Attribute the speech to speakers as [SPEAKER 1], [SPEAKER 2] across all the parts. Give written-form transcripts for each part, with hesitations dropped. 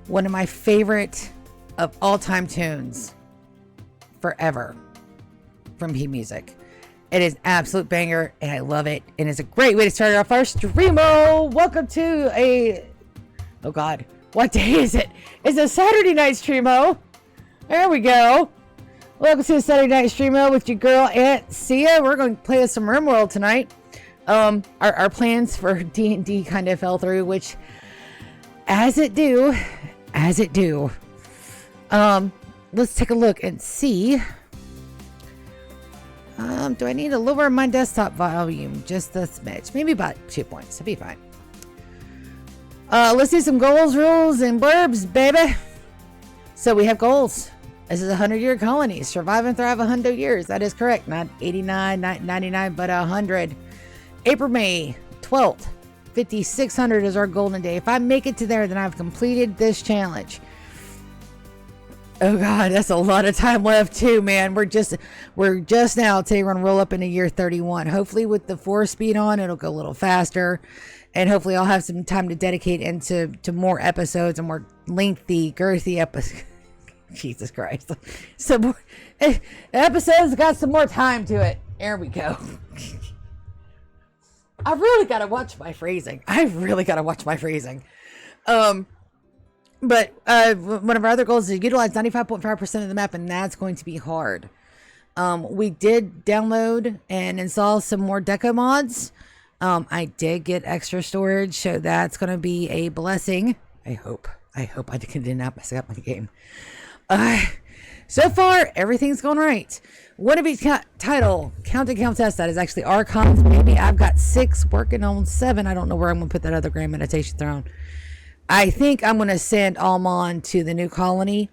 [SPEAKER 1] one of my favorite of all-time tunes forever from P Music. It is an absolute banger, and I love it. And it's a great way to start off our streamo. Welcome to oh God, what day is it? It's a Saturday night streamo. There we go. Welcome to the Saturday night streamo with your girl Aunt Sia. We're going to play some Rimworld tonight. Our plans for D&D kind of fell through, which, as it do. Let's take a look and see. Do I need to lower my desktop volume just a smidge? Maybe about 2 points. It'll be fine. Let's do some goals, rules, and blurbs, baby. So we have goals. This is a 100-year colony. Survive and thrive 100 years. That is correct. Not 89, not 99, but 100. April, May 12th. 5600 is our golden day. If I make it to there, then I've completed this challenge. Oh God, that's a lot of time left too, man. We're just now today we're gonna roll up into year 31. Hopefully with the 4-speed on, it'll go a little faster. And hopefully I'll have some time to dedicate into more episodes and more lengthy, girthy episodes. Jesus Christ. Some more episodes got some more time to it. There we go. I really gotta watch my phrasing. But one of our other goals is to utilize 95.5% of the map, and that's going to be hard. We did download and install some more deco mods. I did get extra storage, so that's going to be a blessing. I hope I did not mess up my game. So far, everything's going right. Wannabe title, Count and Countess. That is actually Archons. Maybe I've got 6 working on 7. I don't know where I'm going to put that other Grand Meditation Throne. I think I'm going to send Almond to the new colony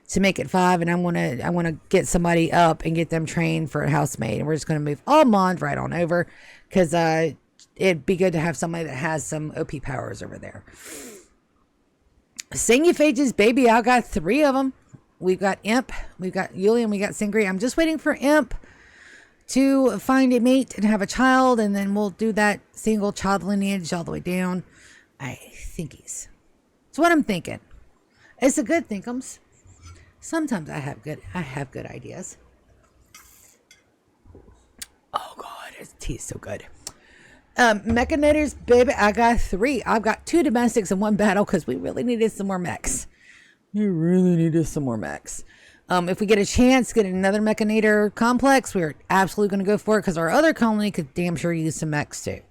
[SPEAKER 1] to make it 5, and I want to get somebody up and get them trained for a housemaid. And we're just going to move Almond right on over because it'd be good to have somebody that has some OP powers over there. Singuphages, baby, I got 3 of them. We've got Imp, we've got Yulian, we got Singri. I'm just waiting for Imp to find a mate and have a child, and then we'll do that single child lineage all the way down. I think he's. It's what I'm thinking. It's a good thinkums. Sometimes I have good ideas. Oh God, his tea is so good. Mechanators, baby, I got 3. I've got 2 domestics and 1 battle because we really needed some more mechs. If we get a chance to get another Mechanator complex, we're absolutely going to go for it because our other colony could damn sure use some mechs too.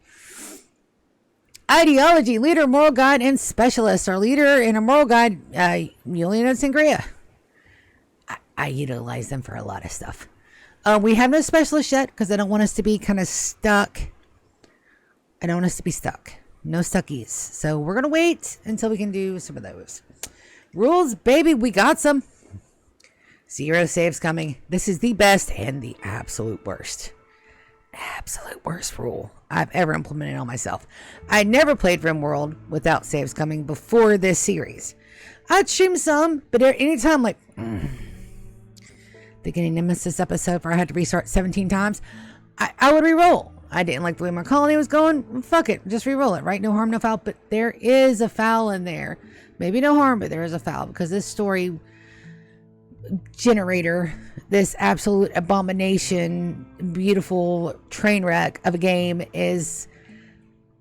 [SPEAKER 1] Ideology, leader, moral guide, and specialist. Our leader and a moral guide, Yulian and Sangria. I utilize them for a lot of stuff. We have no specialist yet because I don't want us to be kind of stuck. I don't want us to be stuck. No stuckies. So we're going to wait until we can do some of those. Rules, baby, we got some. 0 saves coming. This is the best and the absolute worst rule I've ever implemented on myself. I never played Rimworld without saves coming before this series. I'd stream some, but anytime like beginning Nemesis episode where I had to restart 17 times, I would re-roll. I didn't like the way my colony was going. Fuck it, just re-roll it, right? No harm, no foul. But there is a foul in there. Maybe no harm, but there is a foul because this story generator, this absolute abomination, beautiful train wreck of a game is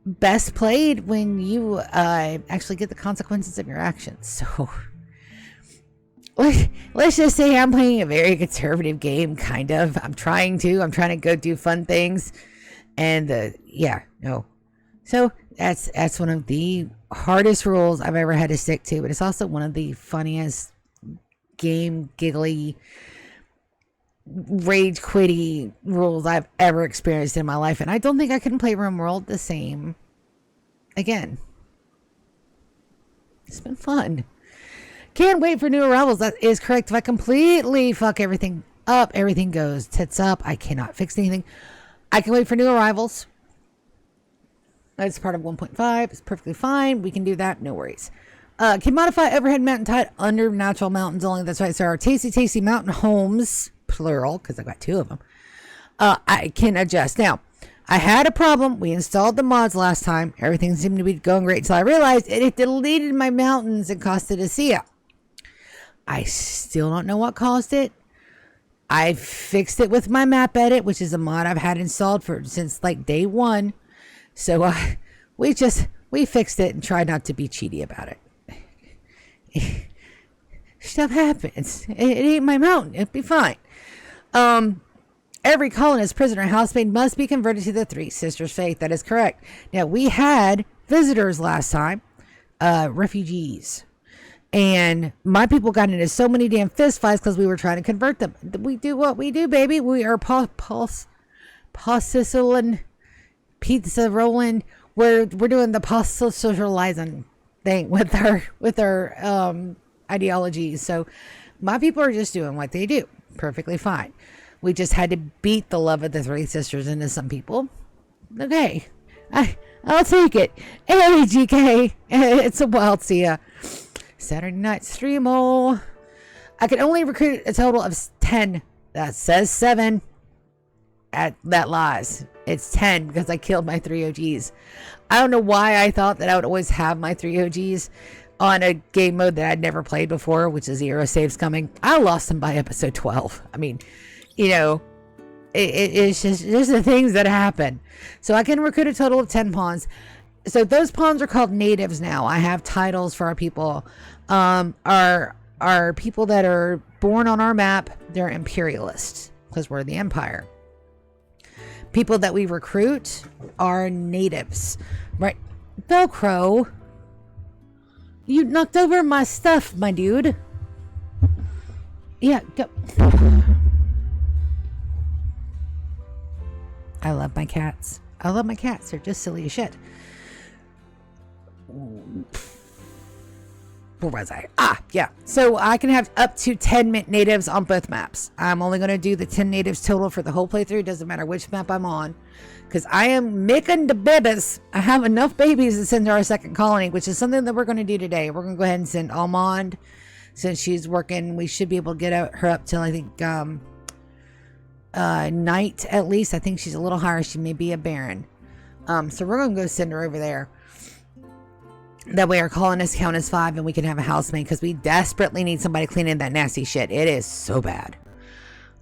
[SPEAKER 1] best played when you actually get the consequences of your actions. So let's just say I'm playing a very conservative game, kind of. I'm trying to go do fun things, and so that's one of the hardest rules I've ever had to stick to, but it's also one of the funniest game giggly rage quitty rules I've ever experienced in my life, and I don't think I can play Rimworld the same again. It's been fun. Can't wait for new arrivals. That is correct. If I completely fuck everything up, everything goes tits up. I cannot fix anything. I can wait for new arrivals. That's part of 1.5. It's perfectly fine. We can do that. No worries. Can modify overhead mountain tide under natural mountains only. That's right. So our tasty mountain homes, plural, because I've got 2 of them. I can adjust. Now, I had a problem. We installed the mods last time. Everything seemed to be going great until I realized it deleted my mountains in Costa de Cia. I still don't know what caused it. I fixed it with my map edit, which is a mod I've had installed since like day one. So we fixed it and tried not to be cheaty about it. Stuff happens. It ain't my mountain. It'll be fine. Every colonist, prisoner, housemaid must be converted to the Three Sisters faith. That is correct. Now, we had visitors last time, refugees. And my people got into so many damn fist fights because we were trying to convert them. We do what we do, baby. We are pizza rolling. We're doing the socializing thing with our ideologies. So my people are just doing what they do. Perfectly fine. We just had to beat the love of the Three Sisters into some people. Okay. I'll take it. Hey, GK. It's a wild see ya. Saturday night stream. I can only recruit a total of 10. That says 7. That lies. It's 10 because I killed my 3 OGs. I don't know why I thought that I would always have my 3 OGs on a game mode that I'd never played before, which is Zero Saves Coming. I lost them by episode 12. I mean, you know, it's just the things that happen. So I can recruit a total of 10 pawns. So those pawns are called natives now. I have titles for our people. Our people that are born on our map, they're imperialists because we're the empire. People that we recruit are natives, right? Velcro, you knocked over my stuff, my dude. Yeah, go. I love my cats. I love my cats. They're just silly as shit. Where was I? Yeah. So I can have up to 10 natives on both maps. I'm only going to do the 10 natives total for the whole playthrough. Doesn't matter which map I'm on. Because I am making the babies. I have enough babies to send to our second colony, which is something that we're going to do today. We're going to go ahead and send Almond. Since she's working, we should be able to get her up till, I think, night at least. I think she's a little higher. She may be a Baron. So we're going to go send her over there. That way our colonists count as 5 and we can have a housemaid because we desperately need somebody cleaning that nasty shit. It is so bad.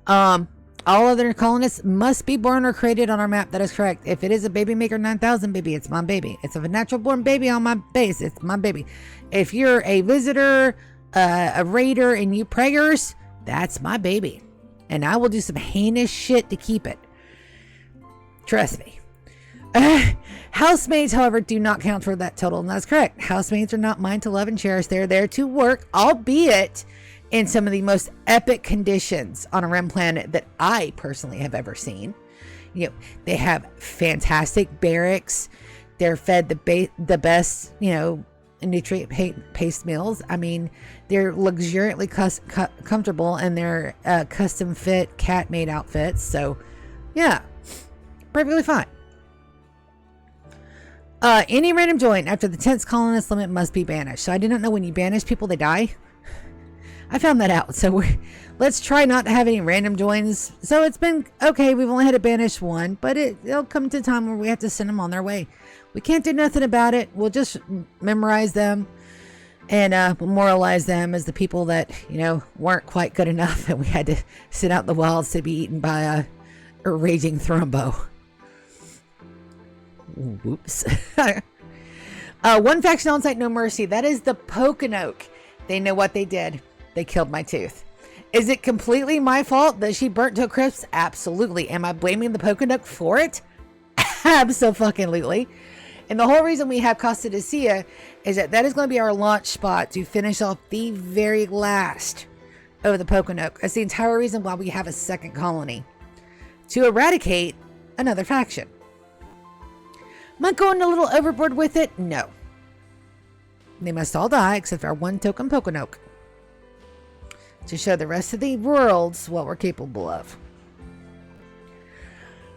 [SPEAKER 1] All other colonists must be born or created on our map. That is correct. If it is a baby maker 9000 baby, it's my baby. It's a natural born baby on my base. It's my baby. If you're a visitor, a raider, and you prayers, that's my baby. And I will do some heinous shit to keep it. Trust me. Housemaids, however, do not count for that total, and that's correct. Housemaids are not mine to love and cherish. They're there to work, albeit in some of the most epic conditions on a Rim planet that I personally have ever seen. You know, they have fantastic barracks. They're fed the best, you know, nutrient-paced meals. I mean, they're luxuriantly comfortable in their custom-fit cat-made outfits. So, yeah, perfectly fine. Any random join after the 10th colonist limit must be banished. So I didn't know when you banish people, they die. I found that out. So let's try not to have any random joins. So it's been okay. We've only had to banish 1, but it'll come to a time where we have to send them on their way. We can't do nothing about it. We'll just memorize them and memorialize them as the people that, you know, weren't quite good enough and we had to sit out in the wilds to be eaten by a raging thrombo. Whoops. One faction on site, no mercy. That is the Pokanoke. They know what they did. They killed my tooth. Is it completely my fault that she burnt to a crisp? Absolutely. Am I blaming the Pokanoke for it? Absolutely. And the whole reason we have Costa de Cia is that is going to be our launch spot to finish off the very last of the Pokanoke. That's the entire reason why we have a second colony. To eradicate another faction. Am I going a little overboard with it? No. They must all die except for our one token Pokanoke. To show the rest of the worlds what we're capable of.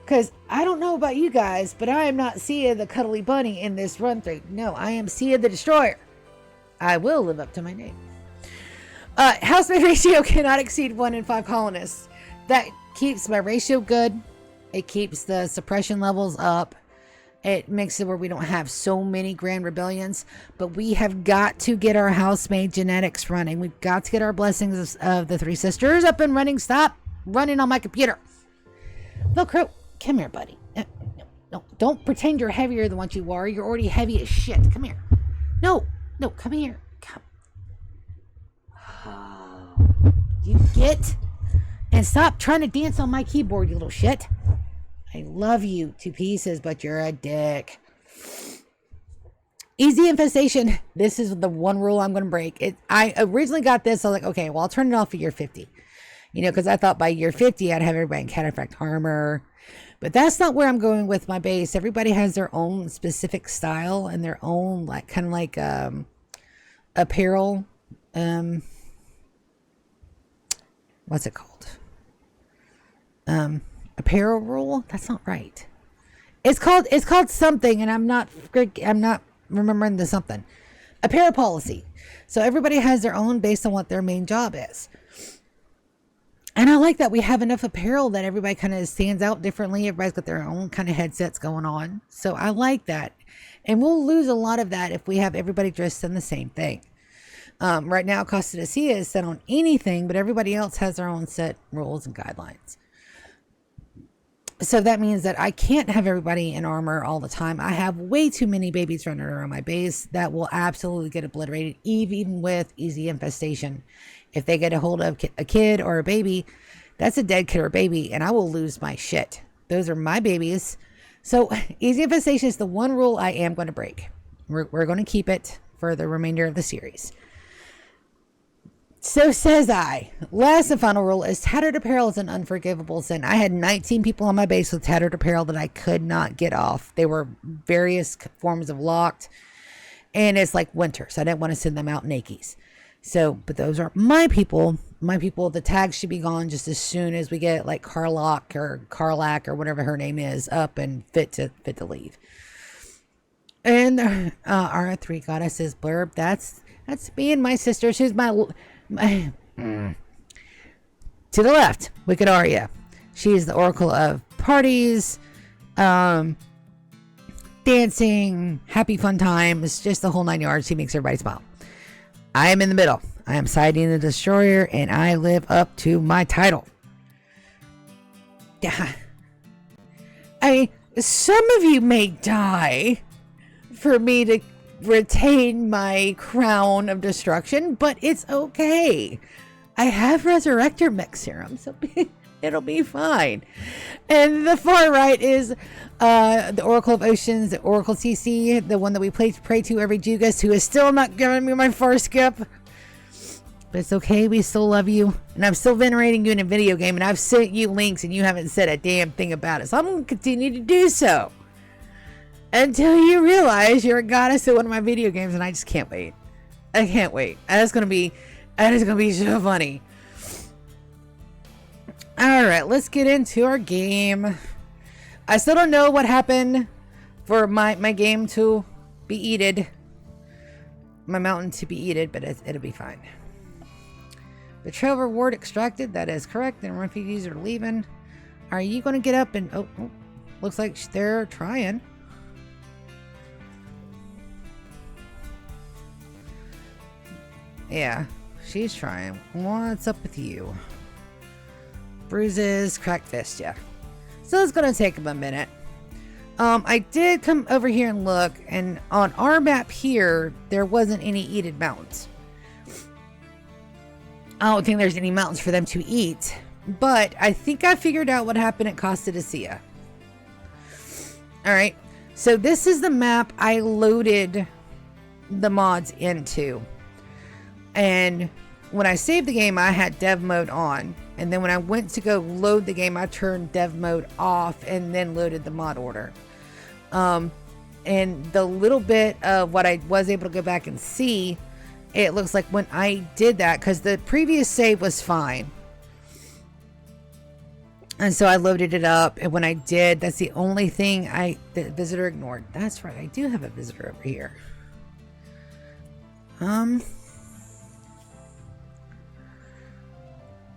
[SPEAKER 1] Because I don't know about you guys, but I am not Cia the Cuddly Bunny in this run through. No, I am Cia the Destroyer. I will live up to my name. Housemaid ratio cannot exceed 1 in 5 colonists. That keeps my ratio good. It keeps the suppression levels up. It makes it where we don't have so many grand rebellions, but we have got to get our housemaid genetics running. We've got to get our blessings of the three sisters up and running. Stop running on my computer. Velcro, come here, buddy. No, don't pretend you're heavier than what you are. You're already heavy as shit. Come here. No, come here. Come. Oh, you get? And stop trying to dance on my keyboard, you little shit. I love you to pieces, but you're a dick. Easy infestation. This is the one rule I'm going to break. I originally got this. I was like, okay, well, I'll turn it off at year 50. You know, because I thought by year 50, I'd have everybody in cataphract armor. But that's not where I'm going with my base. Everybody has their own specific style and their own, like, kind of like apparel. What's it called? Apparel rule? That's not right. It's called something, and I'm not remembering the something. Apparel policy. So everybody has their own based on what their main job is. And I like that we have enough apparel that everybody kind of stands out differently. Everybody's got their own kind of headsets going on. So I like that. And we'll lose a lot of that if we have everybody dressed in the same thing. Right now, Costa de Cia is set on anything, but everybody else has their own set rules and guidelines. So that means that I can't have everybody in armor all the time. I have way too many babies running around my base that will absolutely get obliterated, even with easy infestation. If they get a hold of a kid or a baby, that's a dead kid or baby, and I will lose my shit. Those are my babies. So easy infestation is the one rule I am going to break. We're going to keep it for the remainder of the series. So says I. Last and final rule is tattered apparel is an unforgivable sin. I had 19 people on my base with tattered apparel that I could not get off. They were various forms of locked, and it's like winter, so I didn't want to send them out nakies. So, but those are my people. My people, the tags should be gone just as soon as we get like Carlock or Carlac or whatever her name is up and fit to leave. And our three goddesses blurb. That's me and my sister. She's my to the left, Wicked Arya. She's the oracle of parties, dancing, happy fun times, just the whole 9 yards. She makes everybody smile. I am in the middle. I am siding the destroyer, and I live up to my title. Yeah. Some of you may die for me to retain my crown of destruction, but it's okay. I have Resurrector Mech Serum, so it'll be fine. And the far right is the Oracle of Oceans, the Oracle CC, the one that we pray to every Jugas, who is still not giving me my first skip. But it's okay, we still love you. And I'm still venerating you in a video game, and I've sent you links, and you haven't said a damn thing about it. So I'm going to continue to do so. Until you realize you're a goddess at one of my video games, and I just can't wait. I can't wait. That is gonna be so funny. Alright, let's get into our game. I still don't know what happened for my game to be eated. My mountain to be eated, but it'll be fine. Betrayal reward extracted. That is correct. And refugees are leaving. Are you going to get up and... Oh, looks like they're trying. Yeah, she's trying. What's up with you? Bruises, cracked fist, yeah. So it's going to take him a minute. I did come over here and look, and on our map here, there wasn't any eated mountains. I don't think there's any mountains for them to eat, but I think I figured out what happened at Costa de Cia. Alright, so this is the map I loaded the mods into. And when I saved the game, I had dev mode on. And then when I went to go load the game, I turned dev mode off and then loaded the mod order. And the little bit of what I was able to go back and see, it looks like when I did that, because the previous save was fine. And so I loaded it up. And when I did, that's the only thing the visitor ignored. That's right. I do have a visitor over here.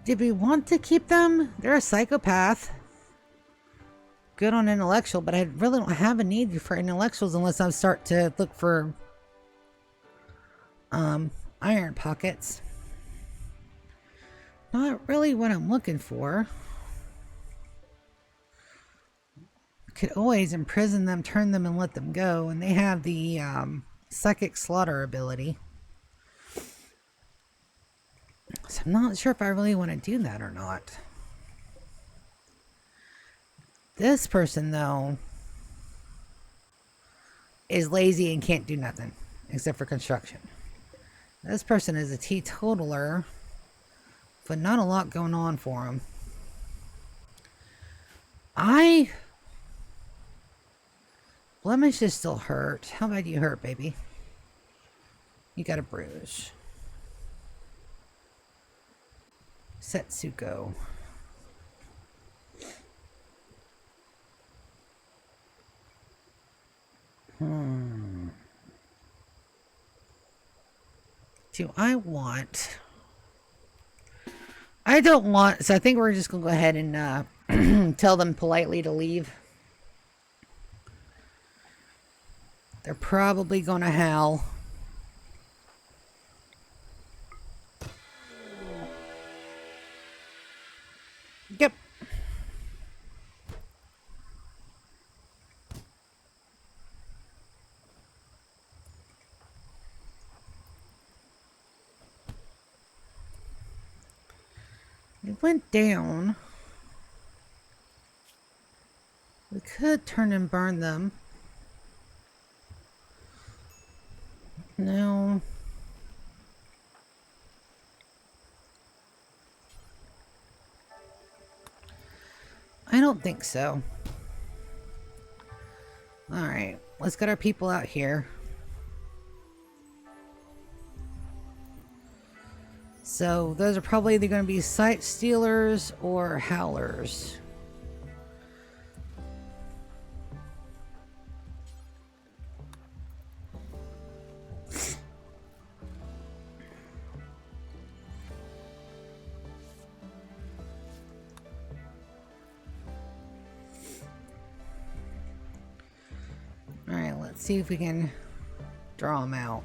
[SPEAKER 1] Did we want to keep them? They're a psychopath. good on intellectual, but I really don't have a need for intellectuals unless I start to look for iron pockets. Not really what I'm looking for. Could always imprison them, turn them, and let them go, and they have the psychic slaughter ability. So I'm not sure if I really want to do that or not. This person, though, is lazy and can't do nothing except for construction. This person is a teetotaler, but not a lot going on for him. Blemish is still hurt. How bad you hurt, baby? You got a bruise. Setsuko. Do I want... I don't want... So I think we're just going to go ahead and tell them politely to leave. They're probably going to howl. Yep. It went down. We could turn and burn them. No. I don't think so. Alright, let's get our people out here. So those are probably either going to be sight stealers or howlers. Alright, let's see if we can draw them out.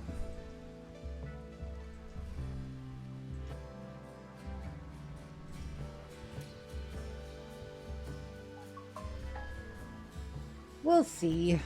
[SPEAKER 1] We'll see.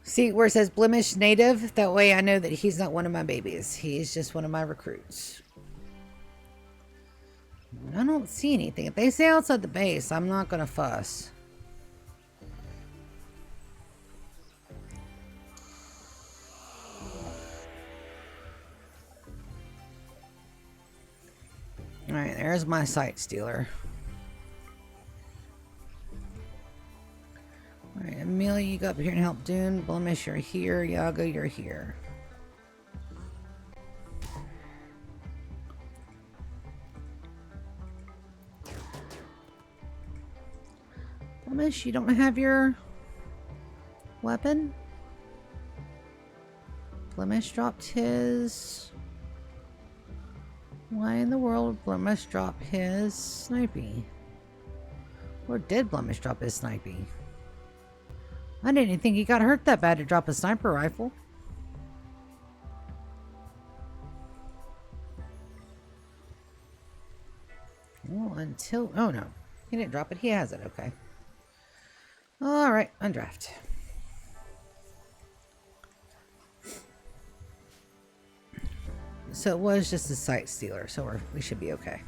[SPEAKER 1] See where it says Blemish native? That way I know that he's not one of my babies. He's just one of my recruits. I don't see anything. If they stay outside the base, I'm not going to fuss. Alright, there's my sight stealer. Alright, Amelia, you go up here and help Dune. Blemish, you're here. Yago, you're here. Blemish, you don't have your weapon? Blemish dropped his... Why in the world would Blemish drop his snipey? Or did Blemish drop his snipey? I didn't even think he got hurt that bad to drop a sniper rifle. Well, until... Oh, no. He didn't drop it. He has it. Okay. Alright, undraft. So it was just a sight stealer, so we should be okay.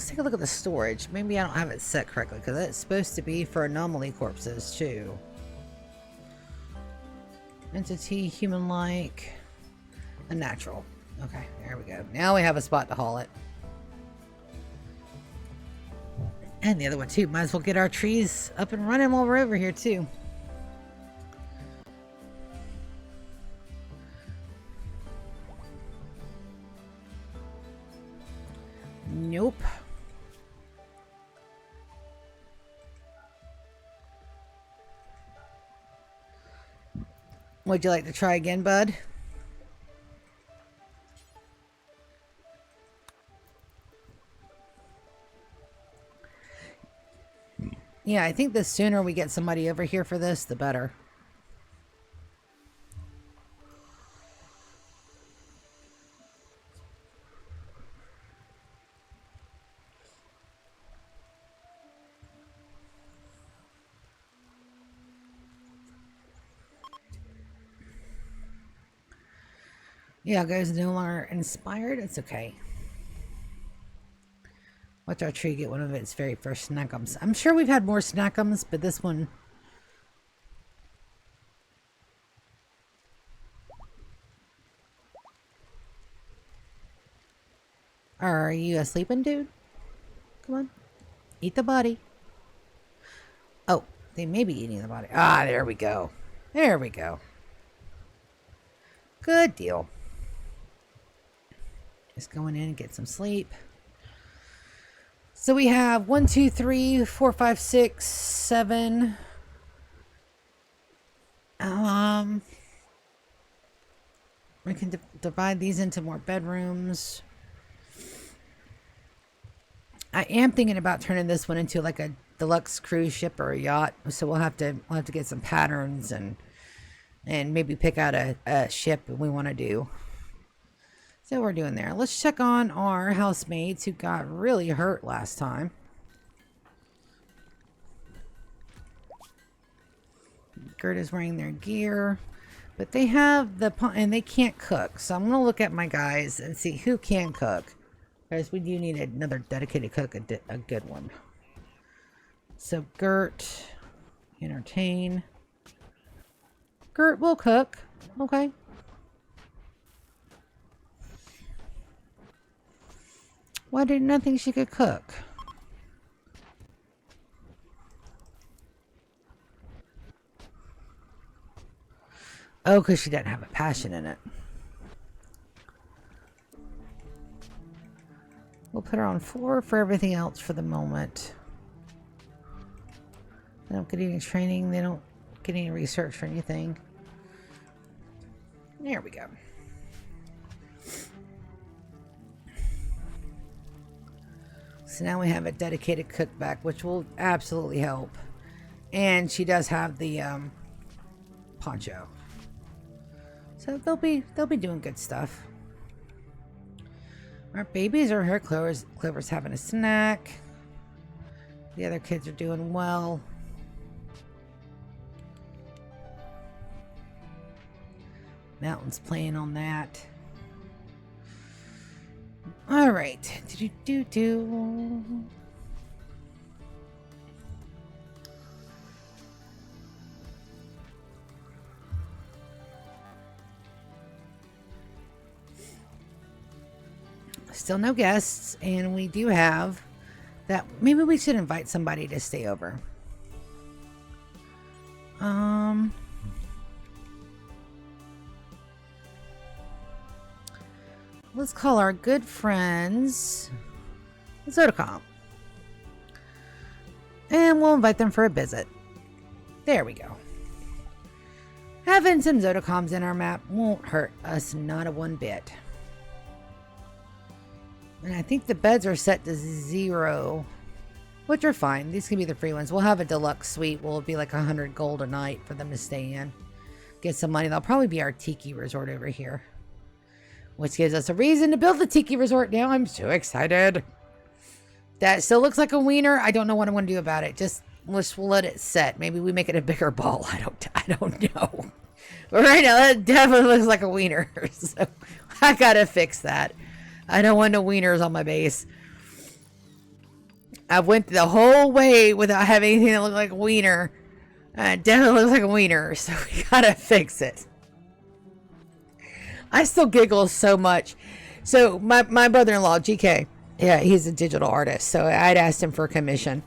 [SPEAKER 1] let's take a look at the storage. Maybe I don't have it set correctly because it's supposed to be for anomaly corpses too. Entity, human-like, unnatural. Okay, there we go. Now we have a spot to haul it. And the other one too. Might as well get our trees up and running while we're over here too. Nope. Would you like to try again, bud? Yeah, I think the sooner we get somebody over here for this, the better. Yeah, guys, no longer inspired. It's okay. Watch our tree get one of its very first snackums. I'm sure we've had more snackums, but this one... Are you a sleeping dude? Come on. Eat the body. Oh, they may be eating the body. Ah, there we go. There we go. Good deal. Just going in and get some sleep. So we have 1, 2, 3, 4, 5, 6, 7. We can divide these into more bedrooms. I am thinking about turning this one into like a deluxe cruise ship or a yacht. So we'll have to get some patterns and maybe pick out a ship we want to do. So we're doing there. Let's check on our housemates who got really hurt last time. Gert is wearing their gear, but they have and they can't cook. So I'm gonna look at my guys and see who can cook. Guys, we do need another dedicated cook, a good one. So Gert, entertain. Gert will cook. Okay. Why didn't I think she could cook? Oh, because she doesn't have a passion in it. We'll put her on 4 for everything else for the moment. They don't get any training. They don't get any research or anything. There we go. So now we have a dedicated cook back, which will absolutely help. And she does have the poncho. So they'll be doing good stuff. Our babies are here. Clover's having a snack. The other kids are doing well. Mountain's playing on that. All right. Do. Still no guests, and we do have that. Maybe we should invite somebody to stay over. Let's call our good friends Zodacom. And we'll invite them for a visit. There we go. Having some Zodacoms in our map won't hurt us not a one bit. And I think the beds are set to 0, which are fine. These can be the free ones. We'll have a deluxe suite. Will be like 100 gold a night for them to stay in. Get some money. That'll probably be our tiki resort over here, which gives us a reason to build the tiki resort now. I'm so excited. That still looks like a wiener. I don't know what I'm going to do about it. Just we'll let it set. Maybe we make it a bigger ball. I don't know. But right now, that definitely looks like a wiener. So I gotta fix that. I don't want no wieners on my base. I went the whole way without having anything that looked like a wiener. It definitely looks like a wiener, so we gotta fix it. I still giggle so much. So my brother-in-law, GK, yeah, he's a digital artist. So I'd asked him for a commission,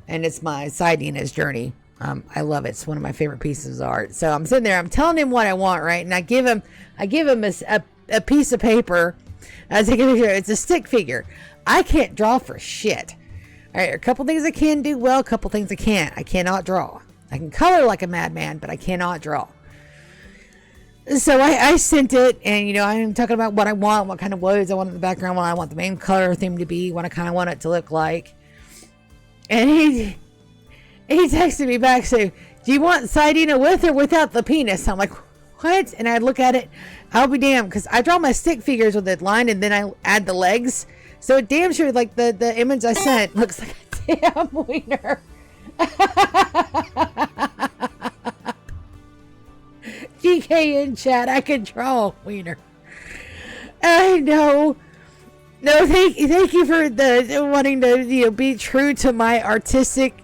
[SPEAKER 1] and it's my siding his journey. I love it. It's one of my favorite pieces of art. So I'm sitting there, I'm telling him what I want, right? And I give him a piece of paper. As I give it's a stick figure. I can't draw for shit. All right, a couple things I can do well, a couple things I can't. I cannot draw. I can color like a madman, but I cannot draw. So I sent it, and you know, I'm talking about what I want, what kind of woods I want in the background, what I want the main color theme to be, what I kind of want it to look like. And he texted me back saying, "Do you want siding with or without the penis?" I'm like, "What?" And I look at it. I'll be damned, because I draw my stick figures with the line, and then I add the legs. So damn sure, like the image I sent looks like a damn wiener. GK in chat, I can draw a wiener. I know. No, thank you for the wanting to be true to my artistic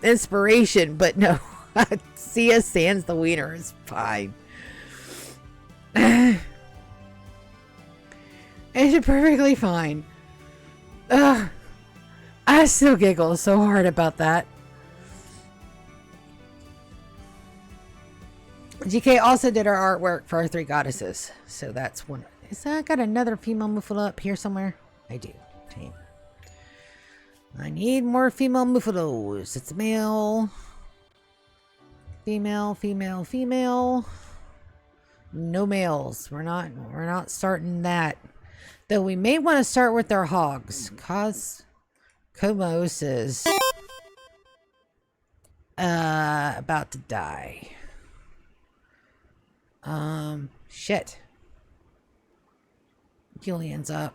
[SPEAKER 1] inspiration, but no, Sia sans the wiener is fine. It's perfectly fine. I still giggle so hard about that. GK also did our artwork for our 3 goddesses. So that's one. Is that got another female Muffalo up here somewhere? I do. Damn. I need more female Muffalos. It's male. Female, female, female. No males. We're not starting that. Though we may want to start with our hogs. Komos is about to die. Shit. Julian's up.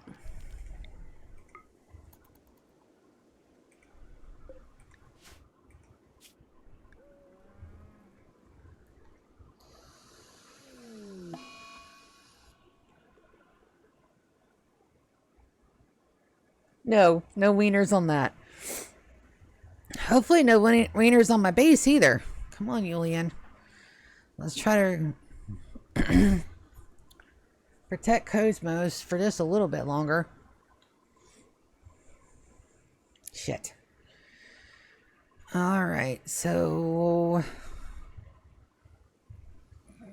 [SPEAKER 1] No wieners on that. Hopefully no wieners on my base either. Come on, Julian. Let's try to protect Cosmos for just a little bit longer. Shit. Alright, so...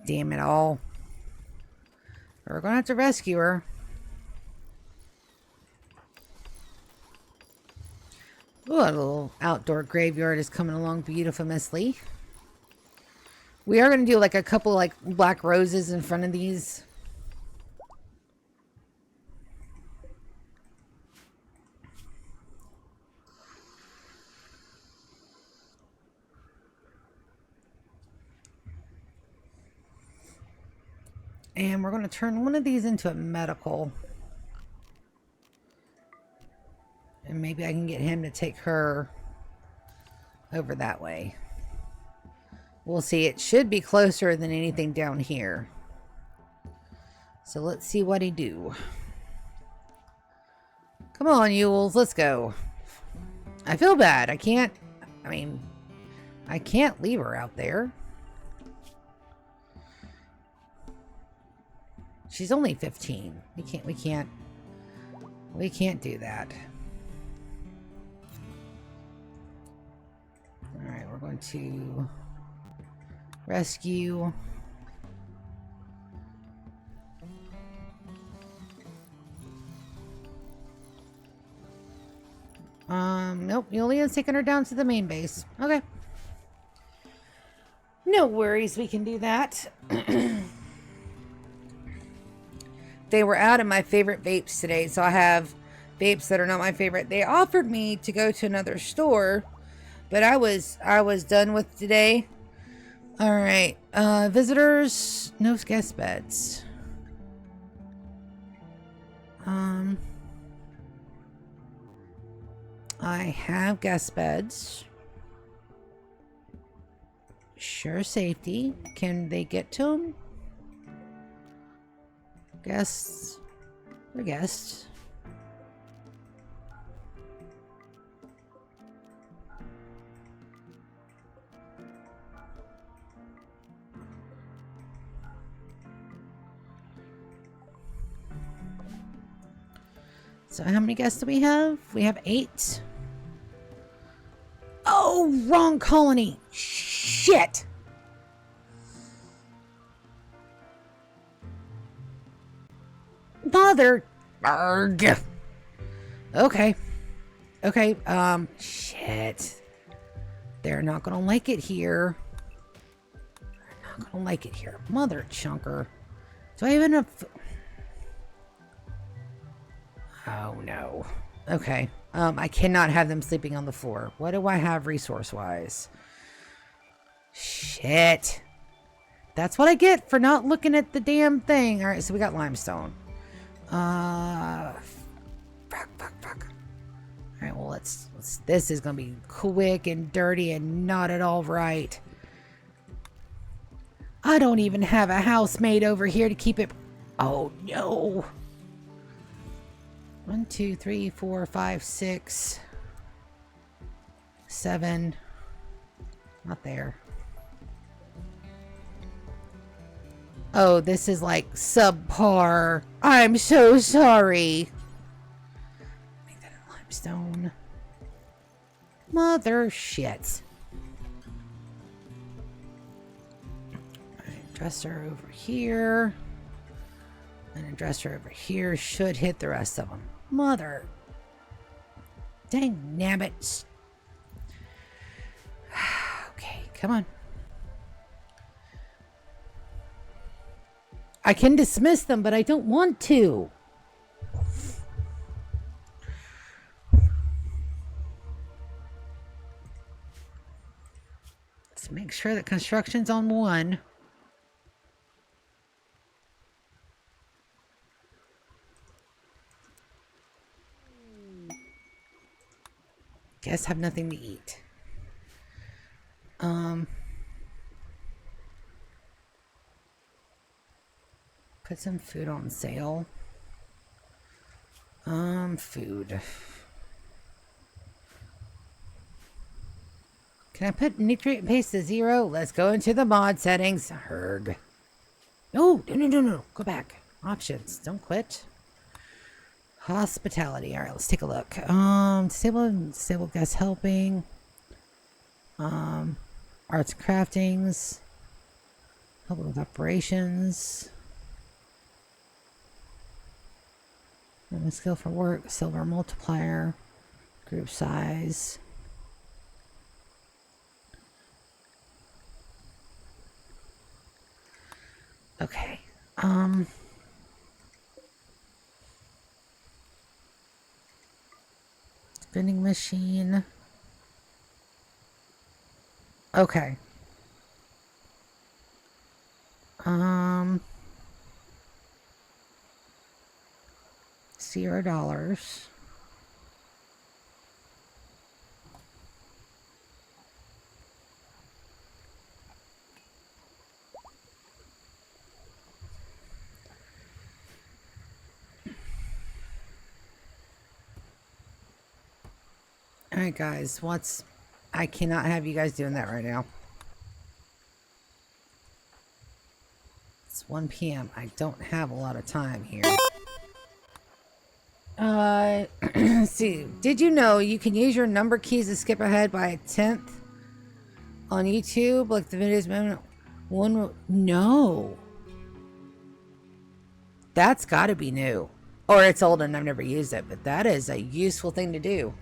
[SPEAKER 1] Damn it all. We're going to have to rescue her. Ooh, a little outdoor graveyard is coming along beautifully. We are going to do like a couple like black roses in front of these. And we're going to turn one of these into a medical. And maybe I can get him to take her over that way. We'll see. It should be closer than anything down here. So let's see what he do. Come on, Yules. Let's go. I feel bad. I can't leave her out there. She's only 15. We can't do that. All right, we're going to rescue. Nope, Julian's taking her down to the main base. Okay. No worries, we can do that. They were out of my favorite vapes today, so I have vapes that are not my favorite. They offered me to go to another store, but I was done with today. All right, visitors, no guest beds. I have guest beds. Sure safety. Can they get to them? Guests. They're guests. So how many guests do we have? We have 8. Oh, wrong colony. Shit. Mother. Arg. Okay. Okay. Shit. They're not gonna like it here. They're not gonna like it here. Mother chunker. Do I have enough? Oh no. Okay. I cannot have them sleeping on the floor. What do I have resource-wise? Shit. That's what I get for not looking at the damn thing. Alright, so we got limestone. Fuck. Alright, well let's this is gonna be quick and dirty and not at all right. I don't even have a housemaid over here to keep it. Oh no. 1, 2, 3, 4, 5, 6, 7. Not there. Oh, this is like subpar. I'm so sorry. Make that in limestone. Mother shit. Alright, dresser over here. And a dresser over here should hit the rest of them. Mother. Dang nabbit. Okay, come on. I can dismiss them, but I don't want to. Let's make sure that construction's on 1. Guess have nothing to eat. Put some food on sale. Food. Can I put nutrient paste to 0? Let's go into the mod settings. Herg. No. Go back. Options. Don't quit. Hospitality. All right, let's take a look. Disabled guest helping. Arts and craftings. Helping with operations. And a skill for work. Silver multiplier. Group size. Okay. Vending machine. Okay. $0. Alright guys, I cannot have you guys doing that right now. It's 1 p.m. I don't have a lot of time here. Let's see. Did you know you can use your number keys to skip ahead by 1/10 on YouTube? Like the videos, no. That's gotta be new. Or it's old and I've never used it, but that is a useful thing to do.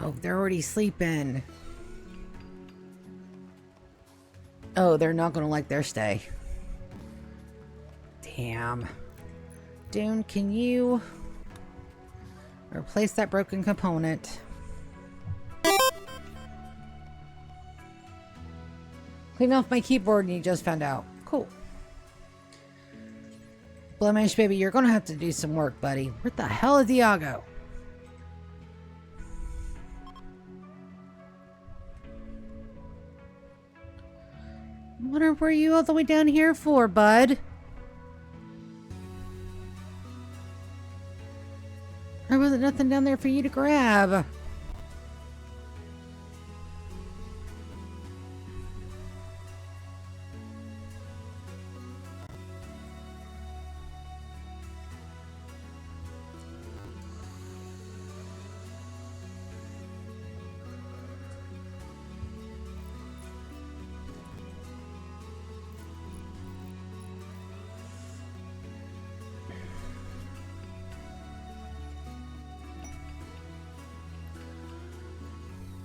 [SPEAKER 1] Oh, they're already sleeping. Oh, they're not gonna like their stay. Damn. Dune, can you replace that broken component? Clean off my keyboard and you just found out. Cool. Blemish, baby, you're gonna have to do some work, buddy. Where the hell is Iago? What were you all the way down here for, bud? There wasn't nothing down there for you to grab.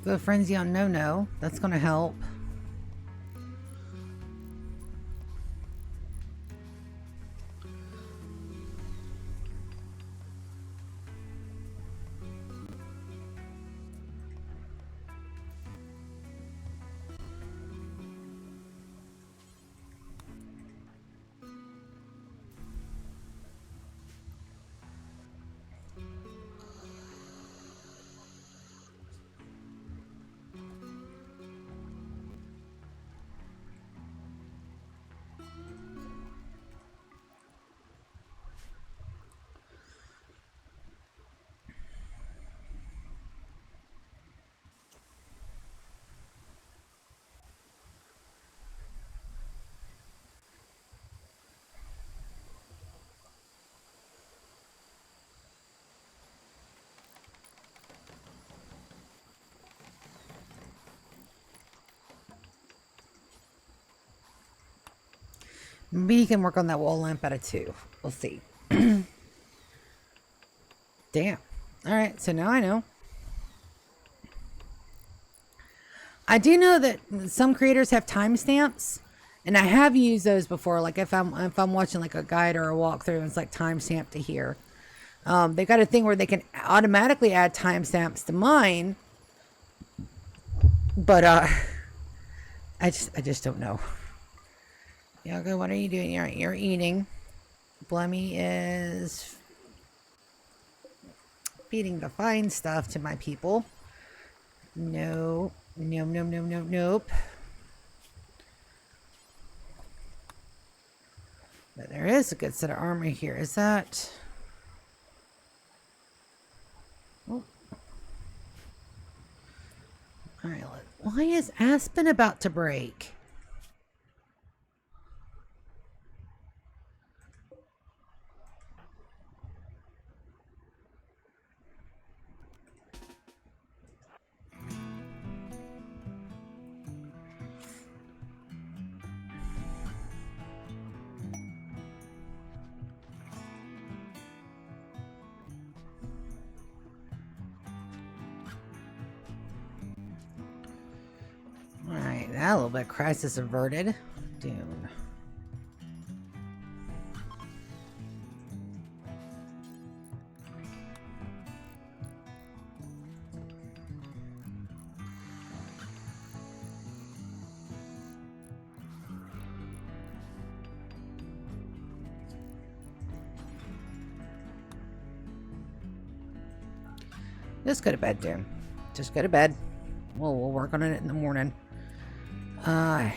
[SPEAKER 1] Go frenzy on no. That's gonna help. Maybe you can work on that wall lamp at a 2. We'll see. Damn. Alright, so now I know. I do know that some creators have timestamps, and I have used those before. Like if I'm watching like a guide or a walkthrough, and it's like timestamp to here. They got a thing where they can automatically add timestamps to mine, but I just don't know. Yoga, what are you doing? You're eating. Blemmy is feeding the fine stuff to my people. No. Nope. But there is a good set of armor here. Is that... Oh. Alright, why is Aspen about to break? Alright, that a little bit crisis averted. Dune. Just go to bed, Dune. Just go to bed. We'll work on it in the morning.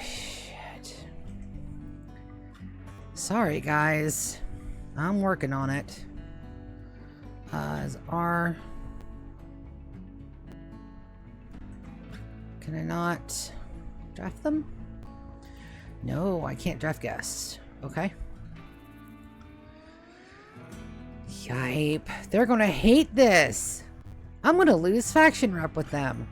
[SPEAKER 1] Shit. Sorry, guys. I'm working on it. Is R... Can I not draft them? No, I can't draft guests. Okay. Yipe. They're gonna hate this. I'm gonna lose faction rep with them.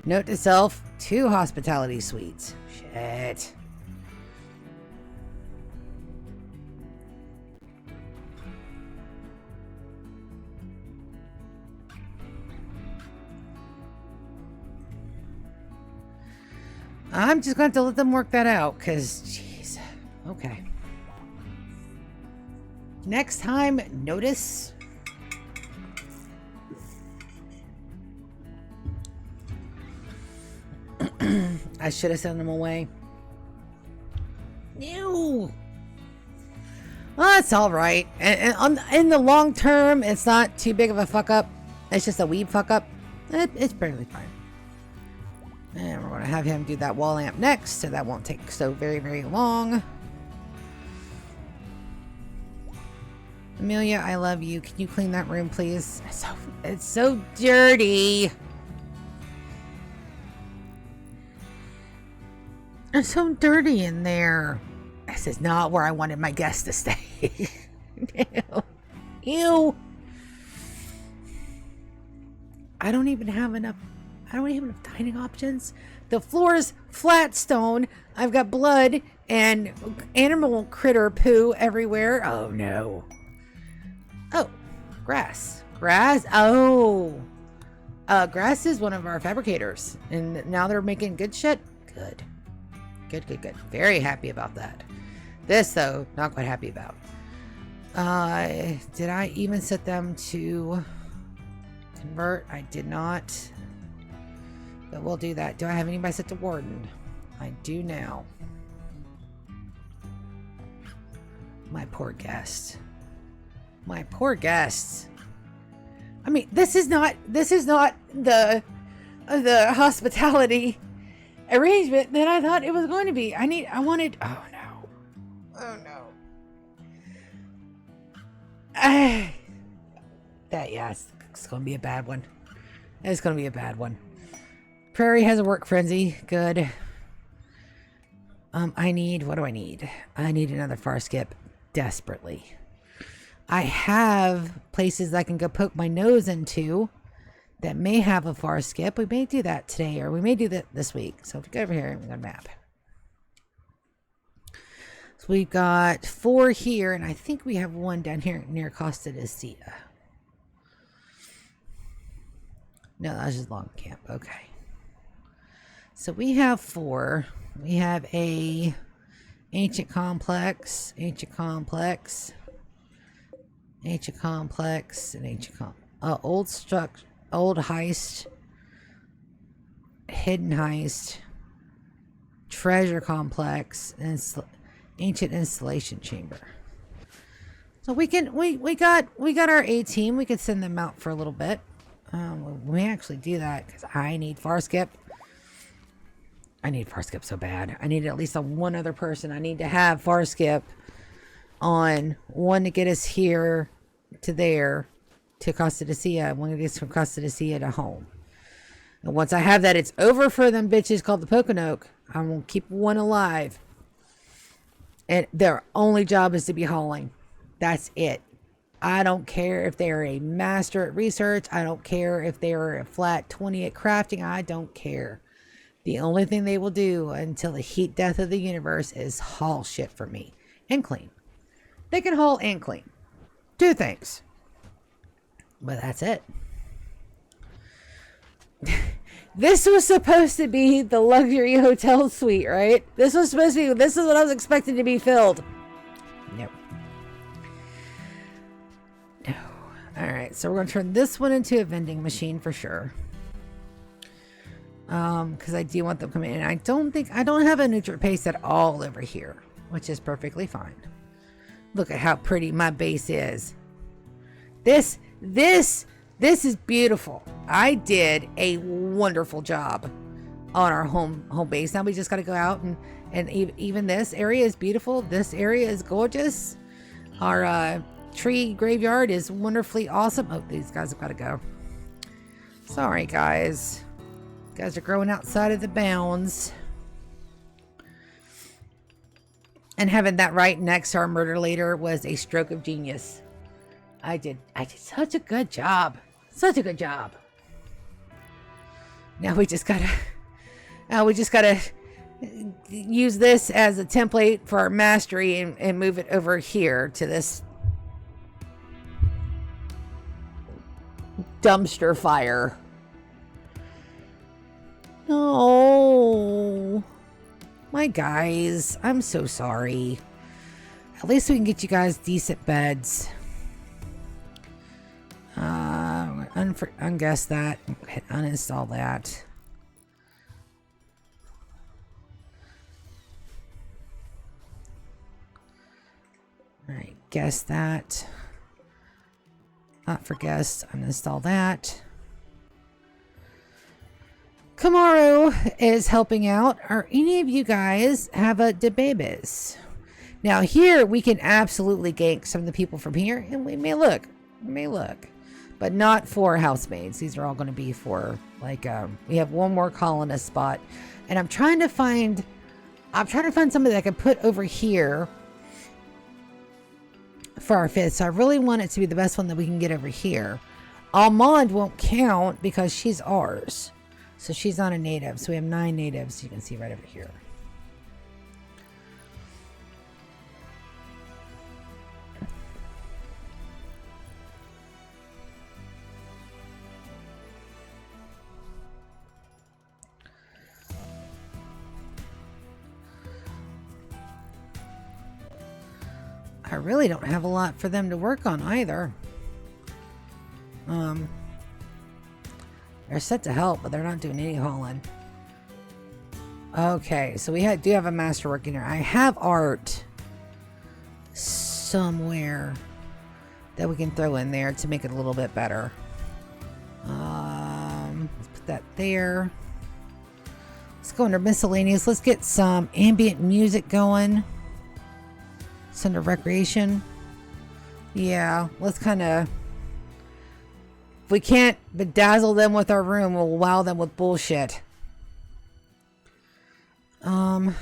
[SPEAKER 1] Note to self, 2 hospitality suites. Shit. I'm just going to have to let them work that out, because, jeez. Okay. Next time, notice... I should have sent them away. No. Well, that's all right. And in the long term, it's not too big of a fuck up. It's just a wee fuck up. It's perfectly fine. And we're going to have him do that wall lamp next, so that won't take so very, very long. Amelia, I love you. Can you clean that room, please? It's so dirty. It's so dirty in there. This is not where I wanted my guests to stay. Ew. Ew. I don't even have enough dining options. The floor is flat stone. I've got blood and animal critter poo everywhere. Oh no. Oh, grass. Grass. Oh. Grass is one of our fabricators. And now they're making good shit. Good. Good, good, good. Very happy about that. This, though, not quite happy about. Did I even set them to convert? I did not. But we'll do that. Do I have anybody set to warden? I do now. My poor guest. My poor guests. I mean, this is not the hospitality arrangement that I thought it was going to be. Oh no. Oh no. It's going to be a bad one. It's going to be a bad one. Prairie has a work frenzy. Good. What do I need? I need another far skip desperately. I have places I can go poke my nose into that may have a far skip. We may do that today, or we may do that this week. So if we go over here, we got a map. So we've got 4 here, and I think we have 1 down here near Costa de Sia. No, that's just Long Camp. Okay. So we have 4. We have a ancient complex, and ancient old heist, hidden heist, treasure complex, and ancient installation chamber. So we got our A team. We could send them out for a little bit. We may actually do that because I need far skip. I need far skip so bad. I need at least one other person. I need to have far skip on one to get us here to there to Costa de Sia. One to get us from Costa de Sia to home. And once I have that, it's over for them bitches called the Poconoke. I will keep one alive. And their only job is to be hauling. That's it. I don't care if they're a master at research. I don't care if they're a flat 20 at crafting. I don't care. The only thing they will do until the heat death of the universe is haul shit for me. And clean. They can haul and clean. 2 things. But that's it. This was supposed to be the luxury hotel suite, right? This is what I was expecting to be filled. No. No. Alright, so we're going to turn this one into a vending machine for sure. Because I do want them coming in. I don't have a nutrient paste at all over here, which is perfectly fine. Look at how pretty my base is. This is beautiful. I did a wonderful job on our home base. Now we just got to go out and even this area is beautiful. This area is gorgeous. Our tree graveyard is wonderfully awesome. Oh, these guys have got to go. Sorry, guys. You guys are growing outside of the bounds. And having that right next to our murder leader was a stroke of genius. I did such a good job. Such a good job. Now we just gotta use this as a template for our mastery and move it over here to this dumpster fire. Oh, my guys, I'm so sorry. At least we can get you guys decent beds. Unguess that. Hit uninstall that. guess that. Not for guests. Uninstall that. Kamaru is helping out. Are any of you guys have a debabes? Now here we can absolutely gank some of the people from here, and we may look. But not for housemaids. These are all going to be for, like, we have one more colonist spot. And I'm trying to find somebody that I can put over here for our fifth. So I really want it to be the best one that we can get over here. Almond won't count because she's ours. So she's not a native. So we have 9 natives. You can see right over here. I really don't have a lot for them to work on either. They're set to help, but they're not doing any hauling. Okay, so we do have a master working here. I have art somewhere that we can throw in there to make it a little bit better. Let's put that there. Let's go under miscellaneous. Let's get some ambient music going. It's under recreation. Yeah, let's kind of... If we can't bedazzle them with our room, we'll wow them with bullshit. We're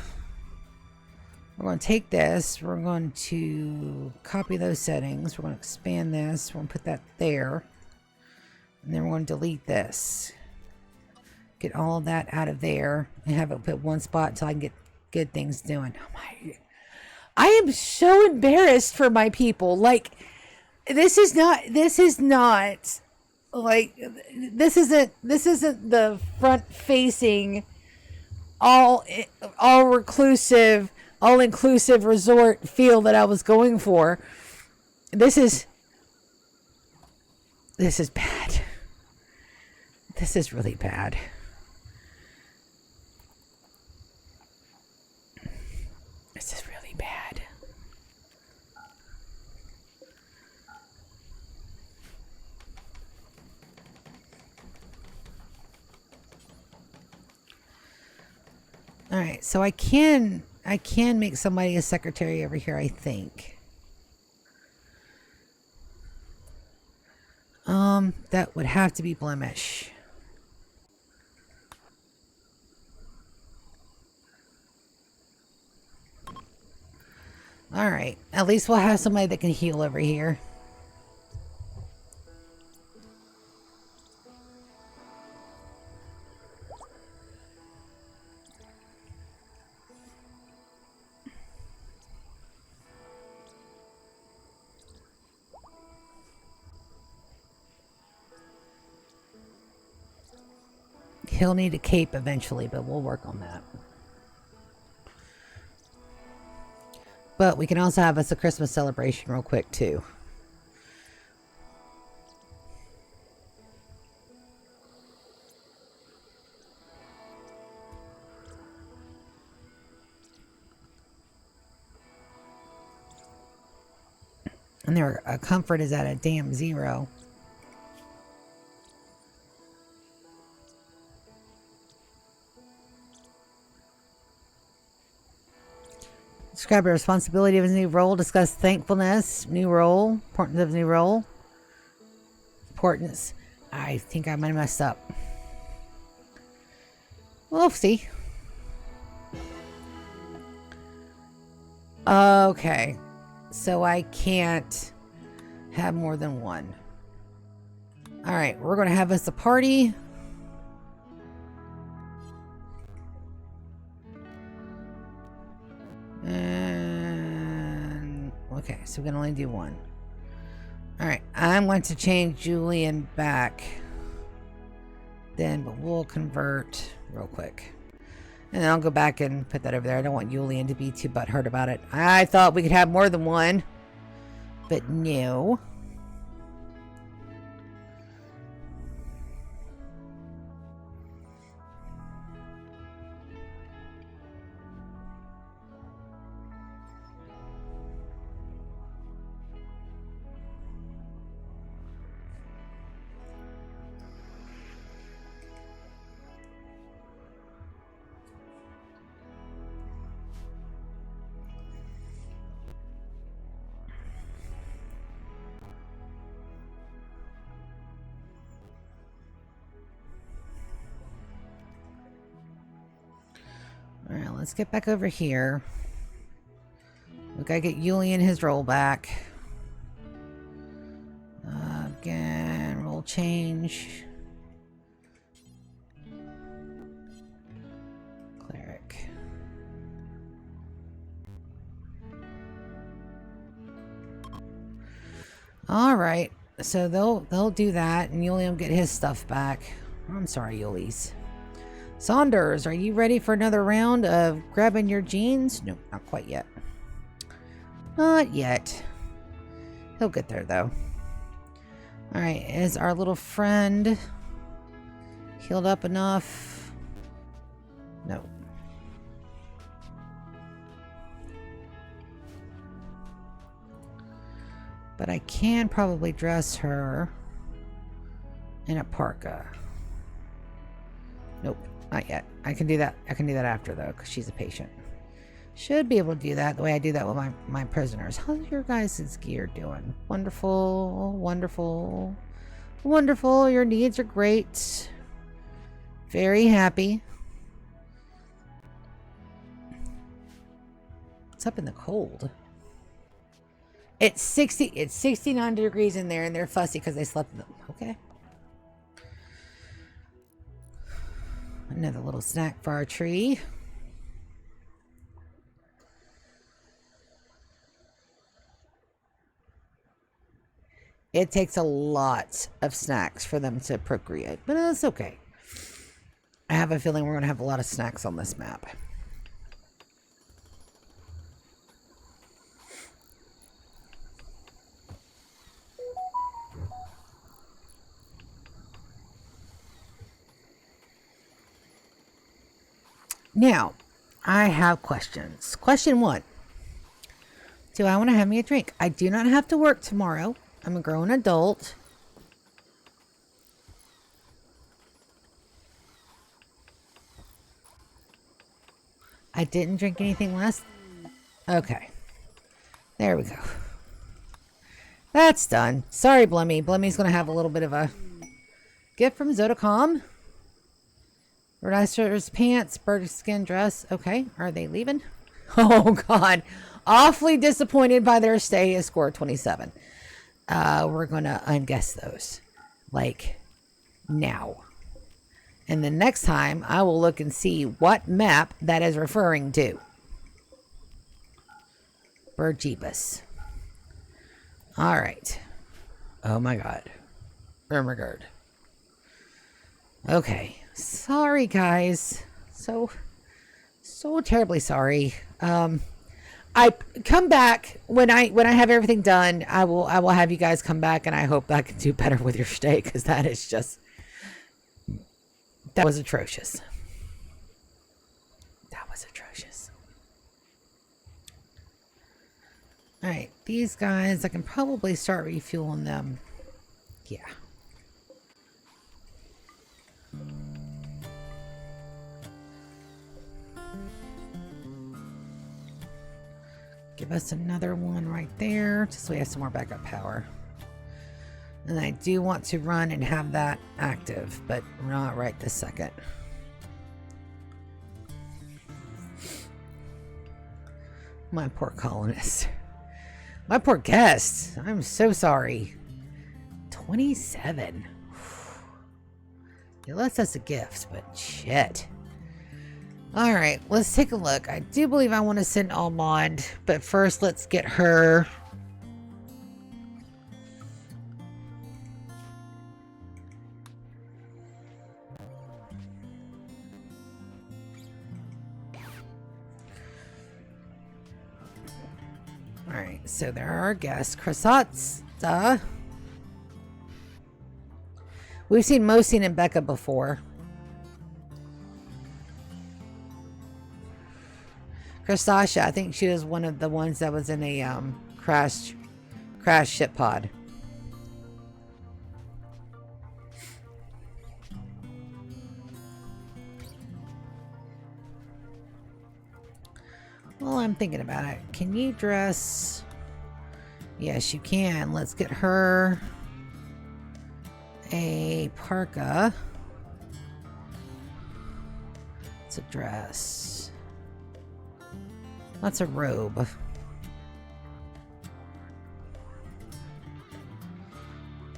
[SPEAKER 1] going to take this. We're going to copy those settings. We're going to expand this. We're going to put that there. And then we're going to delete this. Get all of that out of there. And have it put one spot until I can get good things doing. Oh my... I am so embarrassed for my people. Like, this isn't the front facing, all inclusive resort feel that I was going for. This is bad. This is really bad. This is really bad. All right, so I can make somebody a secretary over here, I think. That would have to be Blemish. All right, at least we'll have somebody that can heal over here. He'll need a cape eventually, but we'll work on that. But we can also have us a Christmas celebration real quick, too. And their comfort is at a damn 0. Describe the responsibility of his new role. Discuss thankfulness. New role. Importance of his new role. Importance. I think I might have messed up. We'll see. Okay. So I can't have more than one. Alright, we're going to have us a party. And okay, so we can only do one. Alright, I'm going to change Julian back then, but we'll convert real quick. And then I'll go back and put that over there. I don't want Julian to be too butthurt about it. I thought we could have more than one, but no. let's get back over here. We gotta get Julian his roll back. Again, roll change. Cleric. All right, so they'll do that, and Julian will get his stuff back. I'm sorry, Yuli's. Saunders, are you ready for another round of grabbing your jeans? Nope, not quite yet. Not yet. He'll get there, though. Alright, is our little friend healed up enough? No. But I can probably dress her in a parka. Nope, not yet. I can do that. I can do that after, though, because she's a patient. Should be able to do that the way I do that with my prisoners. How's your guys' gear doing? Wonderful, wonderful, wonderful. Your needs are great. Very happy. It's up in the cold. It's 69 degrees in there, and they're fussy because they slept in them. Okay. Another little snack for our tree. It takes a lot of snacks for them to procreate, but that's okay. I have a feeling we're going to have a lot of snacks on this map. Now, I have questions. Question 1. Do I want to have me a drink? I do not have to work tomorrow. I'm a grown adult. I didn't drink anything last... Okay. There we go. That's done. Sorry, Blemmy. Blemmy's going to have a little bit of a gift from Zodacom. Rhinoceros pants, bird skin dress. Okay, are they leaving? Oh, God. Awfully disappointed by their stay at score 27. We're going to unguess those. Like, now. And the next time, I will look and see what map that is referring to. Bird Jeebus. Alright. Oh my God. Rimworld. Okay. Sorry, guys. So terribly sorry. I come back when I have everything done. I will have you guys come back, and I hope I can do better with your stay, because that was atrocious. That was atrocious. All right, these guys, I can probably start refueling them. Yeah. Give us another one right there, just so we have some more backup power. And I do want to run and have that active, but not right this second. My poor colonist. My poor guest. I'm so sorry. 27. He left us a gift, but shit. Alright, let's take a look. I do believe I want to send Almond, but first let's get her. Alright, so there are our guests. Krasatsa. We've seen Mosine and Becca before. Krasasha, I think she was one of the ones that was in a crashed ship pod. Well, I'm thinking about it. Can you dress? Yes, you can. Let's get her a parka. It's a dress. That's a robe.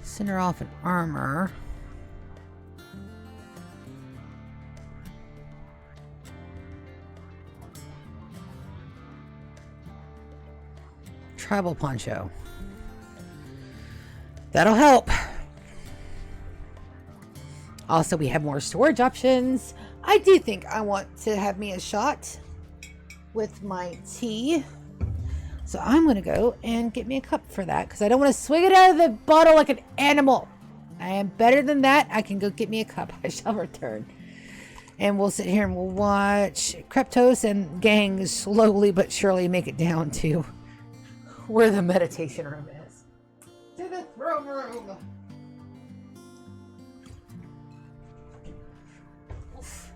[SPEAKER 1] Send her off in armor. Tribal poncho. That'll help. Also, we have more storage options. I do think I want to have me a shot with my tea. So I'm going to go and get me a cup for that because I don't want to swig it out of the bottle like an animal. I am better than that. I can go get me a cup. I shall return. And we'll sit here and we'll watch Kreptos and gang slowly but surely make it down to where the meditation room is. To the throne room. Oof.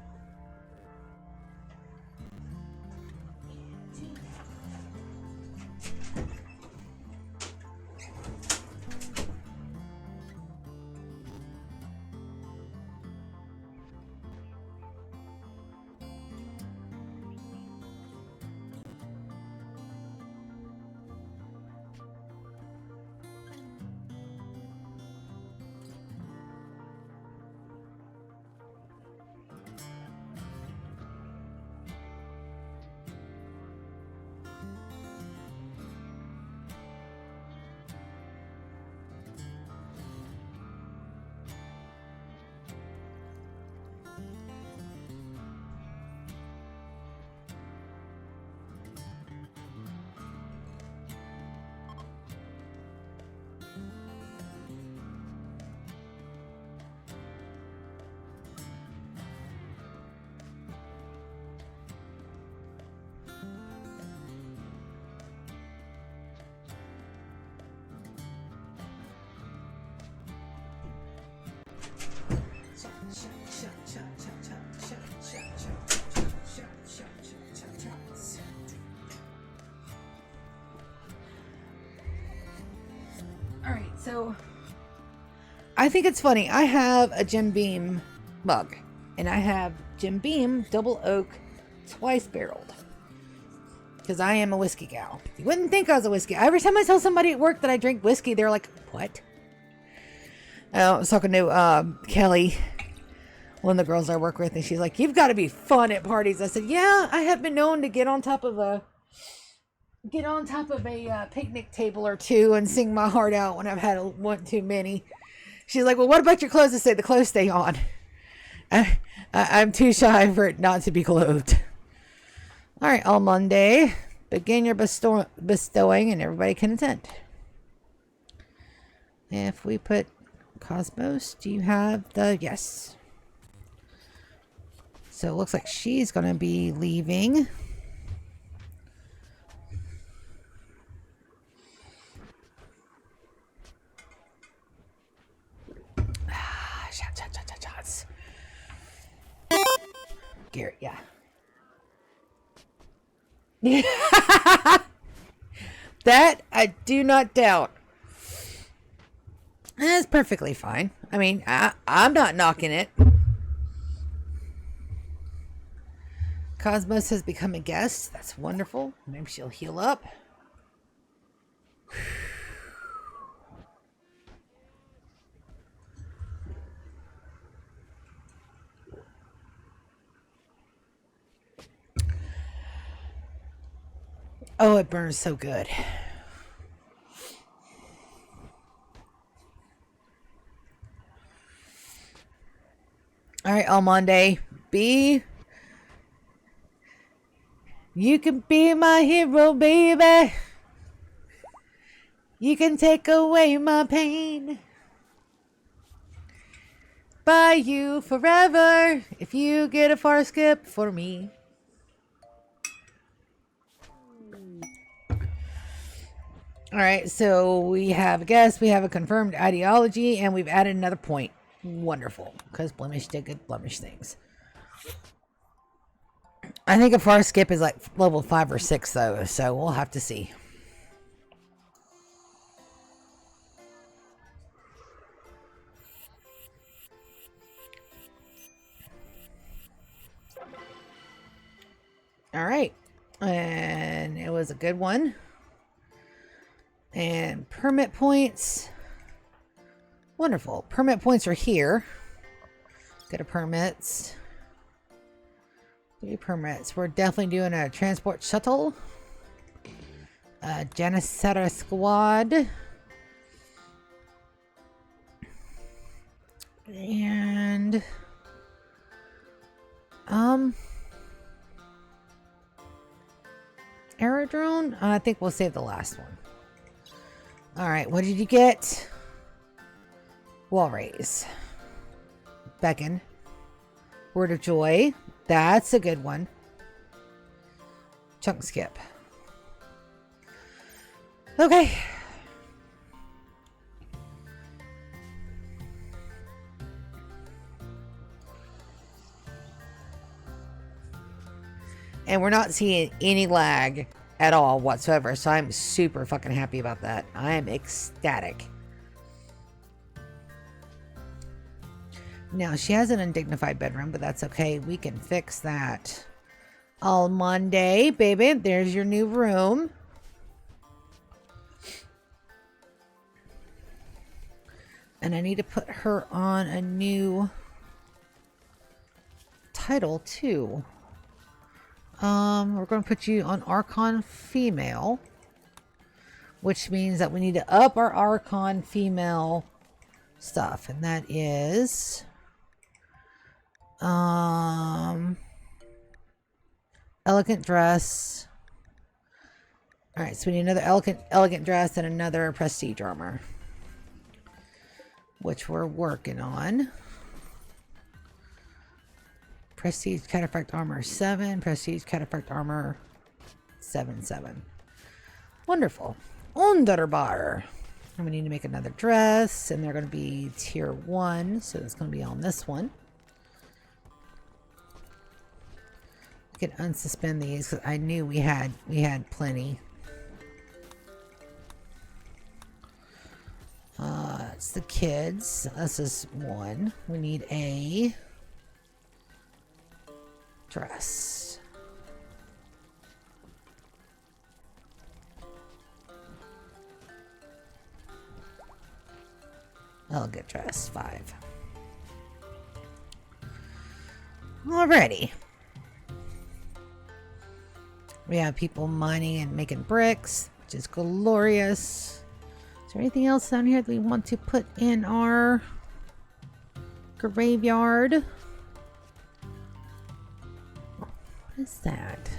[SPEAKER 1] Alright, so I think it's funny. I have a Jim Beam mug, and I have Jim Beam Double Oak twice barreled. Because I am a whiskey gal. You wouldn't think I was a whiskey. Every time I tell somebody at work that I drink whiskey, they're like, what? I was talking to Kelly, one of the girls I work with, and she's like, you've got to be fun at parties. I said, yeah, I have been known to get on top of a picnic table or two and sing my heart out when I've had one too many. She's like, well, what about your clothes? I say the clothes stay on. I'm too shy for it not to be clothed. All right, all Monday, begin your bestowing and everybody can attend. If we put Cosmos, do you have the yes? So it looks like she's going to be leaving. Shots. Garrett, yeah. That I do not doubt. That's perfectly fine. I mean, I'm not knocking it. Cosmos has become a guest. That's wonderful. Maybe she'll heal up. Oh, it burns so good. All right, Almonde, you can be my hero, baby. You can take away my pain. By you forever, if you get a far skip for me. All right, so we have a guess, we have a confirmed ideology, and we've added another point. Wonderful, because Blemish did good Blemish things. I think a far skip is like level 5 or 6, though, so we'll have to see. All right. And it was a good one. And permit points. Wonderful. Permit points are here. Go to permits. 3 permits. We're definitely doing a transport shuttle. Janissary squad. And aerodrome. I think we'll save the last one. All right, what did you get? Wall raise. Beacon. Word of joy. That's a good one. Chunk skip. Okay. And we're not seeing any lag at all whatsoever. So I'm super fucking happy about that. I am ecstatic. Now, she has an undignified bedroom, but that's okay. We can fix that. All Monday, baby. There's your new room. And I need to put her on a new title, too. We're going to put you on Archon Female, which means that we need to up our Archon Female stuff. And that is... elegant dress. All right, so we need another elegant dress and another prestige armor, which we're working on. Prestige cataphract armor 7, prestige cataphract armor 7. Wonderful. Wunderbar. And we need to make another dress, and they're going to be tier 1, so it's going to be on this one. We can unsuspend these because I knew we had plenty. It's the kids. This is one. We need a dress. Elegant dress 5. Alrighty. We have people mining and making bricks, which is glorious. Is there anything else down here that we want to put in our graveyard? What is that?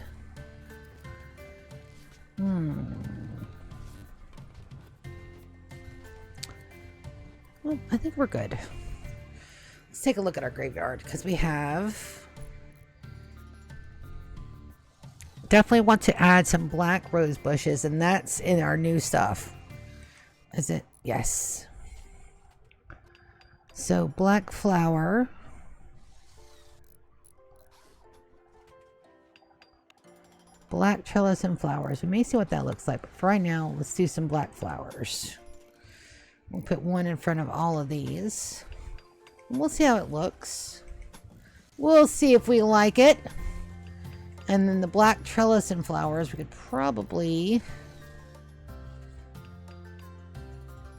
[SPEAKER 1] Well, I think we're good. Let's take a look at our graveyard because we have... Definitely want to add some black rose bushes, and that's in our new stuff. Is it? Yes. So black flower. Black trellis and flowers. We may see what that looks like, but for right now, let's do some black flowers. We'll put one in front of all of these. And we'll see how it looks. We'll see if we like it. And then the black trellis and flowers, we could probably...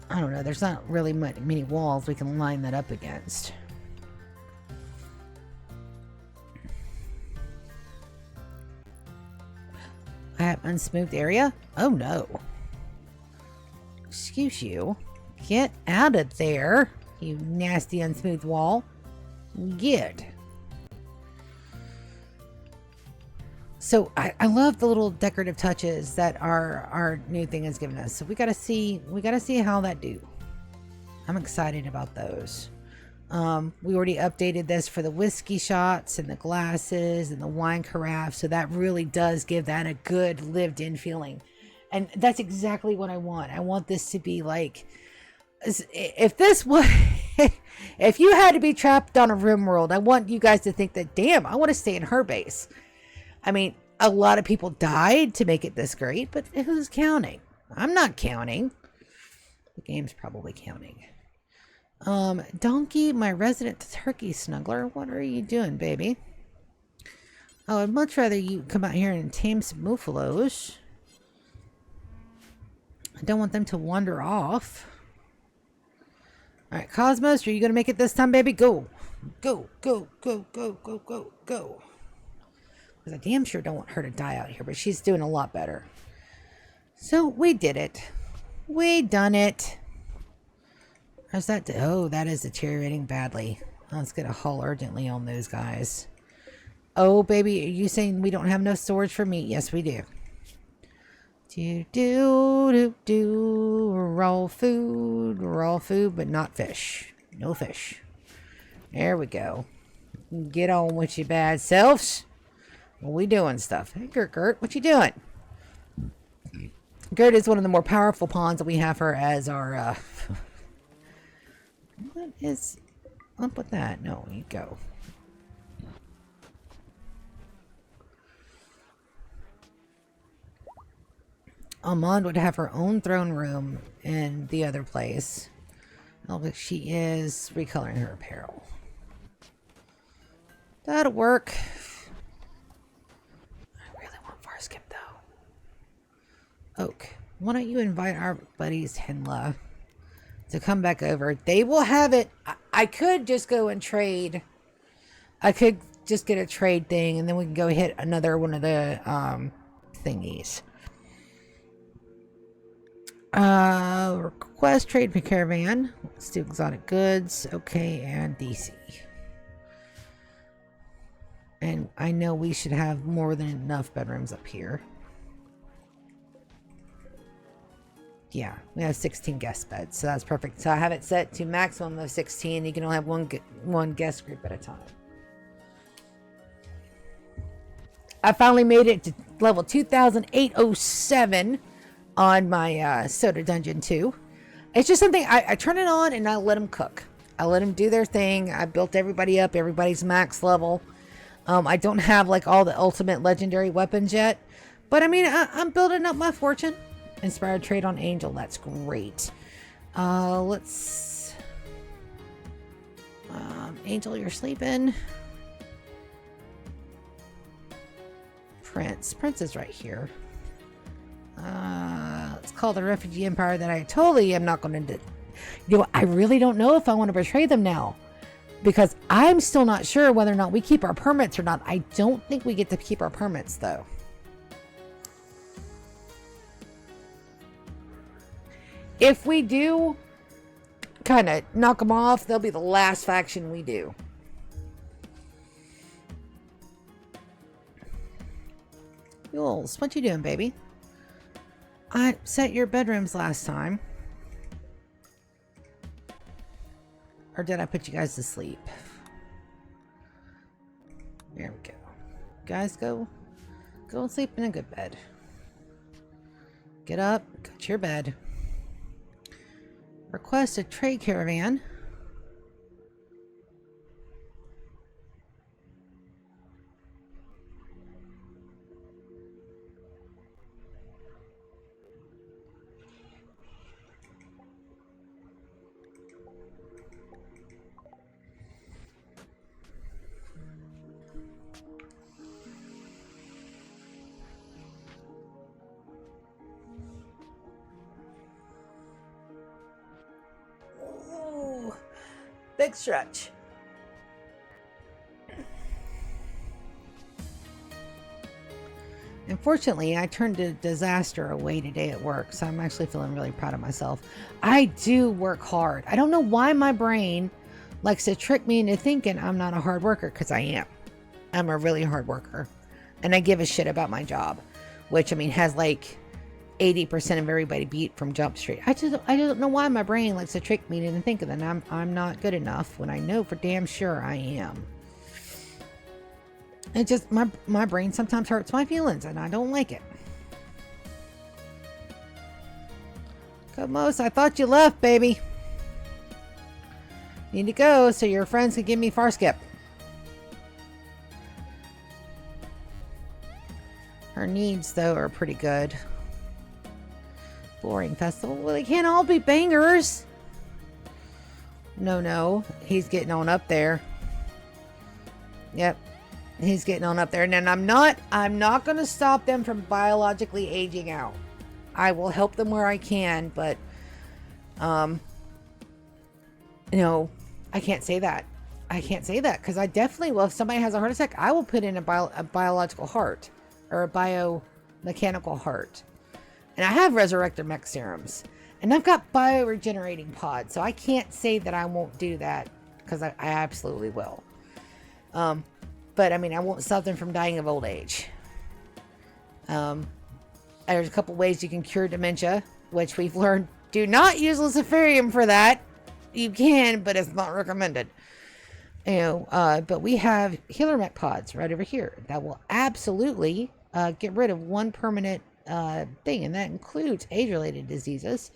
[SPEAKER 1] I don't know, there's not really many walls we can line that up against. I have unsmoothed area? Oh no. Excuse you. Get out of there, you nasty unsmoothed wall. Get. So I love the little decorative touches that our new thing has given us. So we gotta see how that do. I'm excited about those. We already updated this for the whiskey shots and the glasses and the wine carafe. So that really does give that a good lived in feeling. And that's exactly what I want. I want this to be like, if this was, if you had to be trapped on a Rimworld, I want you guys to think that, damn, I want to stay in her base. I mean, a lot of people died to make it this great, but who's counting? I'm not counting. The game's probably counting. Donkey, my resident turkey snuggler. What are you doing, baby? Oh, I'd much rather you come out here and tame some muffalos. I don't want them to wander off. Alright, Cosmos, are you going to make it this time, baby? Go. Go, go, go, go, go, go, go. Because I damn sure don't want her to die out here, but she's doing a lot better. So, we did it. We done it. How's that? Oh, that is deteriorating badly. Let's get a haul urgently on those guys. Oh, baby, are you saying we don't have enough storage for meat? Yes, we do. Raw food, but not fish. No fish. There we go. Get on with your bad selves. We doing stuff. Hey, Gert, what you doing? Gert is one of the more powerful pawns that we have her as our, What is up with that? No, you go. Amand would have her own throne room in the other place. Oh, but she is recoloring her apparel. That'll work. I really want Farskip, though. Oak, why don't you invite our buddies Henla to come back over? They will have it. I could just go and trade. I could just get a trade thing, and then we can go hit another one of the thingies. Request trade for caravan. Let's do exotic goods. Okay, and DC. And I know we should have more than enough bedrooms up here. Yeah, we have 16 guest beds, so that's perfect. So I have it set to maximum of 16. You can only have one guest group at a time. I finally made it to level 2807 on my Soda Dungeon 2. It's just something I turn it on and I let them cook. I let them do their thing. I built everybody up. Everybody's max level. I don't have like all the ultimate legendary weapons yet, but I mean I'm building up my fortune. Inspired trade on Angel. That's great. Let's Angel, you're sleeping. Prince is right here. Let's call the refugee empire that I totally am not going to do. You know, I really don't know if I want to betray them now, because I'm still not sure whether or not we keep our permits or not. I don't think we get to keep our permits though. If we do kind of knock them off, they'll be the last faction we do. Jules, what you doing, baby? I set your bedrooms last time. Or did I put you guys to sleep? There we go. Guys, go sleep in a good bed. Get up, go to your bed. Request a trade caravan. Big stretch. Unfortunately, I turned a disaster away today at work, so I'm actually feeling really proud of myself. I do work hard. I don't know why my brain likes to trick me into thinking I'm not a hard worker, because I am. I'm a really hard worker. And I give a shit about my job, which, I mean, has like 80% of everybody beat from Jump Street. I don't know why my brain likes to trick me into thinking that I'm not good enough when I know for damn sure I am. It just, my brain sometimes hurts my feelings and I don't like it. Most, I thought you left, baby. Need to go so your friends can give me Farskip. Her needs, though, are pretty good. Boring festival. Well, they can't all be bangers. No, he's getting on up there. Yep. He's getting on up there. And then I'm not going to stop them from biologically aging out. I will help them where I can, but, you know, I can't say that. I can't say that because I definitely will. If somebody has a heart attack, I will put in a biological heart or a biomechanical heart. And I have resurrector mech serums. And I've got bioregenerating pods. So I can't say that I won't do that because I absolutely will. But I mean, I won't stop them from dying of old age. There's a couple ways you can cure dementia, which we've learned. Do not use luciferium for that. You can, but it's not recommended. You know, but we have healer mech pods right over here that will absolutely get rid of one permanent thing, and that includes age-related diseases.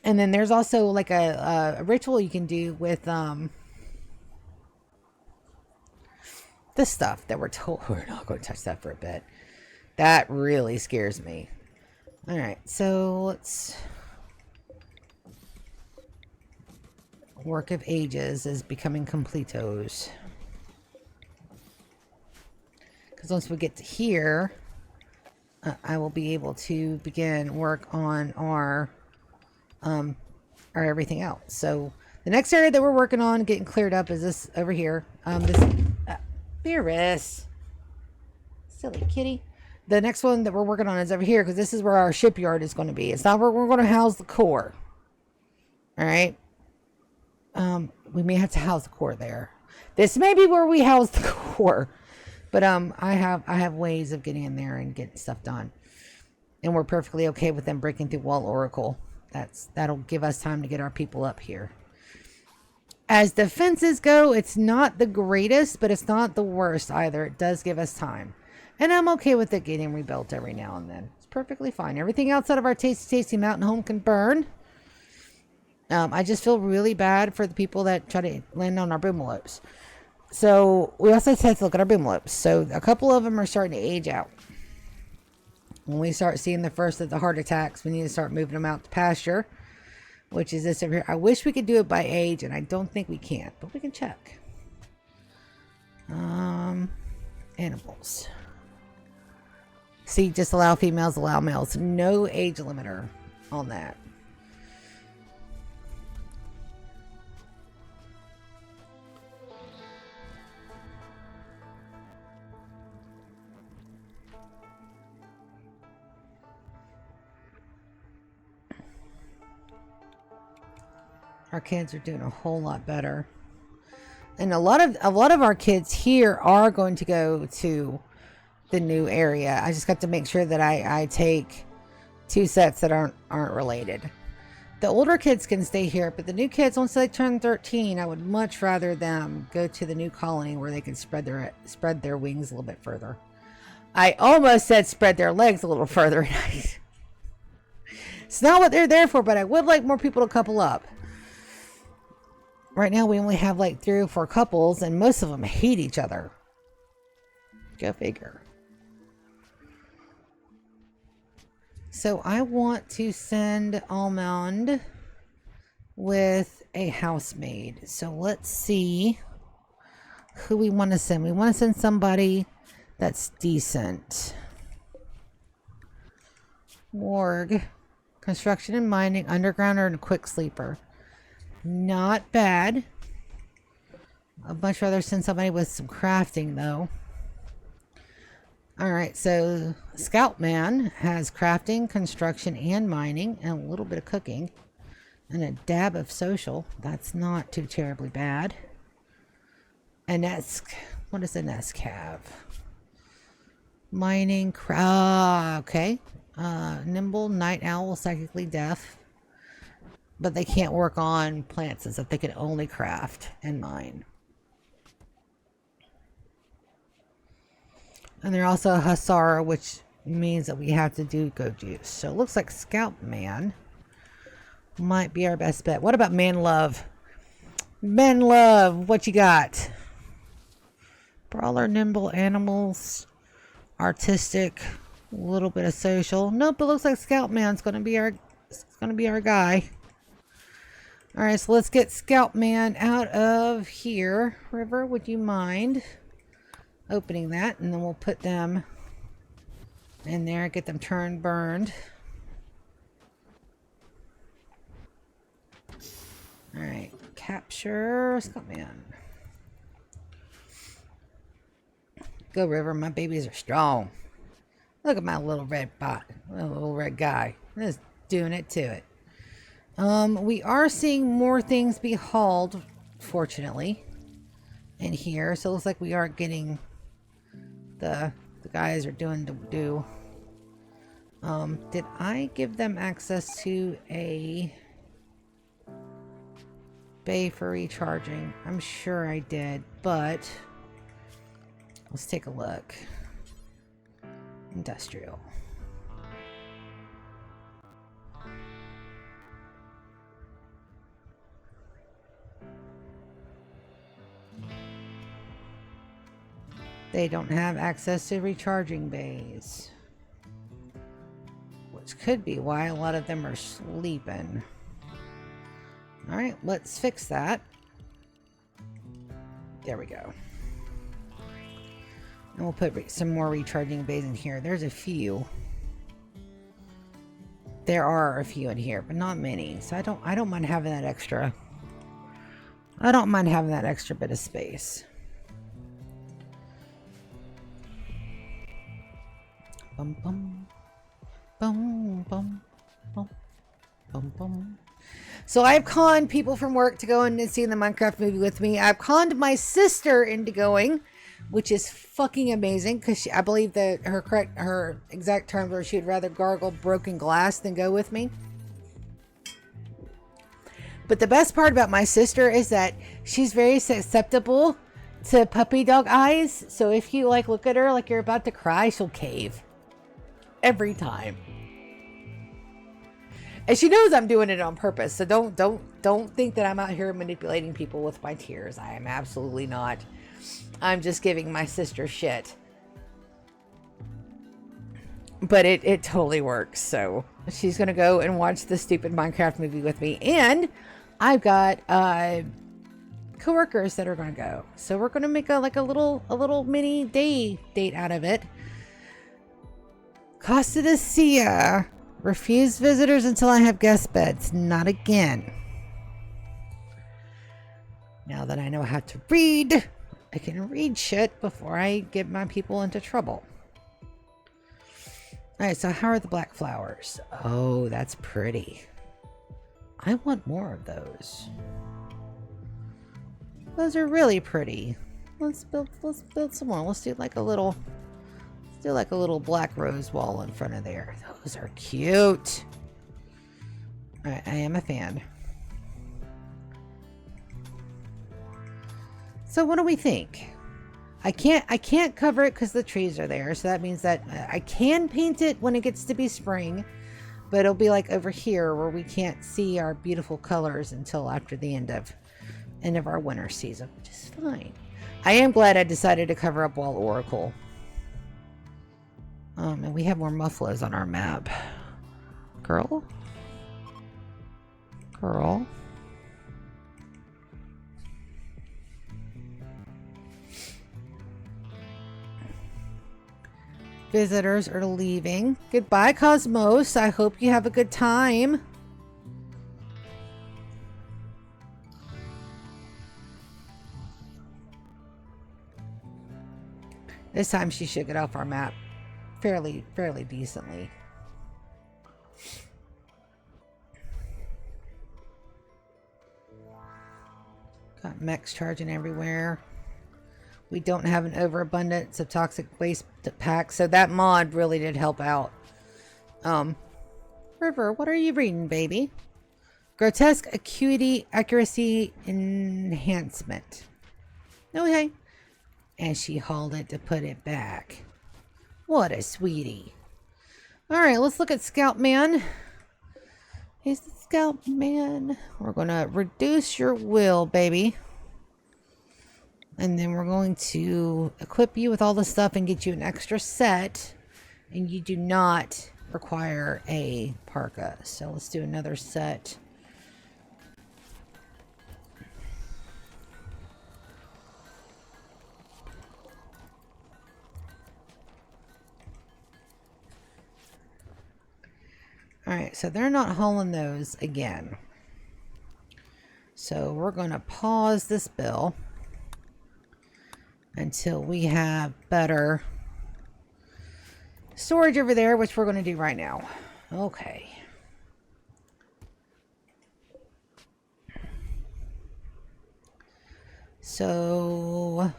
[SPEAKER 1] And then there's also like a ritual you can do with this stuff that we're told we're not going to touch that for a bit. That really scares me. All right, so let's. Work of Ages is becoming completos. Because once we get to here, I will be able to begin work on our everything else. So the next area that we're working on getting cleared up is this over here. Beerus, silly kitty. The next one that we're working on is over here because this is where our shipyard is going to be. It's not where we're going to house the core. All right. We may have to house the core there. This may be where we house the core, but I have ways of getting in there and getting stuff done, and we're perfectly okay with them breaking through Wall Oracle. That'll give us time to get our people up here. As defenses go, it's not the greatest, but it's not the worst either. It does give us time, and I'm okay with it getting rebuilt every now and then. It's perfectly fine. Everything outside of our tasty mountain home can burn. I just feel really bad for the people that try to land on our boomalopes. So we also have to look at our boomalopes. So a couple of them are starting to age out. When we start seeing the first of the heart attacks, we need to start moving them out to pasture, which is this over here. I wish we could do it by age, and I don't think we can, but we can check. Animals. See, just allow females, allow males. No age limiter on that. Our kids are doing a whole lot better. And a lot of our kids here are going to go to the new area. I just got to make sure that I take 2 sets that aren't related. The older kids can stay here, but the new kids, once they turn 13, I would much rather them go to the new colony where they can spread their wings a little bit further. I almost said spread their legs a little further. It's not what they're there for, but I would like more people to couple up. Right now, we only have like 3 or 4 couples, and most of them hate each other. Go figure. So I want to send Almond with a housemaid. So let's see who we want to send. We want to send somebody that's decent. Morgue, construction and mining, underground, or a quick sleeper. Not bad. I'd much rather send somebody with some crafting, though. Alright, so Scoutman has crafting, construction, and mining, and a little bit of cooking. And a dab of social. That's not too terribly bad. An Esk. What does an Esk have? Mining, okay. Nimble, night owl, psychically deaf. But they can't work on plants, as if they can only craft and mine. And they're also a Hussar, which means that we have to do go juice. So it looks like Scout Man might be our best bet. What about Man Love? Man Love, what you got? Brawler, nimble, animals, artistic, a little bit of social. Nope, it looks like Scout Man's gonna be our guy. All right, so let's get Scout Man out of here. River, would you mind opening that? And then we'll put them in there, get them turned, burned. All right, capture Scout Man. Go, River. My babies are strong. Look at my little red bot, little red guy. Just doing it to it. We are seeing more things be hauled, fortunately, in here. So it looks like we are getting the guys are doing the do. Did I give them access to a bay for recharging? I'm sure I did, but let's take a look. Industrial. They don't have access to recharging bays, which could be why a lot of them are sleeping. All right, let's fix that. There we go. And we'll put some more recharging bays in here. There's a few. There are a few in here, but not many. So I don't mind having that extra. I don't mind having that extra bit of space. Bum bum bum bum bum bum bum. So I've conned people from work to go in and see the Minecraft movie with me. I've conned my sister into going, which is fucking amazing because I believe that her exact terms were she would rather gargle broken glass than go with me. But the best part about my sister is that she's very susceptible to puppy dog eyes. So if you like look at her like you're about to cry, she'll cave. Every time. And she knows I'm doing it on purpose. So don't think that I'm out here manipulating people with my tears. I am absolutely not. I'm just giving my sister shit. But it totally works. So she's going to go and watch the stupid Minecraft movie with me. And I've got coworkers that are going to go. So we're going to make a little mini date out of it. Costa de Sia. Refuse visitors until I have guest beds. Not again. Now that I know how to read, I can read shit before I get my people into trouble. Alright, so how are the black flowers? Oh, that's pretty. I want more of those. Those are really pretty. Let's build some more. Let's do like a little black rose wall in front of there. Those are cute. Alright, I am a fan. So what do we think? I can't cover it because the trees are there. So that means that I can paint it when it gets to be spring. But it'll be like over here where we can't see our beautiful colors until after the end of our winter season, which is fine. I am glad I decided to cover up Wall Oracle. And we have more muffaloes on our map. Girl? Visitors are leaving. Goodbye, Cosmos. I hope you have a good time. This time she should get off our map fairly decently. Got mechs charging everywhere. We don't have an overabundance of toxic waste packs, so that mod really did help out. River, what are you reading, baby? Grotesque acuity accuracy enhancement. Okay. And she hauled it to put it back. What a sweetie. Alright, let's look at Scout Man. He's the Scout Man. We're going to reduce your will, baby. And then we're going to equip you with all the stuff and get you an extra set. And you do not require a parka. So let's do another set. Alright, so they're not hauling those again. So we're going to pause this bill until we have better storage over there, which we're going to do right now. Okay. So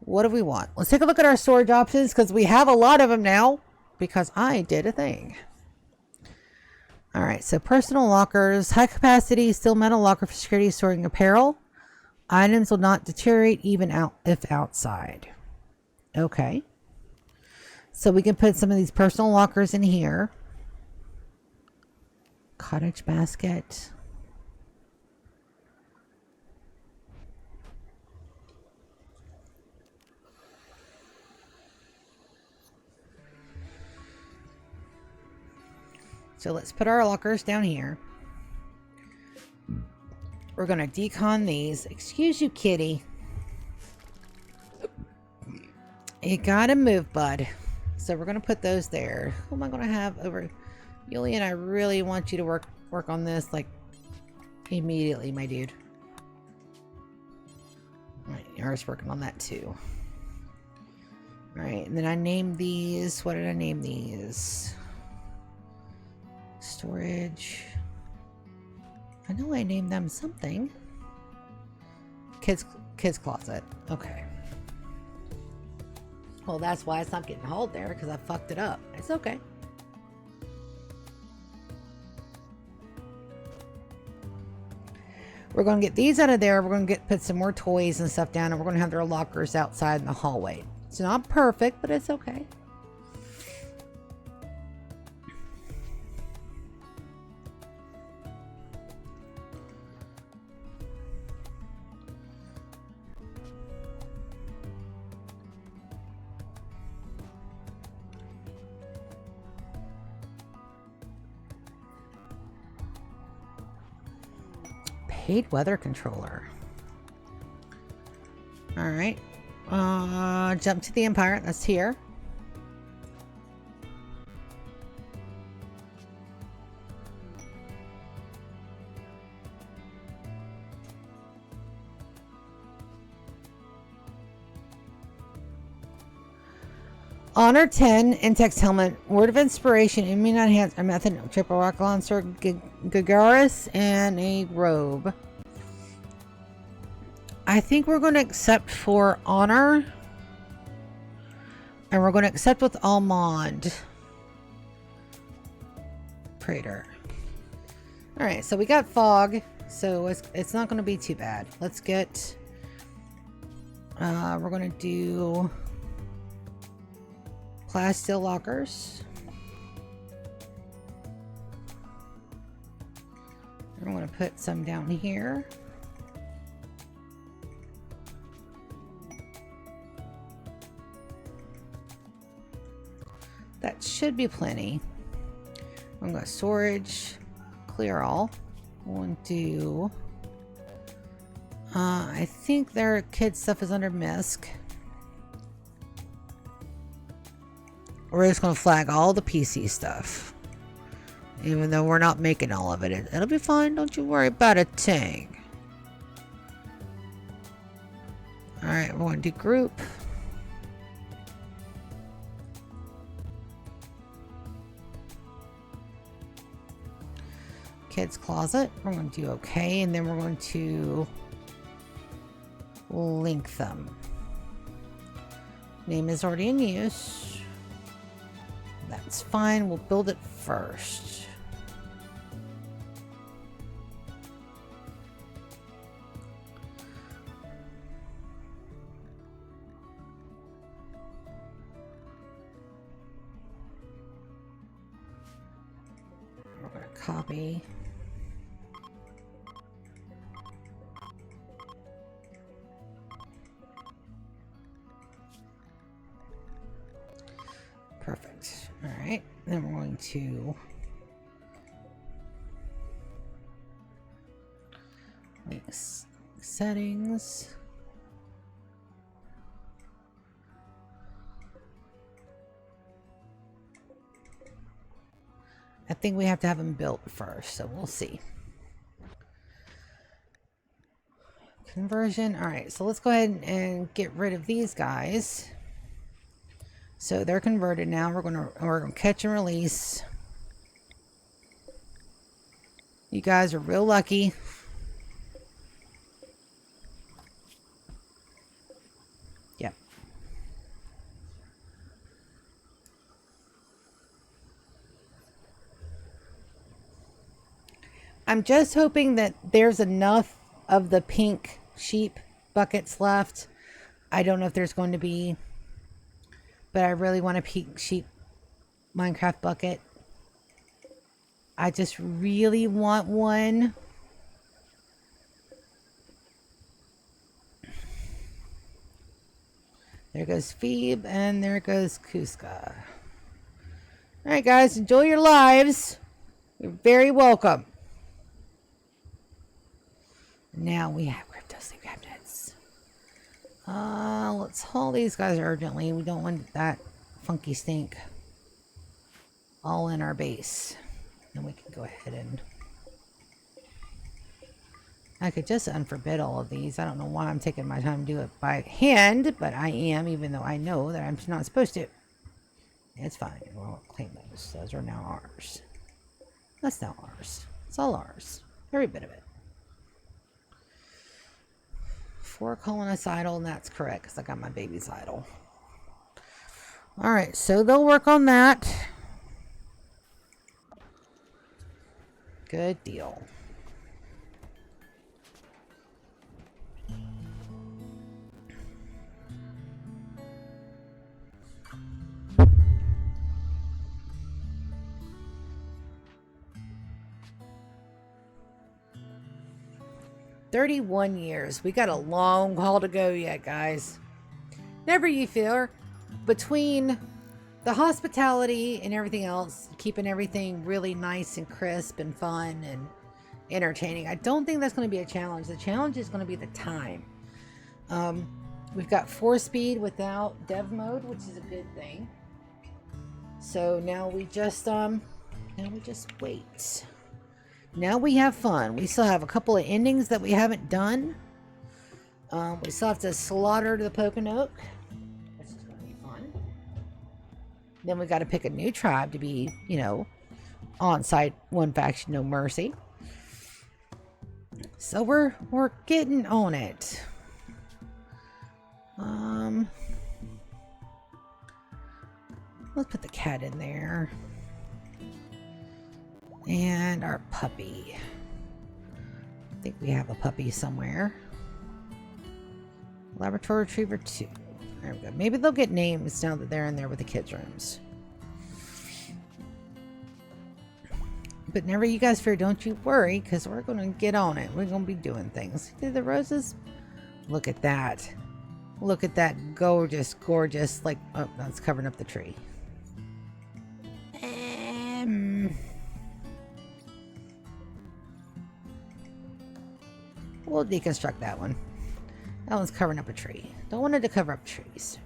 [SPEAKER 1] what do we want? Let's take a look at our storage options because we have a lot of them now because I did a thing. All right, so personal lockers, high capacity steel metal locker for security storing apparel. Items will not deteriorate even if outside. Okay. So we can put some of these personal lockers in here. Cottage basket. So let's put our lockers down here. We're going to decon these. Excuse you, kitty. You gotta move, bud. So we're going to put those there. Who am I going to have over? Julian, I really want you to work on this, like, immediately, my dude. Alright, Yara's working on that, too. Alright, and then I named these. What did I name these? Storage. I know I named them something. Kids closet. Okay. Well, that's why it's not getting hauled there, because I fucked it up. It's okay. We're going to get these out of there. We're going to put some more toys and stuff down, and we're going to have their lockers outside in the hallway. It's not perfect, but it's okay. Paid weather controller. All right. Jump to the Empire. That's here. Honor 10, Intex helmet, word of inspiration, immune enhanced, a method, triple rock launcher, Gagaris, and a robe. I think we're going to accept for honor, and we're going to accept with Almond. Praetor. All right, so we got fog, so it's not going to be too bad. Let's get. We're going to do. Glass steel lockers. I'm going to put some down here. That should be plenty. I'm going to storage, clear all. We'll do. I think their kid stuff is under misc. We're just going to flag all the PC stuff. Even though we're not making all of it. It'll be fine. Don't you worry about a thing. Alright, we're going to do group. Kids closet. We're going to do okay. And then we're going to link them. Name is already in use. That's fine. We'll build it first. We're going to copy. Perfect. All right. Then we're going to settings. I think we have to have them built first, so we'll see. Conversion. All right, so let's go ahead and get rid of these guys. So they're converted now. We're gonna catch and release. You guys are real lucky. Yep. I'm just hoping that there's enough of the pink sheep buckets left. I don't know if there's going to be, but I really want a pink sheep Minecraft bucket. I just really want one. There goes Phoebe, and there goes Kuska. Alright guys, enjoy your lives. You're very welcome. Now we have crypto sleep cabinets. Let's haul these guys urgently. We don't want that funky stink all in our base. Then we can go ahead and... I could just unforbid all of these. I don't know why I'm taking my time to do it by hand, but I am, even though I know that I'm not supposed to. It's fine. We'll claim those. Those are now ours. That's now ours. It's all ours. Every bit of it. 4 colonists idle, and that's correct, because I got my babies idle. Alright, so they'll work on that. Good deal. "31 years. We got a long haul to go yet, guys. Never you fear. Between the hospitality and everything else, keeping everything really nice and crisp and fun and entertaining, I don't think that's going to be a challenge. The challenge is going to be the time. We've got 4-speed without dev mode, which is a good thing. So now we just wait. Now we have fun. We still have a couple of endings that we haven't done. We still have to slaughter the Poconoke, which is going to be fun. Then we got to pick a new tribe to be, you know, on site, one faction, no mercy. So we're getting on it. Let's put the cat in there. And our puppy. I think we have a puppy somewhere. Laboratory Retriever 2. There we go. Maybe they'll get names now that they're in there with the kids' rooms. But never you guys fear, don't you worry, because we're going to get on it. We're going to be doing things. See the roses? Look at that. Look at that gorgeous, gorgeous, like, oh, that's covering up the tree. We'll deconstruct that one. That one's covering up a tree. Don't want it to cover up trees.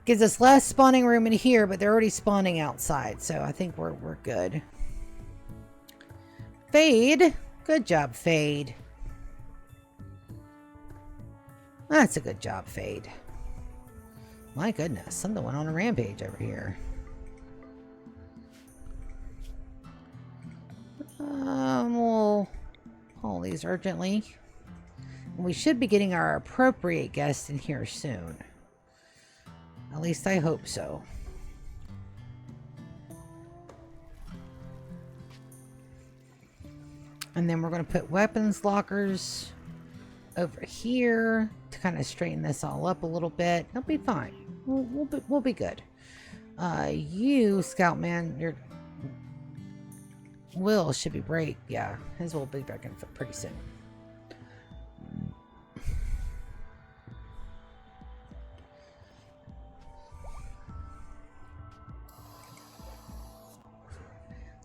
[SPEAKER 1] Gives us less spawning room in here, but they're already spawning outside, so I think we're good. Fade. Good job, Fade. That's a good job, Fade. My goodness, something went on a rampage over here. We'll haul these urgently. We should be getting our appropriate guest in here soon. At least I hope so. And then we're going to put weapons lockers over here to kind of straighten this all up a little bit. It'll be fine. We'll be good. You, Scoutman, your Will should be break. Yeah, his will be breaking pretty soon.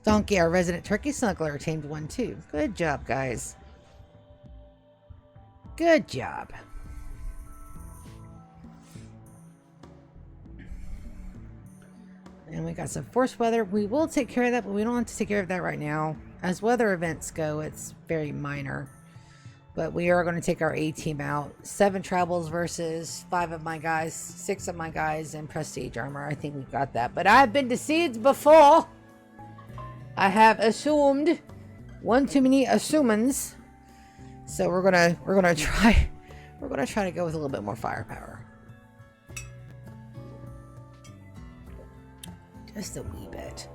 [SPEAKER 1] Donkey, our resident turkey snuggler, tamed one too. Good job, guys. Good job. And And we got some forced weather. We will take care of that, but we don't have to take care of that right now. As weather events go, it's very minor. But we are going to take our A team out. 7 travels versus 5 of my guys, 6 of my guys, and prestige armor. I think we got that. But I've been deceived before. I have assumed one too many assumins. So we're gonna try to go with a little bit more firepower. Just a wee bit.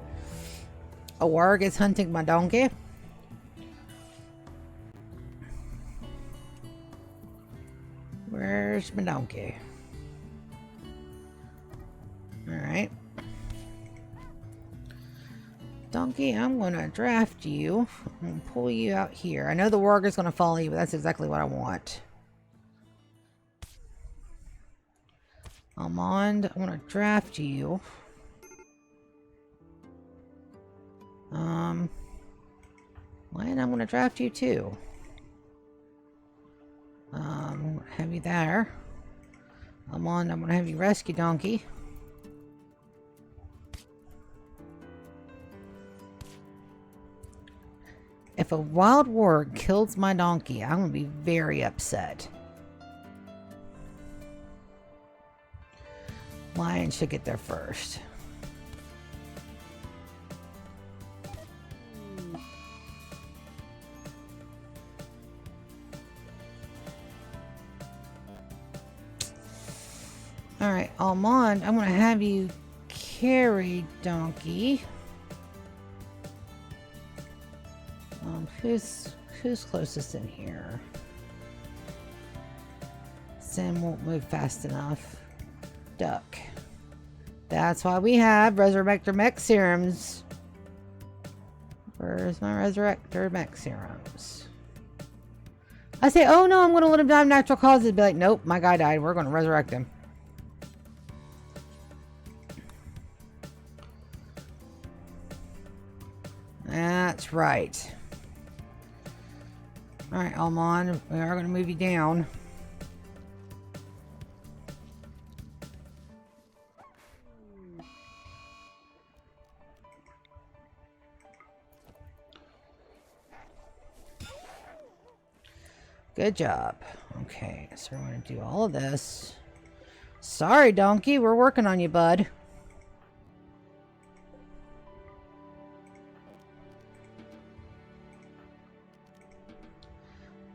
[SPEAKER 1] A warg is hunting my donkey. Where's my donkey? Alright. Donkey, I'm gonna draft you. I'm gonna pull you out here. I know the warg is gonna follow you, but that's exactly what I want. Almond, I wanna draft you. Lion, I'm gonna draft you too. Have you there. Almond, I'm gonna have you rescue donkey. If a wild warg kills my donkey, I'm gonna be very upset. Lion should get there first. Alright, Almond, I'm gonna have you carry donkey. Who's closest in here? Sim won't move fast enough. Duck. That's why we have Resurrector Mech Serums. Where's my Resurrector Mech Serums? I say, oh no, I'm gonna let him die of natural causes. Be like, nope, my guy died. We're gonna resurrect him. That's right. Alright, Almond, we are going to move you down. Good job. Okay, so we're going to do all of this. Sorry, donkey, we're working on you, bud.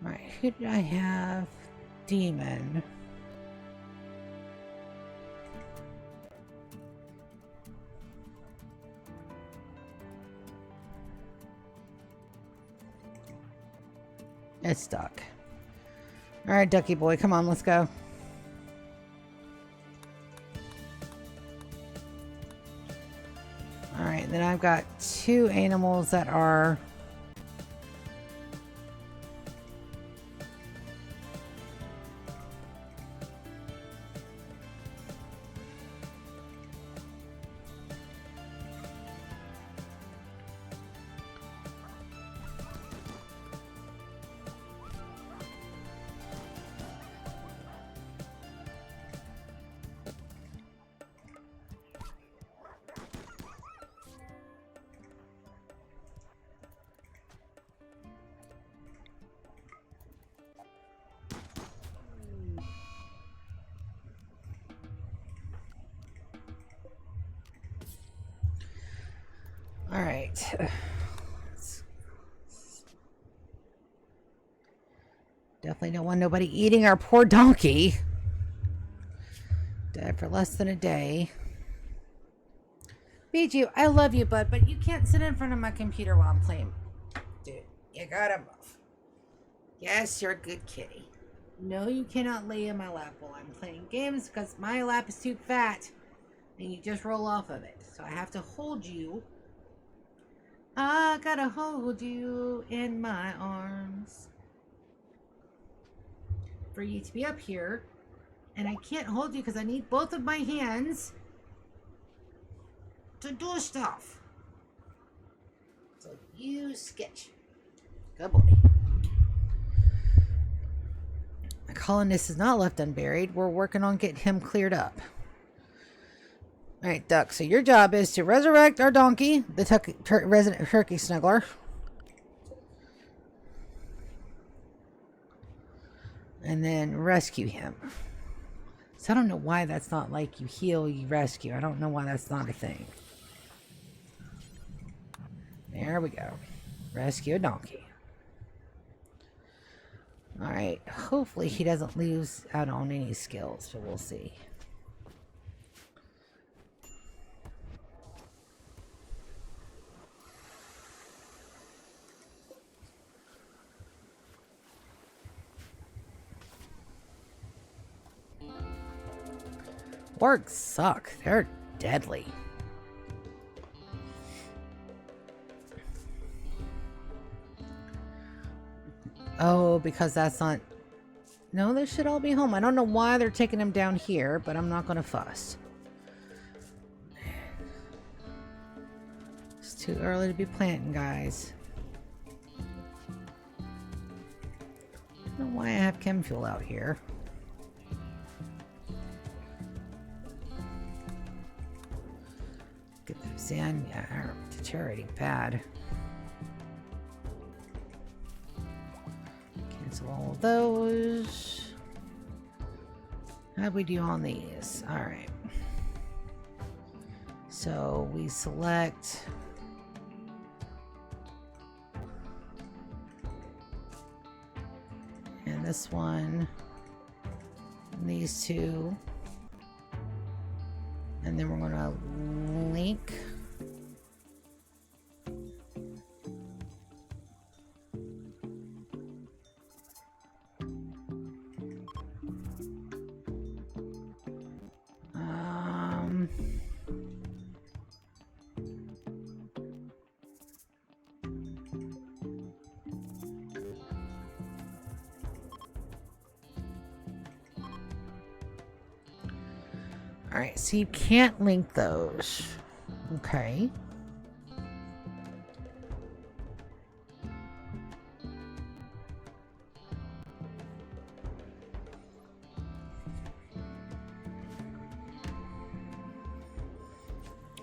[SPEAKER 1] Alright, who did I have? Demon. It's stuck. Alright, ducky boy, come on, let's go. Alright, then I've got 2 animals that are... Alright. Definitely don't want nobody eating our poor donkey. Died for less than a day. Biju, I love you, bud, but you can't sit in front of my computer while I'm playing. Dude, you gotta move. Yes, you're a good kitty. No, you cannot lay in my lap while I'm playing games because my lap is too fat and you just roll off of it. So I have to hold you. I gotta hold you in my arms for you to be up here, and I can't hold you because I need both of my hands to do stuff. So you sketch. Good boy. The colonist is not left unburied. We're working on getting him cleared up. All right, Duck. So your job is to resurrect our donkey, the resident turkey snuggler. And then rescue him. So I don't know why that's not like you heal, you rescue. I don't know why that's not a thing. There we go. Rescue a donkey. Alright. Hopefully he doesn't lose out on any skills, but we'll see. Wargs suck. They're deadly. Oh, because that's not... No, they should all be home. I don't know why they're taking them down here, but I'm not going to fuss. It's too early to be planting, guys. I don't know why I have chem fuel out here. Get those in. Yeah, they're deteriorating bad. Cancel all of those. How'd we do on these? Alright. So we select... And this one. And these two. And then we're going to link. Alright, so you can't link those. Okay.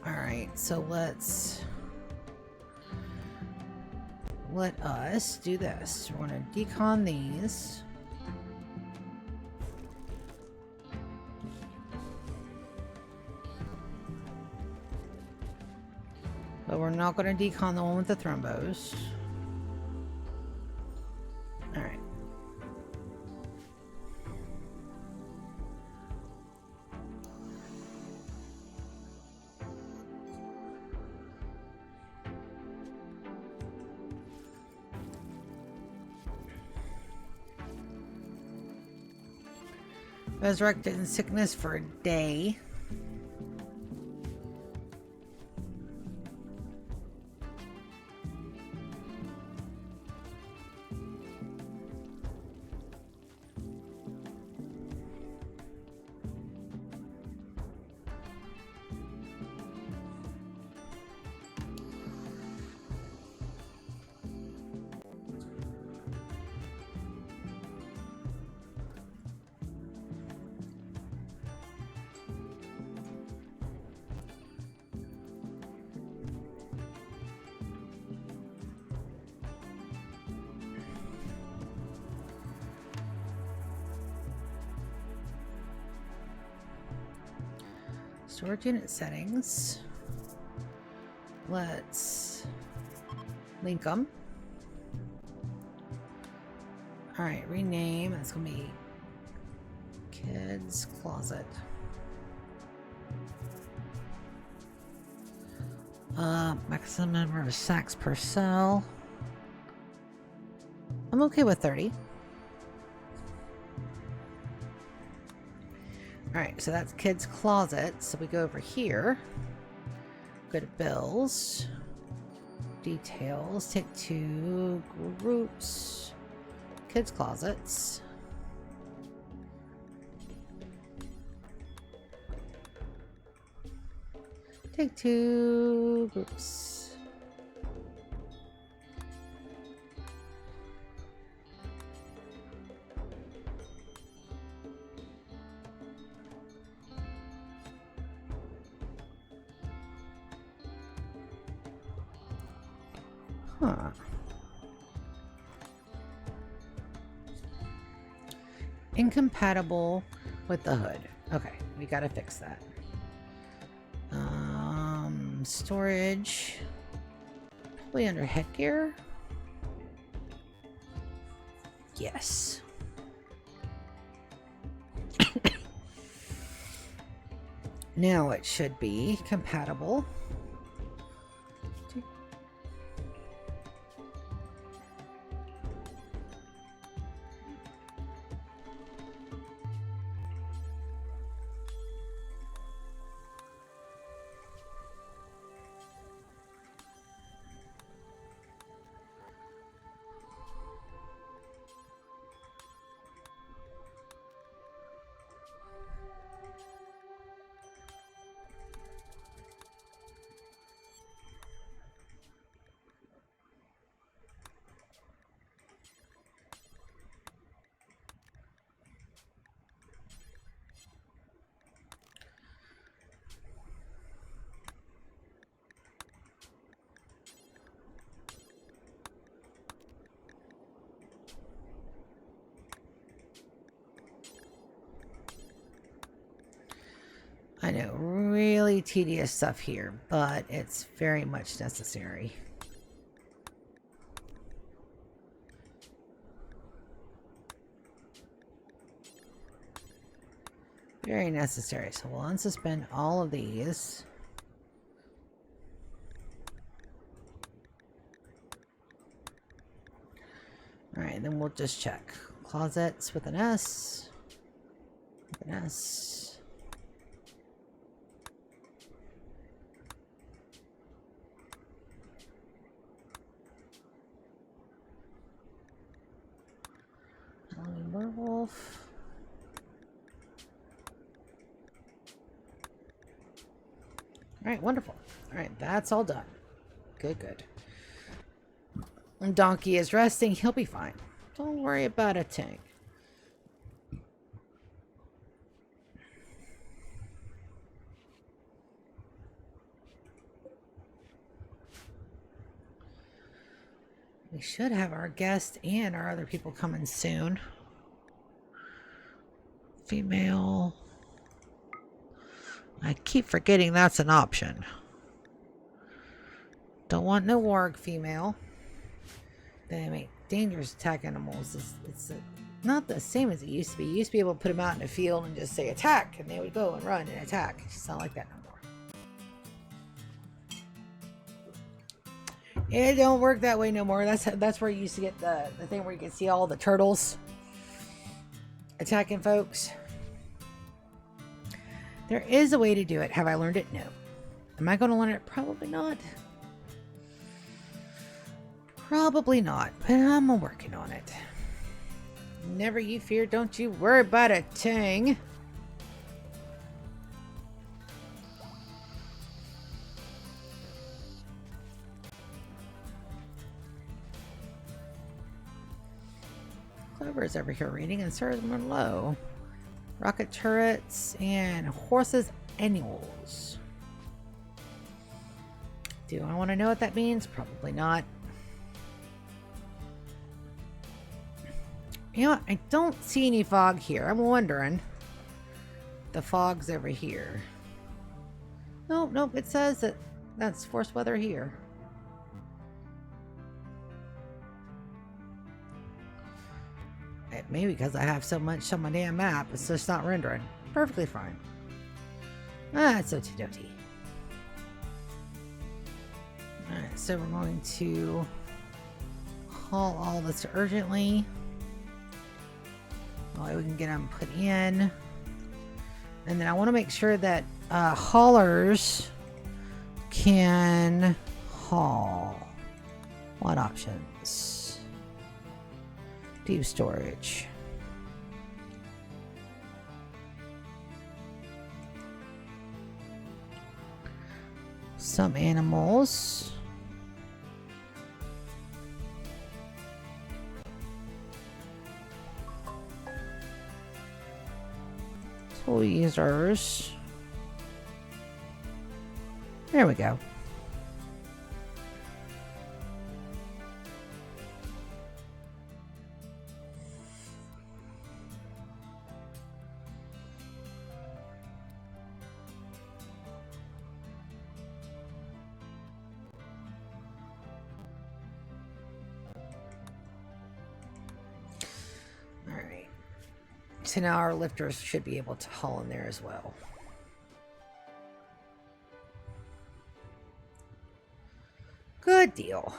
[SPEAKER 1] Alright, so let us do this. We're going to decon these. But we're not going to decon the one with the thrombos. Alright. Resurrected in sickness for a day. Storage unit settings. Let's link them. Alright, rename. That's going to be Kids Closet. Maximum number of sacks per cell. I'm okay with 30. Alright, so that's Kids Closet. So we go over here. Go to Bills. Details. Take two groups. Kids Closets. Take two groups. Huh. Incompatible with the hood. Okay, we gotta fix that. Storage. Probably under headgear. Yes. Now it should be compatible. I know, really tedious stuff here, but it's very much necessary. Very necessary. So we'll unsuspend all of these. Alright, then we'll just check. Closets with an S. With an S. Werewolf. Alright, wonderful. Alright, that's all done. Good, good. And Donkey is resting. He'll be fine. Don't worry about a tank. We should have our guest and our other people coming soon. Female. I keep forgetting that's an option. Don't want no warg female. They make dangerous attack animals. It's not the same as it used to be. You used to be able to put them out in the field and just say attack, and they would go and run and attack. It's not like that no more. It don't work that way no more. That's where you used to get the thing where you can see all the turtles attacking folks. There is a way to do it. Have I learned it? No. Am I going to learn it? Probably not. Probably not, but I'm working on it. Never you fear, don't you worry about a thing. Clover's over here reading, and Sarah's low. Rocket turrets and horses annuals. Do I want to know what that means? Probably not. You know what? I don't see any fog here. I'm wondering. The fog's over here. Nope, nope. It says that that's forced weather here. It may be because I have so much on my damn map. It's just not rendering. Perfectly fine. It's okie-dokie. Alright, so we're going to haul all this urgently. That way we can get them put in. And then I want to make sure that haulers can haul. What options? Deep storage. Some animals. Tool users. There we go. 10-hour lifters should be able to haul in there as well. Good deal.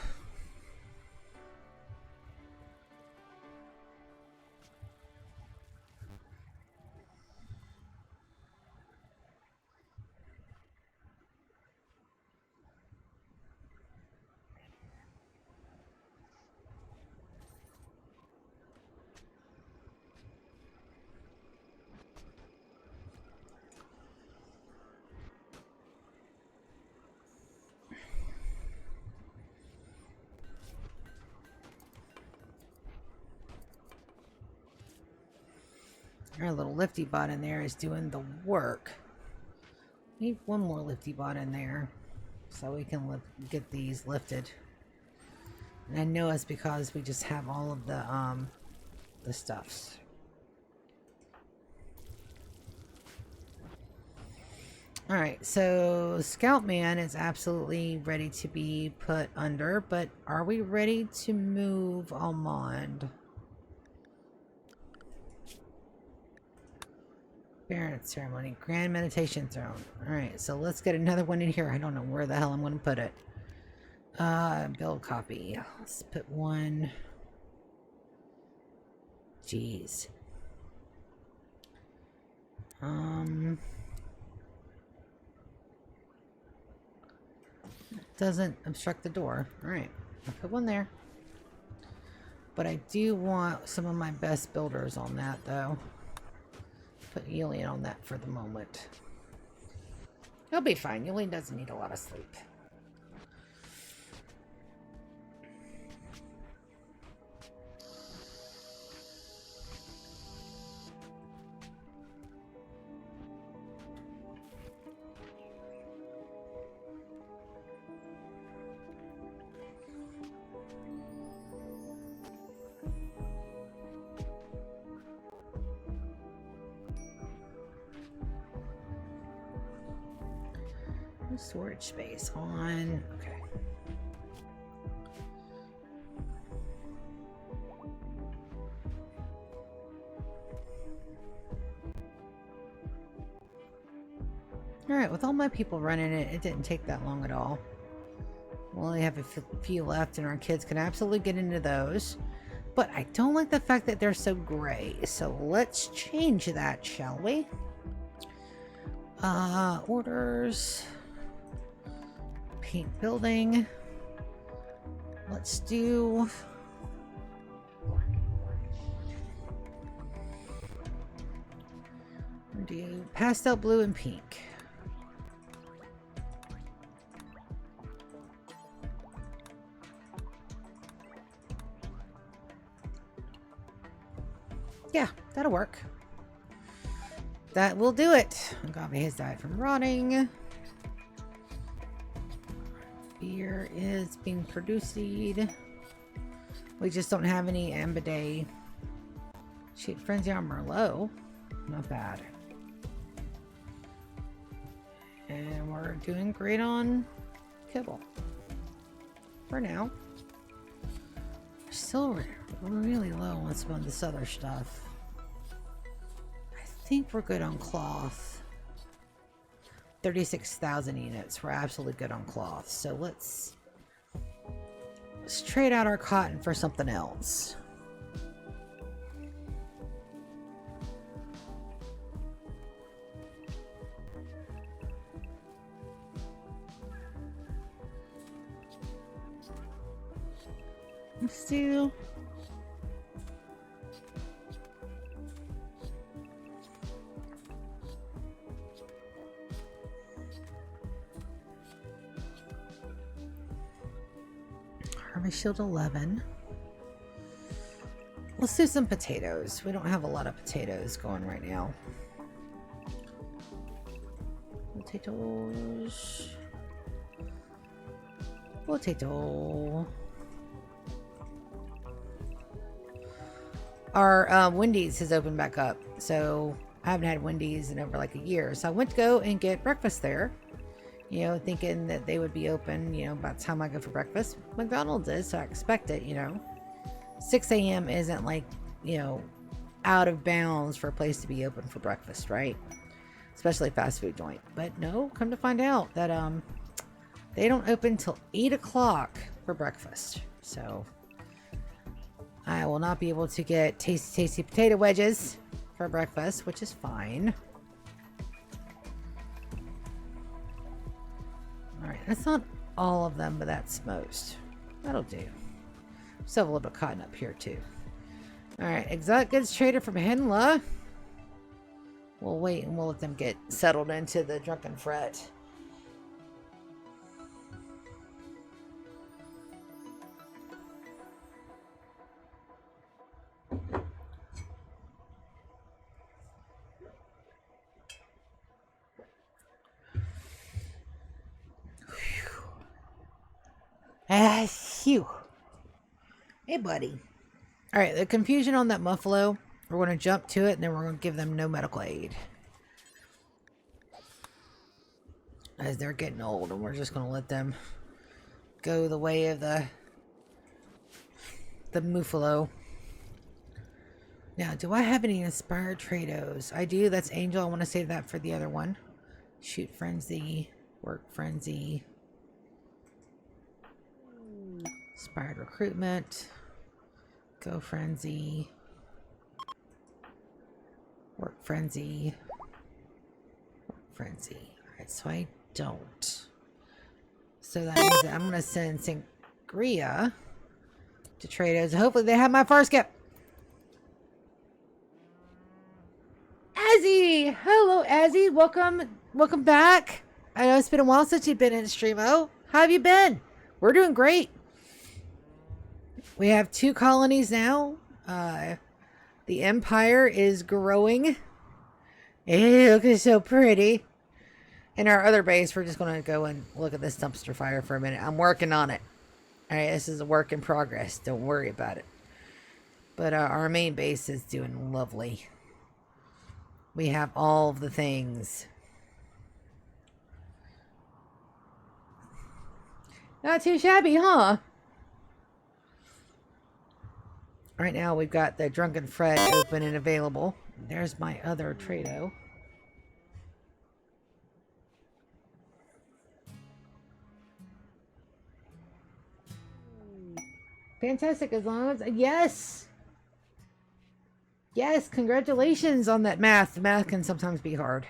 [SPEAKER 1] Our little lifty bot in there is doing the work. Need one more lifty bot in there so we can get these lifted. And I know it's because we just have all of the stuffs. Alright, so Scoutman is absolutely ready to be put under, but are we ready to move Almond? Parent ceremony, grand meditation throne. Alright, so let's get another one in here. I don't know where the hell I'm going to put it. Build copy. Let's put one. Jeez. Doesn't obstruct the door. Alright, I'll put one there. But I do want some of my best builders on that, though. Put Yulian on that for the moment. He'll be fine. Yulian doesn't need a lot of sleep. Storage space on. Okay. Alright, with all my people running it, it didn't take that long at all. We only have a few left and our kids can absolutely get into those. But I don't like the fact that they're so gray. So let's change that, shall we? Orders. Paint building. Let's do pastel blue and pink. Yeah, that'll work. That will do it. Agave has died from rotting. Beer is being produced. We just don't have any Ambiday. Shoot, Frenzy on Merlot. Not bad. And we're doing great on Kibble. For now. We're still really low on some of this other stuff. I think we're good on cloth. 36,000 units. We're absolutely good on cloth. So let's trade out our cotton for something else. Let's do Harvest Shield 11. Let's do some potatoes. We don't have a lot of potatoes going right now. Potatoes. Potato. Our Wendy's has opened back up. So I haven't had Wendy's in over like a year. So I went to go and get breakfast there. You know, thinking that they would be open, you know, by the time I go for breakfast. McDonald's is, so I expect it, you know. 6 a.m. isn't like, you know, out of bounds for a place to be open for breakfast, right? Especially a fast food joint. But no, come to find out that they don't open till 8 o'clock for breakfast. So I will not be able to get tasty potato wedges for breakfast, which is fine. Alright, that's not all of them, but that's most. That'll do. Still have a little bit cotton up here too. Alright, exotic goods trader from Henla. We'll wait and we'll let them get settled into the drunken fret. Phew. Hey, buddy. All right, the confusion on that Muffalo, we're going to jump to it, and then we're going to give them no medical aid. As they're getting old, and we're just going to let them go the way of the Muffalo. Now, do I have any inspired trados? I do. That's Angel. I want to save that for the other one. Shoot Frenzy. Work Frenzy. Inspired Recruitment. Go Frenzy. Work Frenzy. Work Frenzy. Alright, so I don't. So that means that I'm going to send Sangria to Trados. Hopefully they have my far skip. Azzy! Hello, Azzy. Welcome back. I know it's been a while since you've been in Streamo. How have you been? We're doing great. We have 2 colonies now. The Empire is growing. It looks so pretty. In our other base, we're just going to go and look at this dumpster fire for a minute. I'm working on it. Alright, this is a work in progress. Don't worry about it. But our main base is doing lovely. We have all of the things. Not too shabby, huh? Right now we've got the Drunken Fred open and available. There's my other Trado. Fantastic, as long as... Yes! Yes, congratulations on that math. The math can sometimes be hard.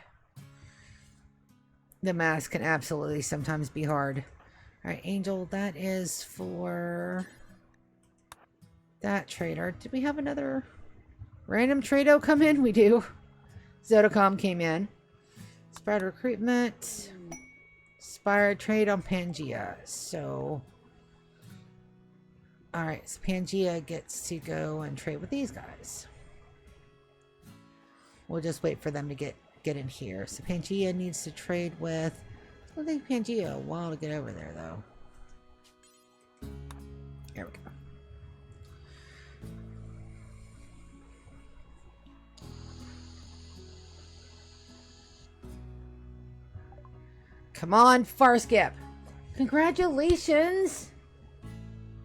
[SPEAKER 1] The math can absolutely sometimes be hard. Alright, Angel, that is for... that trader. Did we have another random trado come in? We do. Zodacom came in. Inspired Recruitment. Inspired Trade on Pangea. So... alright, so Pangea gets to go and trade with these guys. We'll just wait for them to get in here. So Pangea needs to trade with... it'll take Pangea a while to get over there, though. There we go. Come on, Farskip. Congratulations.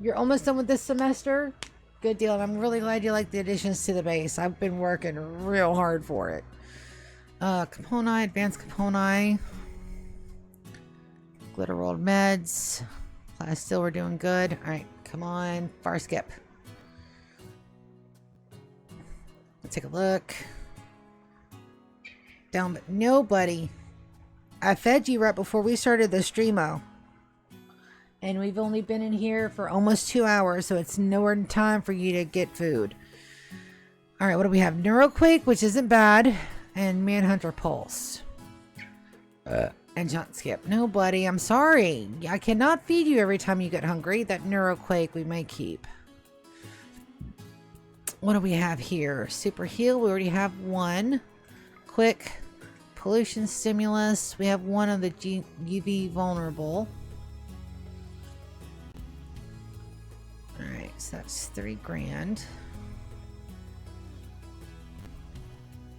[SPEAKER 1] You're almost done with this semester. Good deal. And I'm really glad you like the additions to the base. I've been working real hard for it. Componai, Advanced Componai. Glitter World Meds. Class Steel, we're doing good. Alright, come on. Farskip. Let's take a look. Down, but nobody. I fed you right before we started the streamo. And we've only been in here for almost 2 hours, so it's nowhere in time for you to get food. Alright, what do we have? Neuroquake, which isn't bad. And Manhunter Pulse. And Jaunt Skip. No, buddy, I'm sorry. I cannot feed you every time you get hungry. That Neuroquake we may keep. What do we have here? Super Heal, we already have one. Quick. Pollution Stimulus. We have one of the UV Vulnerable. Alright, so that's 3 grand.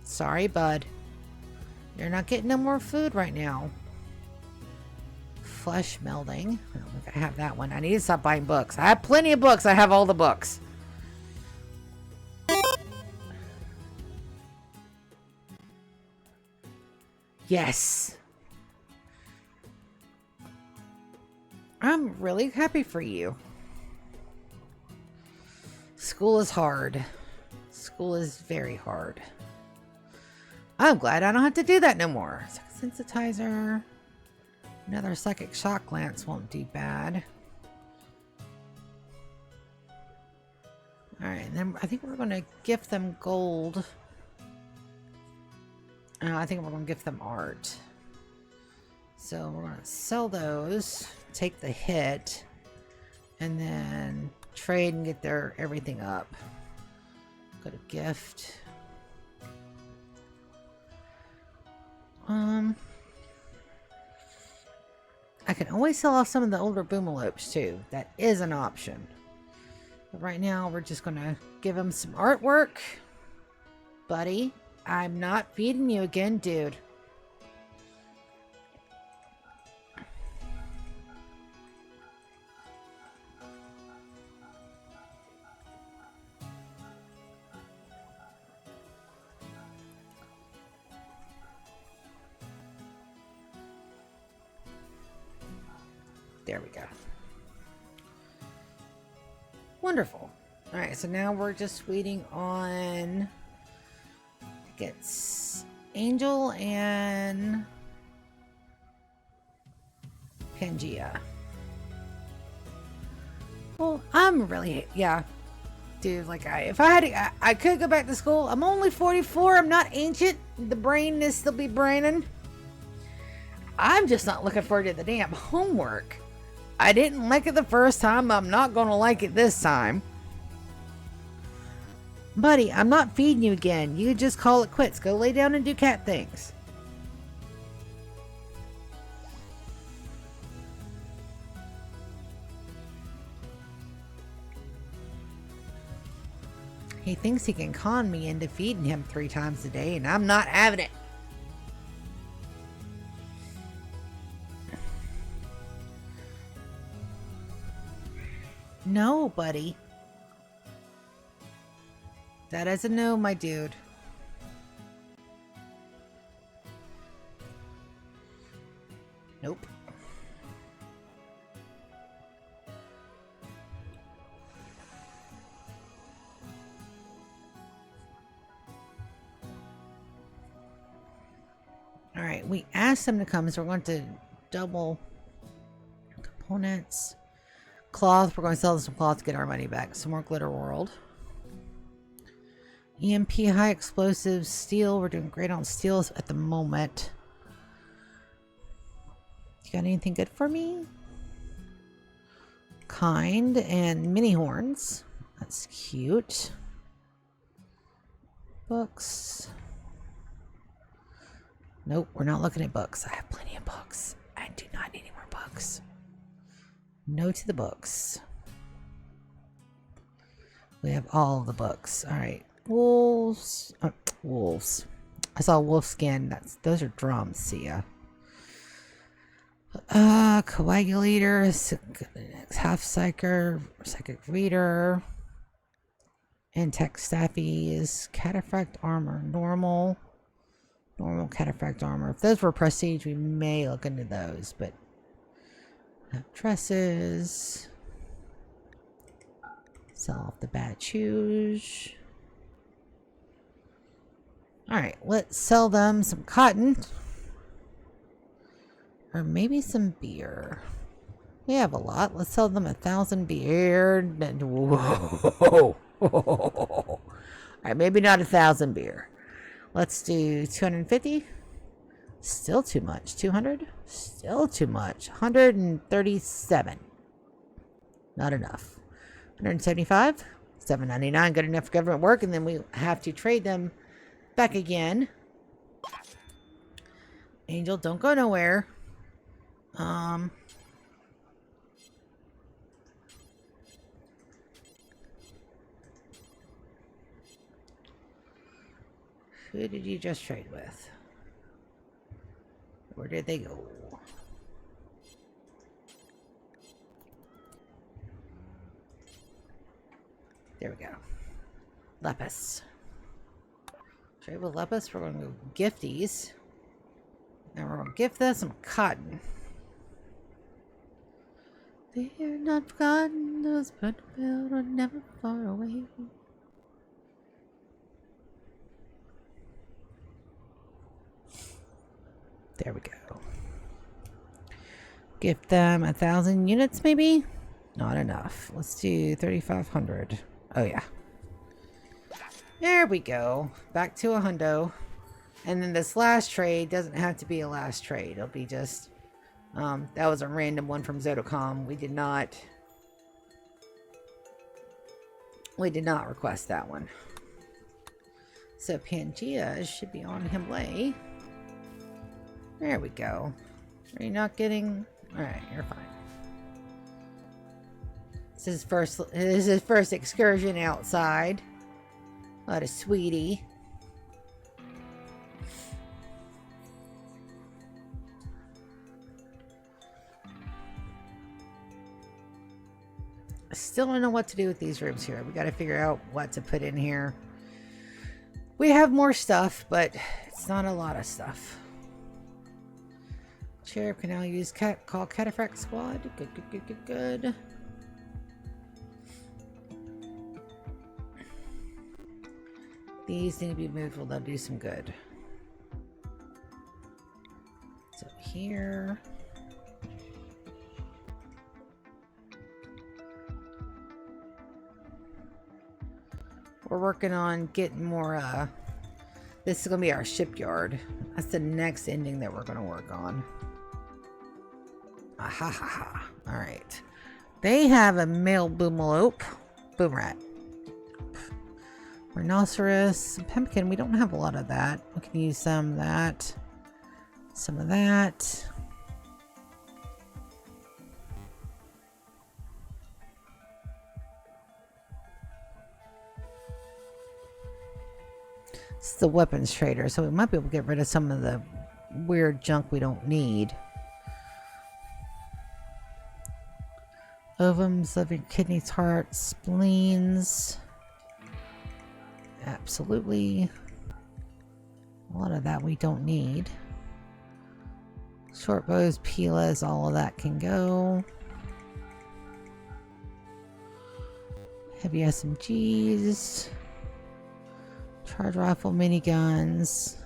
[SPEAKER 1] Sorry, bud. You're not getting no more food right now. Flesh Melding. I don't think I have that one. I need to stop buying books. I have plenty of books. I have all the books. Yes. I'm really happy for you. School is hard. School is very hard. I'm glad I don't have to do that no more. Sensitizer. Another psychic shock lance won't do bad. Alright, and then I think we're going to gift them gold. I think we're going to gift them art. So we're going to sell those, take the hit, and then trade and get their everything up. Go to gift. I can always sell off some of the older boomalopes too. That is an option. But right now we're just gonna give him some artwork. Buddy, I'm not feeding you again, dude. There we go. Wonderful. All right, so now we're just waiting on, I think it's Angel and Pangea. Well, I'm really, yeah, dude, like if I had to, I could go back to school. I'm only 44. I'm not ancient. The brain is still be braining. I'm just not looking forward to the damn homework. I didn't like it the first time. I'm not going to like it this time. Buddy, I'm not feeding you again. You just call it quits. Go lay down and do cat things. He thinks he can con me into feeding him 3 times a day, and I'm not having it. No, buddy. That is a no, my dude. Nope. All right, we asked them to come, so we're going to double components. Cloth, we're going to sell some cloth to get our money back. Some more glitter world. EMP high explosives, steel. We're doing great on steels at the moment. You got anything good for me? Kind and mini horns. That's cute. Books. Nope, we're not looking at books. I have plenty of books. I do not need any more books. No to the books. We have all the books. All right. Wolves. Wolves. I saw wolf skin. Those are drums. See ya. Coagulator. Half psychic reader. And tech staffies. Cataphract armor. Normal cataphract armor. If those were prestige, we may look into those, but dresses. Sell off the bad shoes. Alright, let's sell them some cotton. Or maybe some beer. We have a lot. Let's sell them 1,000 beer. Whoa. Alright, maybe not 1,000 beer. Let's do 250. Still too much. 200? Still too much. 137. Not enough. 175. 7.99. Good enough for government work, and then we have to trade them back again. Angel, don't go nowhere. Who did you just trade with? Where did they go? There we go. Lepus. Trade with Lepus. We're going to go gifties. And we're going to gift them some cotton. They're not forgotten, those but built are never far away. There we go. Gift them 1,000 units, maybe? Not enough. Let's do 3,500. Oh, yeah. There we go. Back to a hundo. And then this last trade doesn't have to be a last trade. It'll be just... that was a random one from Zotocom. We did not request that one. So Pangea should be on Himlay. There we go. Are you not getting... Alright, you're fine. This is his first excursion outside. What a sweetie. I still don't know what to do with these rooms here. We got to figure out what to put in here. We have more stuff, but it's not a lot of stuff. Sheriff can now use call Cataphract Squad. Good. These need to be moved. Well, they'll do some good. So here. We're working on getting more, this is going to be our shipyard. That's the next ending that we're going to work on. Ahahaha. Alright. They have a male boomalope. Boom rat. Rhinoceros. Pemmican, we don't have a lot of that. We can use some of that. Some of that. It's the weapons trader, so we might be able to get rid of some of the weird junk we don't need. Ovums, liver, kidneys, hearts, spleens. Absolutely. A lot of that we don't need. Short bows, pilas, all of that can go. Heavy SMGs. Charge rifle, miniguns.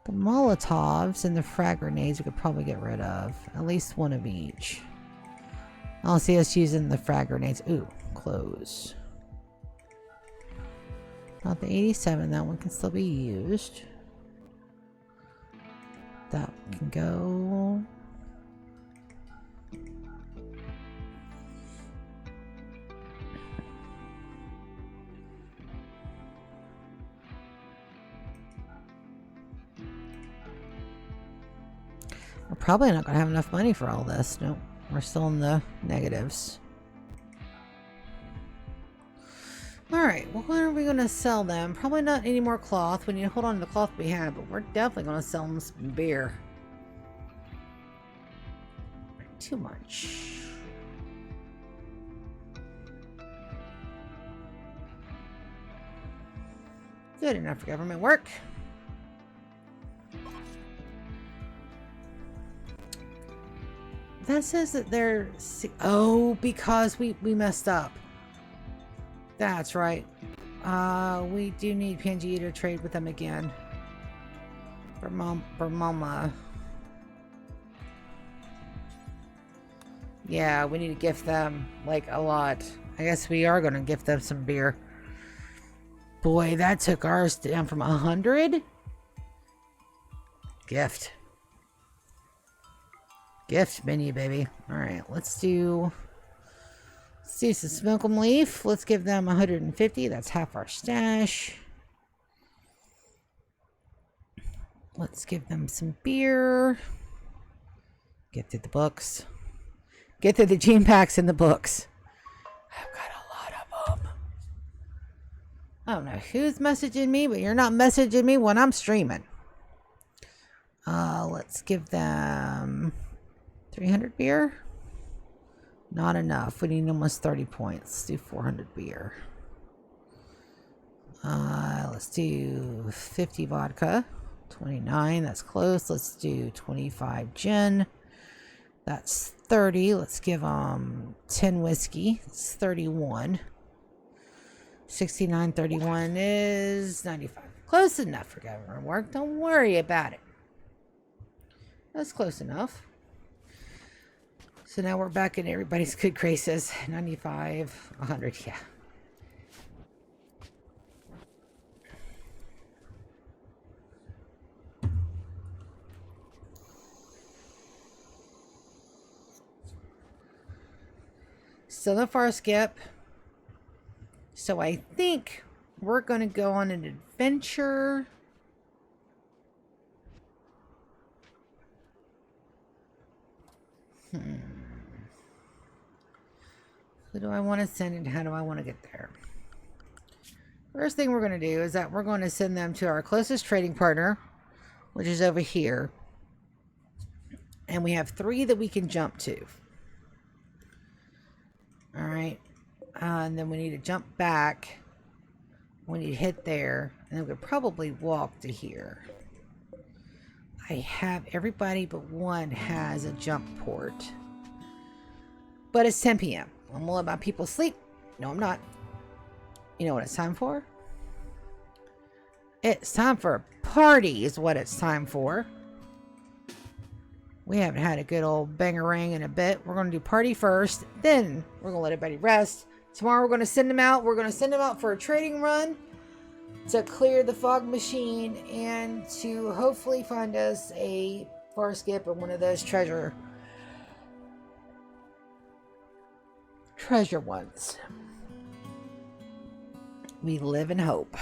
[SPEAKER 1] The Molotovs and the frag grenades we could probably get rid of. At least one of each. I'll see us using the frag grenades. Ooh, close. Not the 87, that one can still be used. That can go. We're probably not going to have enough money for all this. Nope, we're still in the negatives. Alright, well, when are we going to sell them? Probably not any more cloth. We need to hold on to the cloth we have, but we're definitely going to sell them some beer. Too much. Good enough for government work. That says that they're... Oh, because we messed up. That's right. We do need Pangea to trade with them again. For Mama. Yeah, we need to gift them, like, a lot. I guess we are going to gift them some beer. Boy, that took ours down from 100. Gift. Gift menu, baby. Alright, let's do some smoke 'em leaf. Let's give them 150. That's half our stash. Let's give them some beer. Get through the books. Get through the gene packs in the books. I've got a lot of them. I don't know who's messaging me, but you're not messaging me when I'm streaming. Let's give them 300 beer. Not enough. We need almost 30 points. Let's do 400 beer. Let's do 50 vodka. 29, that's close. Let's do 25 gin. That's 30. Let's give them 10 whiskey. It's 31. 69, 31 is 95. Close enough for government work. Don't worry about it. That's close enough. So now we're back in everybody's good graces. 95, 100, yeah. Still no far skip. So I think we're going to go on an adventure. Who do I want to send and how do I want to get there? First thing we're going to do is that we're going to send them to our closest trading partner, which is over here. And we have 3 that we can jump to. All right. And then we need to jump back. We need to hit there. And then we could probably walk to here. I have everybody but one has a jump port. But it's 10 p.m. I'm gonna let my people sleep. No, I'm not. You know what it's time for? It's time for a party is what it's time for. We haven't had a good old bangarang in a bit. We're going to do party first. Then we're going to let everybody rest. Tomorrow we're going to send them out. We're going to send them out for a trading run to clear the fog machine and to hopefully find us a far skip or one of those treasure ones. We live in hope.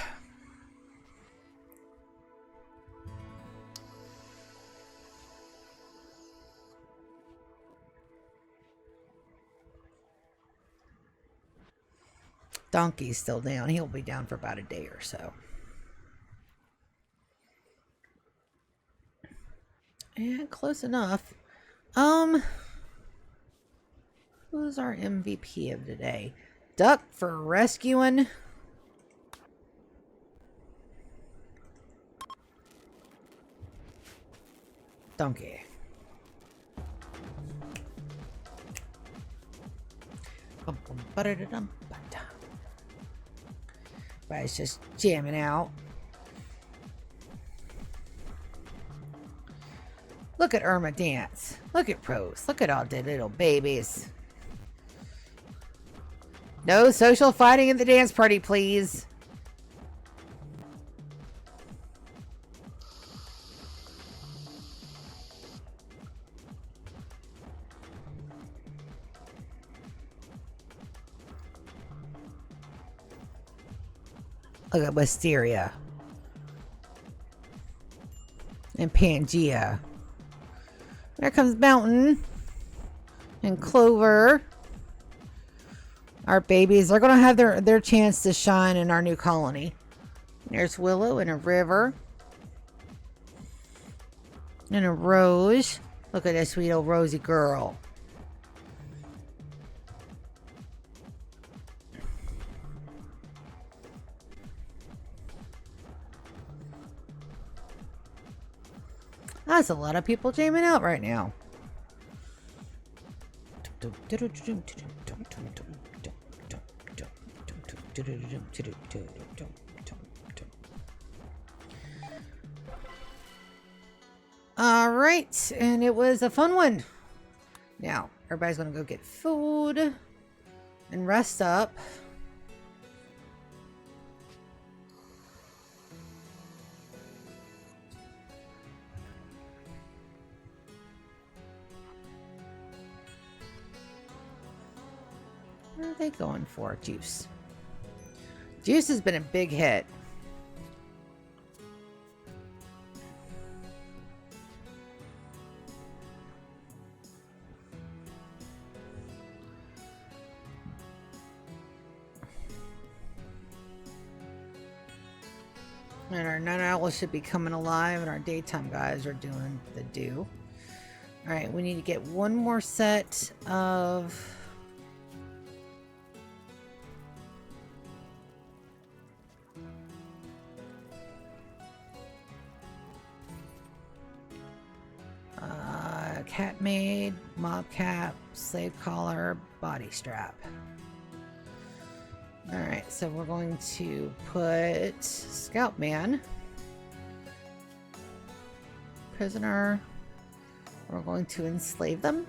[SPEAKER 1] Donkey's still down. He'll be down for about a day or so. And close enough. Who's our MVP of today? Duck for rescuing. Donkey. Everybody's just jamming out. Look at Irma dance. Look at Rose. Look at all the little babies. No social fighting in the dance party, please. Look at Wisteria. And Pangea. There comes Mountain. And Clover. Our babies are going to have their chance to shine in our new colony. There's Willow and a River. And a Rose. Look at that sweet old Rosie girl. That's a lot of people jamming out right now. All right, and it was a fun one. Now, everybody's gonna go get food and rest up. What are they going for? Juice. Juice has been a big hit. And our night owls should be coming alive, and our daytime guys are doing the do. All right, we need to get one more set of... cat maid, mob cap, slave collar, body strap. Alright, so we're going to put scout man, prisoner. We're going to enslave them.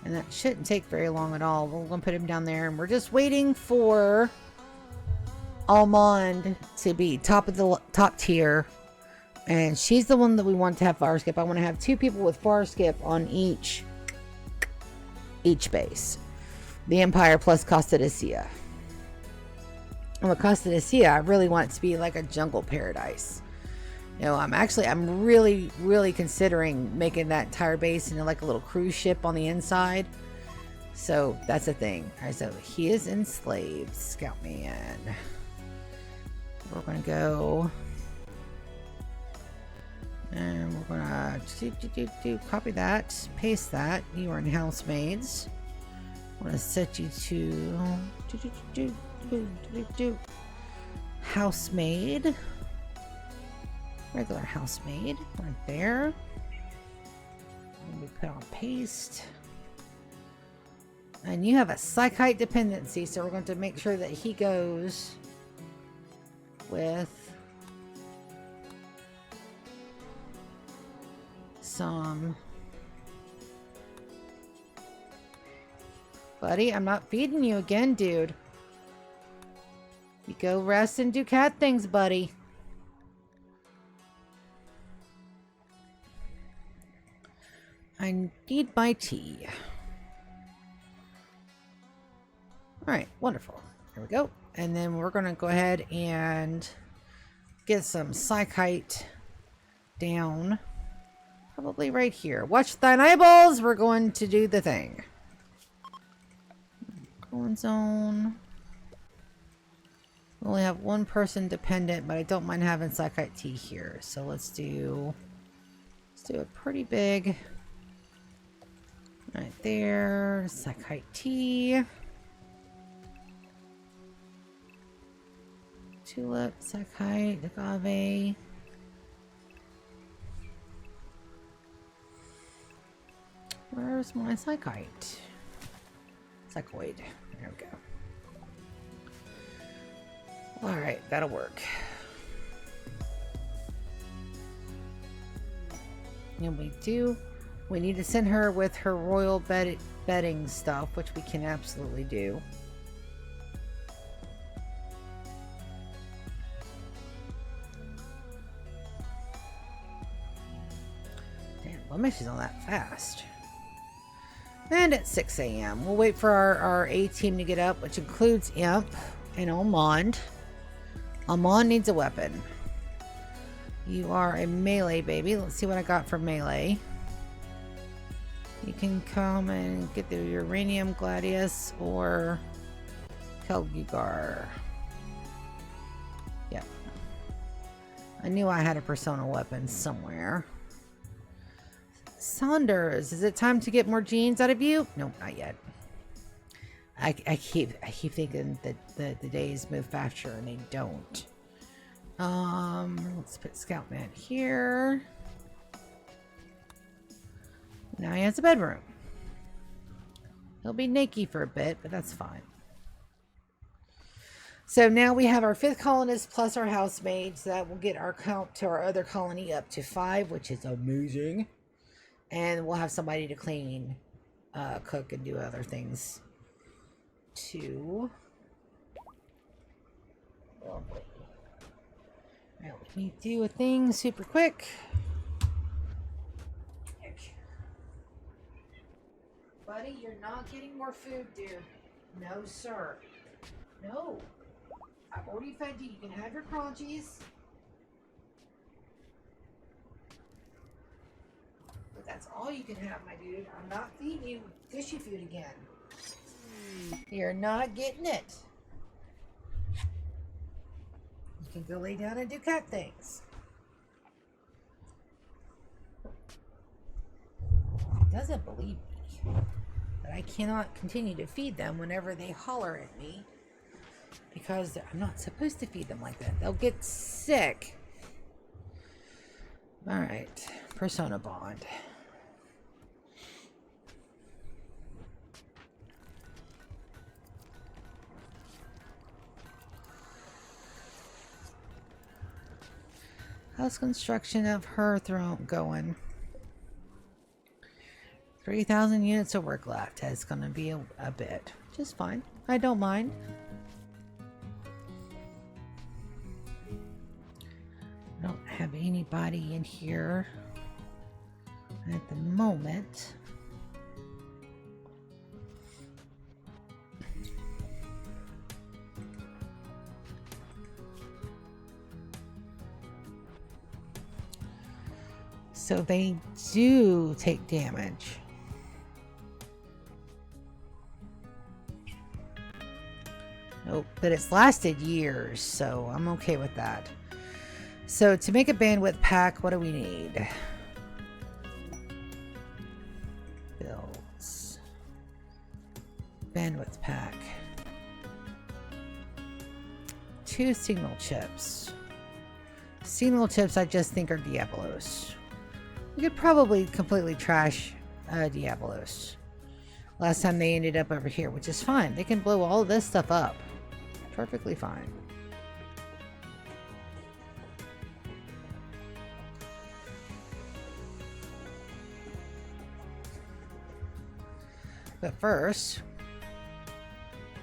[SPEAKER 1] And that shouldn't take very long at all. We're going to put him down there, and we're just waiting for Almond to be top tier. And she's the one that we want to have fire skip. I want to have 2 people with fire skip on each base. The Empire plus Costa de Sia. And with Costa de Sia, I really want it to be like a jungle paradise. You know, I'm really considering making that entire base into like a little cruise ship on the inside. So that's a thing. All right, so he is enslaved, scout man. We're gonna go, and we're gonna copy that, paste that. You are in housemaids. I'm gonna set you to housemaid. Regular housemaid right there. And we put on paste. And you have a psychite dependency, so we're going to make sure that he goes with some. Buddy, I'm not feeding you again, dude. You go rest and do cat things, buddy. I need my tea. Alright, wonderful. There we go. And then we're going to go ahead and get some psychite down. Probably right here. Watch thine eyeballs. We're going to do the thing. Going zone. We only have 1 person dependent, but I don't mind having psychite tea here. So let's do a pretty big. Right there, psychite tea. Tulip, psychite, agave. Where's my psychite? Psychoid. There we go. Alright, that'll work. And we need to send her with her royal bedding stuff, which we can absolutely do. Damn, what makes she's on that fast? And at 6 a.m. We'll wait for our A team to get up, which includes Imp and Almond. Almond needs a weapon. You are a melee baby. Let's see what I got for melee. You can come and get the Uranium Gladius or Kelgugar. Yep. I knew I had a persona weapon somewhere. Saunders, is it time to get more genes out of you? Nope, not yet. I keep thinking that the days move faster and they don't. Let's put Scoutman here. Now he has a bedroom. He'll be naked for a bit, but that's fine. So now we have our 5th colonist plus our housemaid, so that will get our count to our other colony up to 5, which is amazing. And we'll have somebody to clean, cook, and do other things too. Lovely. Now let me do a thing super quick. Buddy, you're not getting more food, dude. No, sir. No. I've already fed you. You can have your crunchies. But that's all you can have, my dude. I'm not feeding you fishy food again. You're not getting it. You can go lay down and do cat things. He doesn't believe me. But I cannot continue to feed them whenever they holler at me. Because I'm not supposed to feed them like that. They'll get sick. Alright. Persona bond. How's construction of her throne going? 3,000 units of work left. It's going to be a bit. Just fine. I don't mind. I don't have anybody in here at the moment. So they do take damage. Nope, but it's lasted years, so I'm okay with that. So to make a bandwidth pack, what do we need? Builds. Bandwidth pack. 2 signal chips. Signal chips I just think are Diabolos. We could probably completely trash Diabolos. Last time they ended up over here, which is fine. They can blow all of this stuff up. Perfectly fine. But first,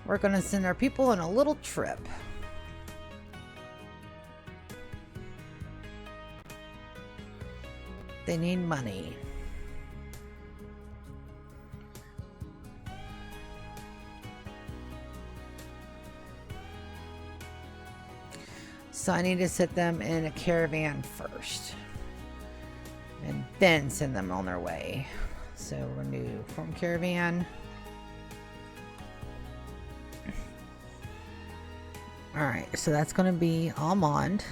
[SPEAKER 1] we're going to send our people on a little trip. They need money. So I need to set them in a caravan first. And then send them on their way. So renew from caravan. Alright, so that's going to be Almond.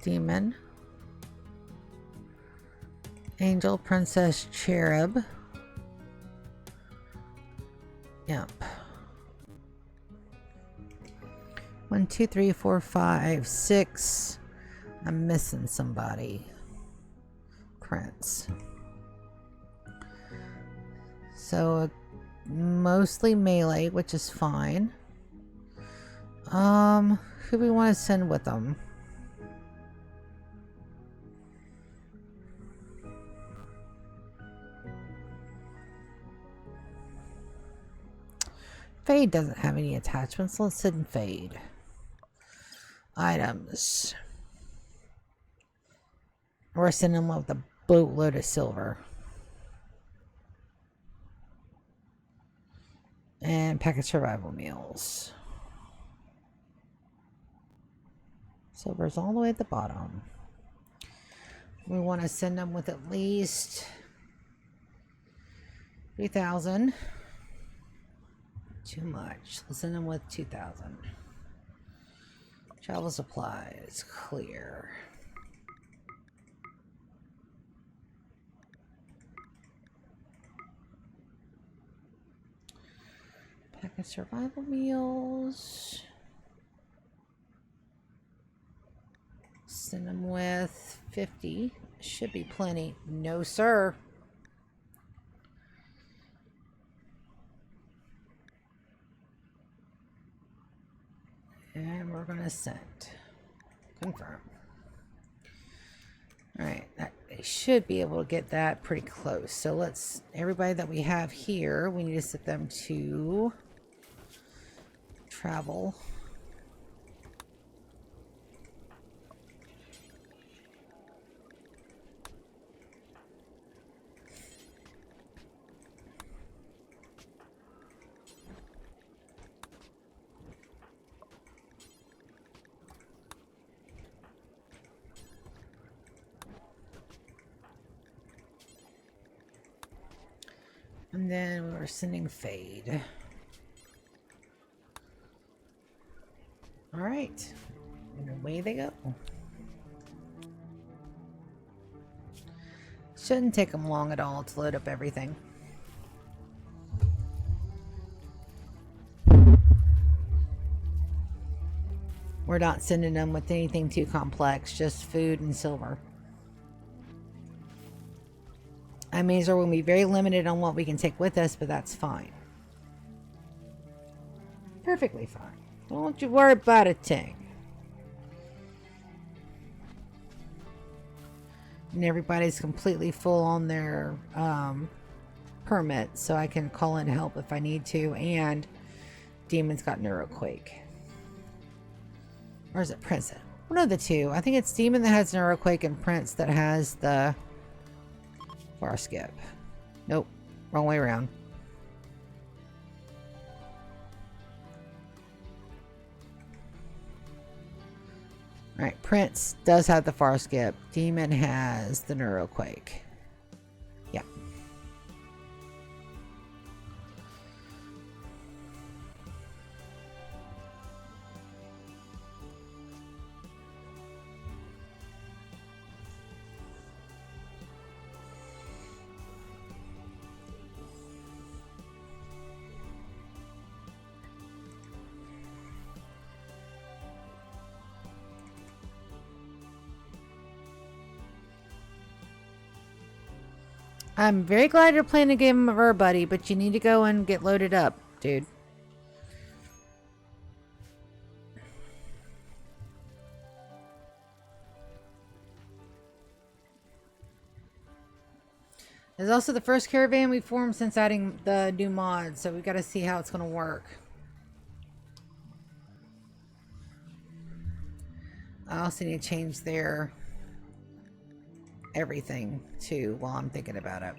[SPEAKER 1] Demon. Angel, Princess, Cherub. Yep. 1, 2, 3, 4, 5, 6. I'm missing somebody. Prince. So mostly melee, which is fine. Who do we want to send with them? Fade doesn't have any attachments. Let's send Fade. Items. We're sending them with a boatload of silver. And pack of survival meals. Silver's all the way at the bottom. We want to send them with at least 3,000. Too much. Let's send them with 2,000. Travel supplies. Clear. Pack of survival meals. Send them with 50. Should be plenty. No, sir. And we're going to send. Confirm. Alright, they should be able to get that pretty close. So let's, everybody that we have here, we need to set them to travel. And then we're sending Fade. Alright. And away they go. Shouldn't take them long at all to load up everything. We're not sending them with anything too complex, just food and silver. That means we're going to be very limited on what we can take with us, but that's fine. Perfectly fine. Don't you worry about a thing. And everybody's completely full on their permit, so I can call in help if I need to. And Demon's got Neuroquake. Or is it Prince? One of the two. I think it's Demon that has Neuroquake and Prince that has the Far Skip. Nope. Wrong way around. Alright, Prince does have the Far Skip. Demon has the Neuroquake. Yeah. I'm very glad you're playing a game of her, buddy, but you need to go and get loaded up, dude. It's also the first caravan we formed since adding the new mod, so we got to see how it's going to work. I also need to change their everything too while I'm thinking about it.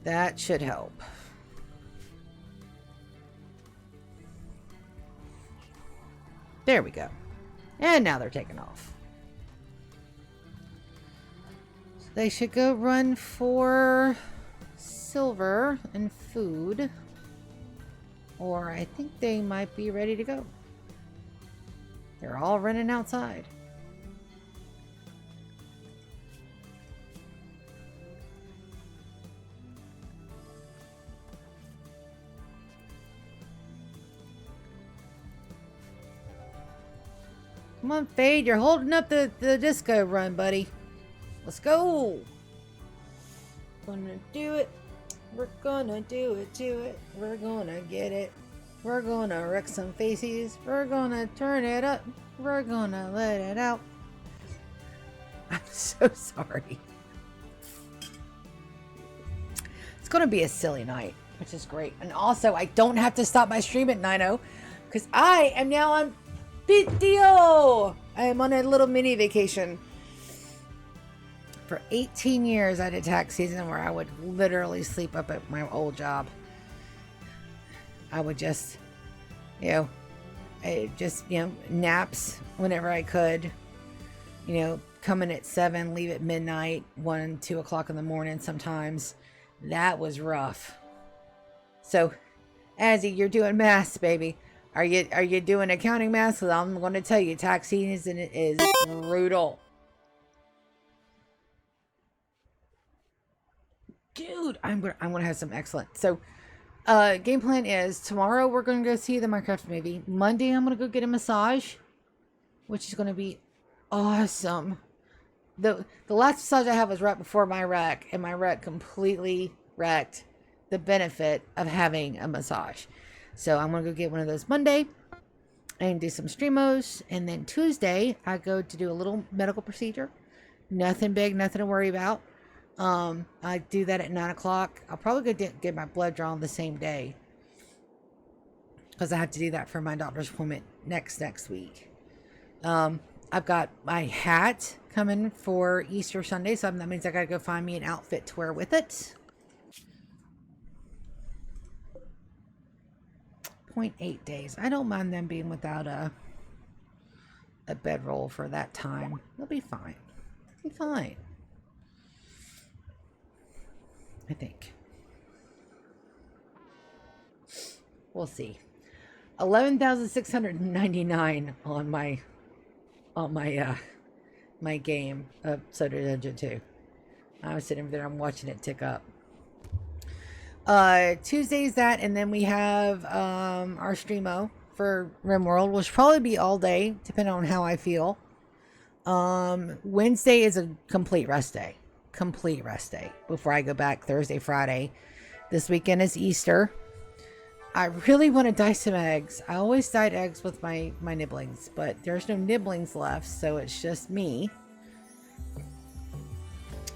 [SPEAKER 1] That should help. There we go. And now they're taking off. So they should go run for silver and food. Or I think they might be ready to go. They're all running outside. Come on, Fade. You're holding up the disco run, buddy. Let's go. Gonna do it. We're gonna do it. We're gonna get it. We're gonna wreck some faces. We're gonna turn it up. We're gonna let it out. I'm so sorry. It's gonna be a silly night, which is great. And also, I don't have to stop my stream at 9:00 because I am now on video. I am on a little mini vacation. For 18 years, I did tax season where I would literally sleep up at my old job. I would just, naps whenever I could. Come in at 7, leave at midnight, 1, 2 o'clock in the morning sometimes. That was rough. So, Azzy, you're doing maths, baby. Are you doing accounting maths? Because I'm going to tell you, tax season is brutal. Dude, I'm gonna have some excellent. So, game plan is tomorrow we're gonna go see the Minecraft movie. Monday I'm gonna go get a massage, which is gonna be awesome. The last massage I had was right before my wreck, and my wreck completely wrecked the benefit of having a massage. So I'm gonna go get one of those Monday and do some streamos, and then Tuesday I go to do a little medical procedure. Nothing big, nothing to worry about. I do that at 9 o'clock. I'll probably go get my blood drawn the same day because I have to do that for my doctor's appointment next week. I've got my hat coming for Easter Sunday, so that means I gotta go find me an outfit to wear with it. 0.8 days. I don't mind them being without a bedroll for that time. They'll be fine. They'll be fine. I think. We'll see. 11,699 on my my game of Soda Dungeon 2. I was sitting over there, I'm watching it tick up. Tuesday's that, and then we have our streamo for Rimworld, which will probably be all day, depending on how I feel. Wednesday is a complete rest day. Complete rest day before I go back Thursday, Friday. This weekend is Easter. I really want to dye some eggs. I always dyed eggs with my nibblings, but there's no nibblings left, so it's just me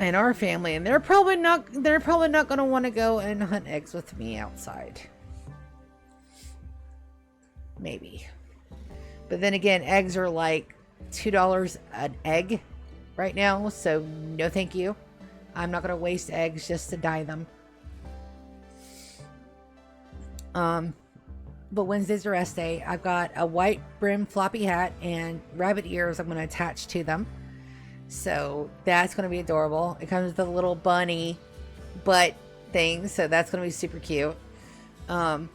[SPEAKER 1] and our family, and they're probably not going to want to go and hunt eggs with me outside. Maybe. But then again, eggs are like $2 an egg right now, so no thank you. I'm not going to waste eggs just to dye them. But Wednesday's a rest day. I've got a white brim floppy hat and rabbit ears I'm going to attach to them. So that's going to be adorable. It comes with a little bunny butt thing, so that's going to be super cute. I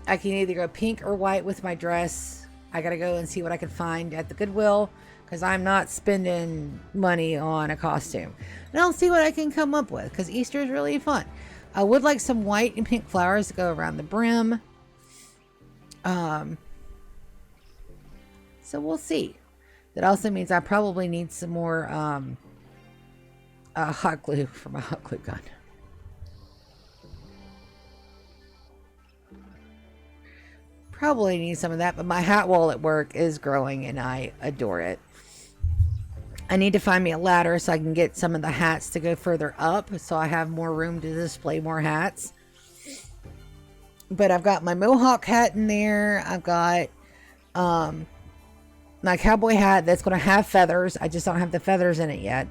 [SPEAKER 1] can either go pink or white with my dress. I got to go and see what I can find at the Goodwill, because I'm not spending money on a costume. And I'll see what I can come up with, because Easter is really fun. I would like some white and pink flowers to go around the brim. So we'll see. That also means I probably need some more hot glue for my hot glue gun. Probably need some of that, but my hat wall at work is growing and I adore it. I need to find me a ladder so I can get some of the hats to go further up, so I have more room to display more hats. But I've got my mohawk hat in there. I've got my cowboy hat that's going to have feathers. I just don't have the feathers in it yet.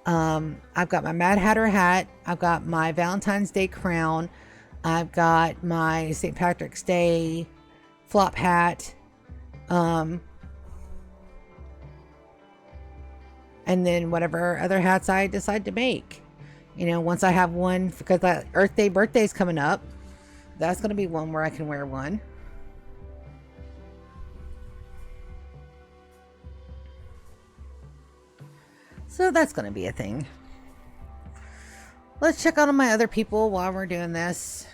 [SPEAKER 1] I've got my Mad Hatter hat. I've got my Valentine's Day crown. I've got my St. Patrick's Day flop hat. And then whatever other hats I decide to make. You know, once I have one, because that Earth Day birthday is coming up. That's going to be one where I can wear one. So that's going to be a thing. Let's check out on my other people while we're doing this.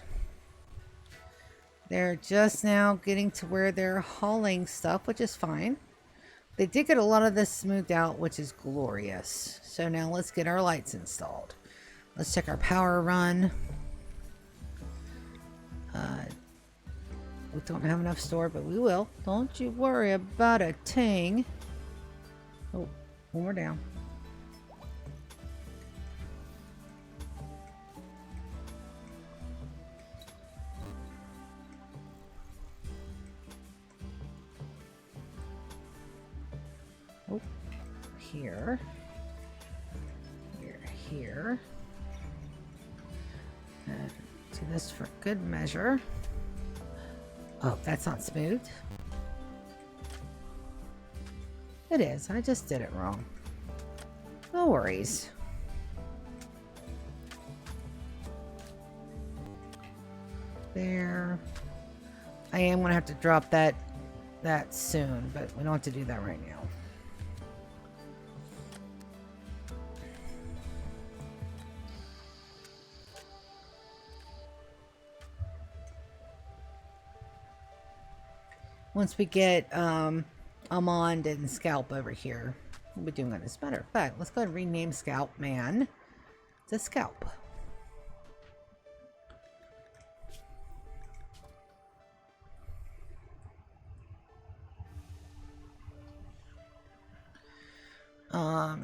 [SPEAKER 1] They're just now getting to where they're hauling stuff, which is fine. They did get a lot of this smoothed out, which is glorious. So now let's get our lights installed. Let's check our power run. We don't have enough stored, but we will. Don't you worry about a thing. Oh, one more down. Oh, here. Here. And do this for good measure. Oh, that's not smooth. It is. I just did it wrong. No worries. There. I am going to have to drop that soon, but we don't have to do that right now. Once we get Amand and Scalp over here, we'll be doing that. As a matter of fact, let's go ahead and rename Scalp Man to Scalp.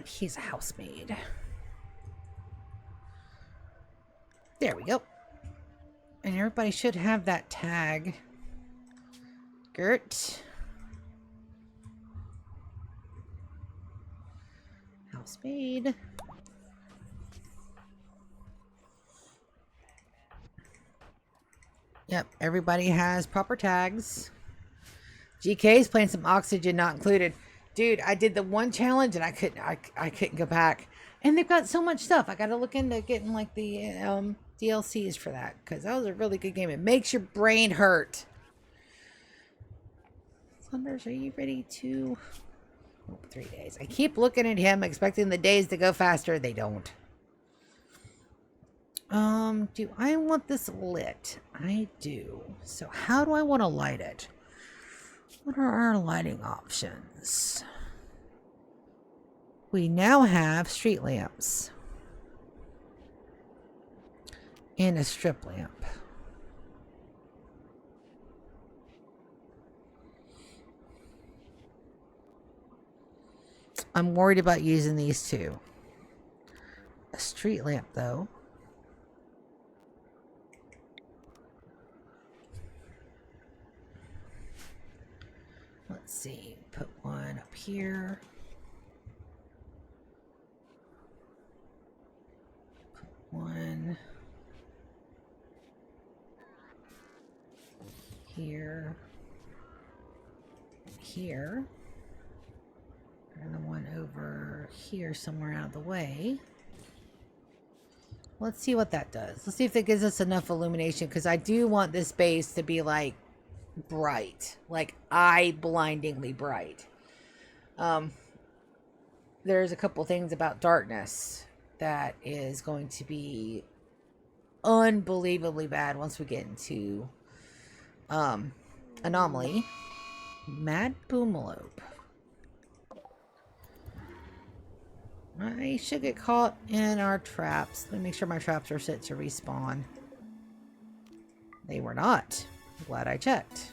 [SPEAKER 1] He's a housemaid. There we go. And everybody should have that tag. Gert. Housemaid. Yep, everybody has proper tags. GK is playing some Oxygen Not Included. Dude, I did the one challenge and I couldn't go back. And they've got so much stuff. I got to look into getting like the DLCs for that, because that was a really good game. It makes your brain hurt. Thunders, are you ready to... Oh, 3 days. I keep looking at him, expecting the days to go faster. They don't. Do I want this lit? I do. So how do I want to light it? What are our lighting options? We now have street lamps and a strip lamp. I'm worried about using these two. A street lamp, though. Let's see. Put one up here. Put one here. Here. And the one over here somewhere out of the way. Let's see what that does. Let's see if that gives us enough illumination, because I do want this base to be like bright, like eye-blindingly bright. There's a couple things about darkness that is going to be unbelievably bad once we get into Anomaly. Mad Boomalope. I should get caught in our traps. Let me make sure my traps are set to respawn. They were not. Glad I checked.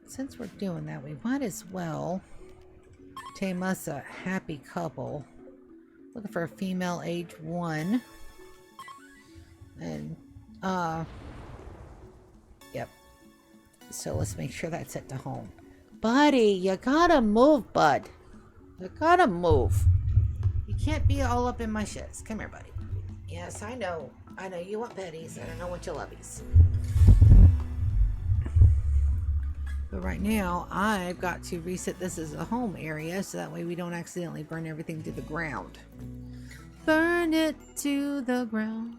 [SPEAKER 1] Since we're doing that, we might as well tame us a happy couple. Looking for a female age 1. And, yep. So let's make sure that's set to home. Buddy, you gotta move, bud. You gotta move. You can't be all up in my shits. Come here, buddy. Yes, I know. I know you want petties, and I know what you lovies. But right now, I've got to reset this as a home area, so that way we don't accidentally burn everything to the ground. Burn it to the ground.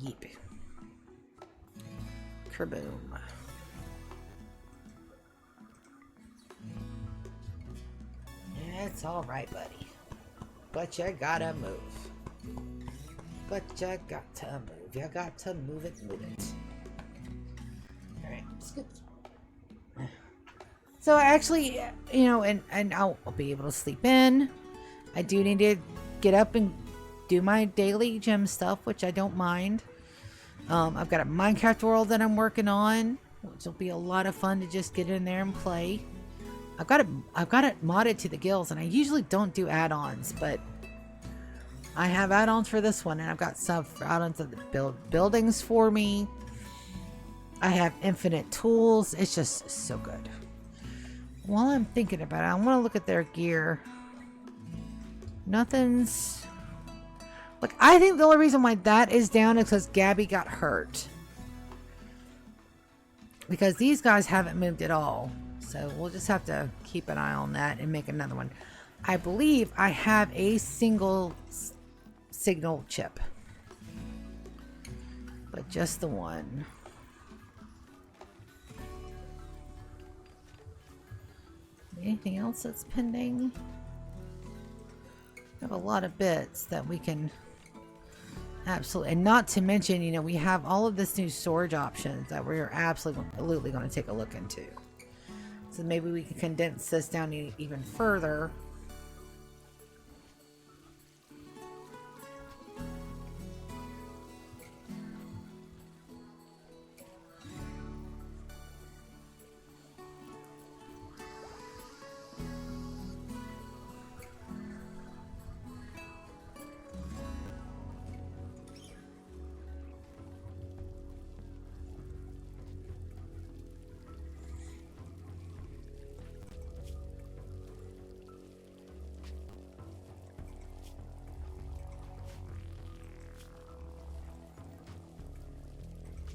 [SPEAKER 1] Yeep. Kerboom. It's all right, buddy. But you gotta move. But you got to move. You got to move it, move it. Alright, skip. So actually, you know, and I'll be able to sleep in. I do need to get up and do my daily gym stuff, which I don't mind. I've got a Minecraft world that I'm working on, which will be a lot of fun to just get in there and play. I've got it modded to the gills, and I usually don't do add-ons, but I have add-ons for this one, and I've got some add-ons that build buildings for me. I have infinite tools. It's just so good. While I'm thinking about it, I want to look at their gear. Nothing's... Like, I think the only reason why that is down is because Gabby got hurt. Because these guys haven't moved at all. So we'll just have to keep an eye on that and make another one. I believe I have a single signal chip. But just the one. Anything else that's pending? We have a lot of bits that we can absolutely, and not to mention, you know, we have all of this new storage options that we're absolutely going to take a look into. So maybe we can condense this down even further.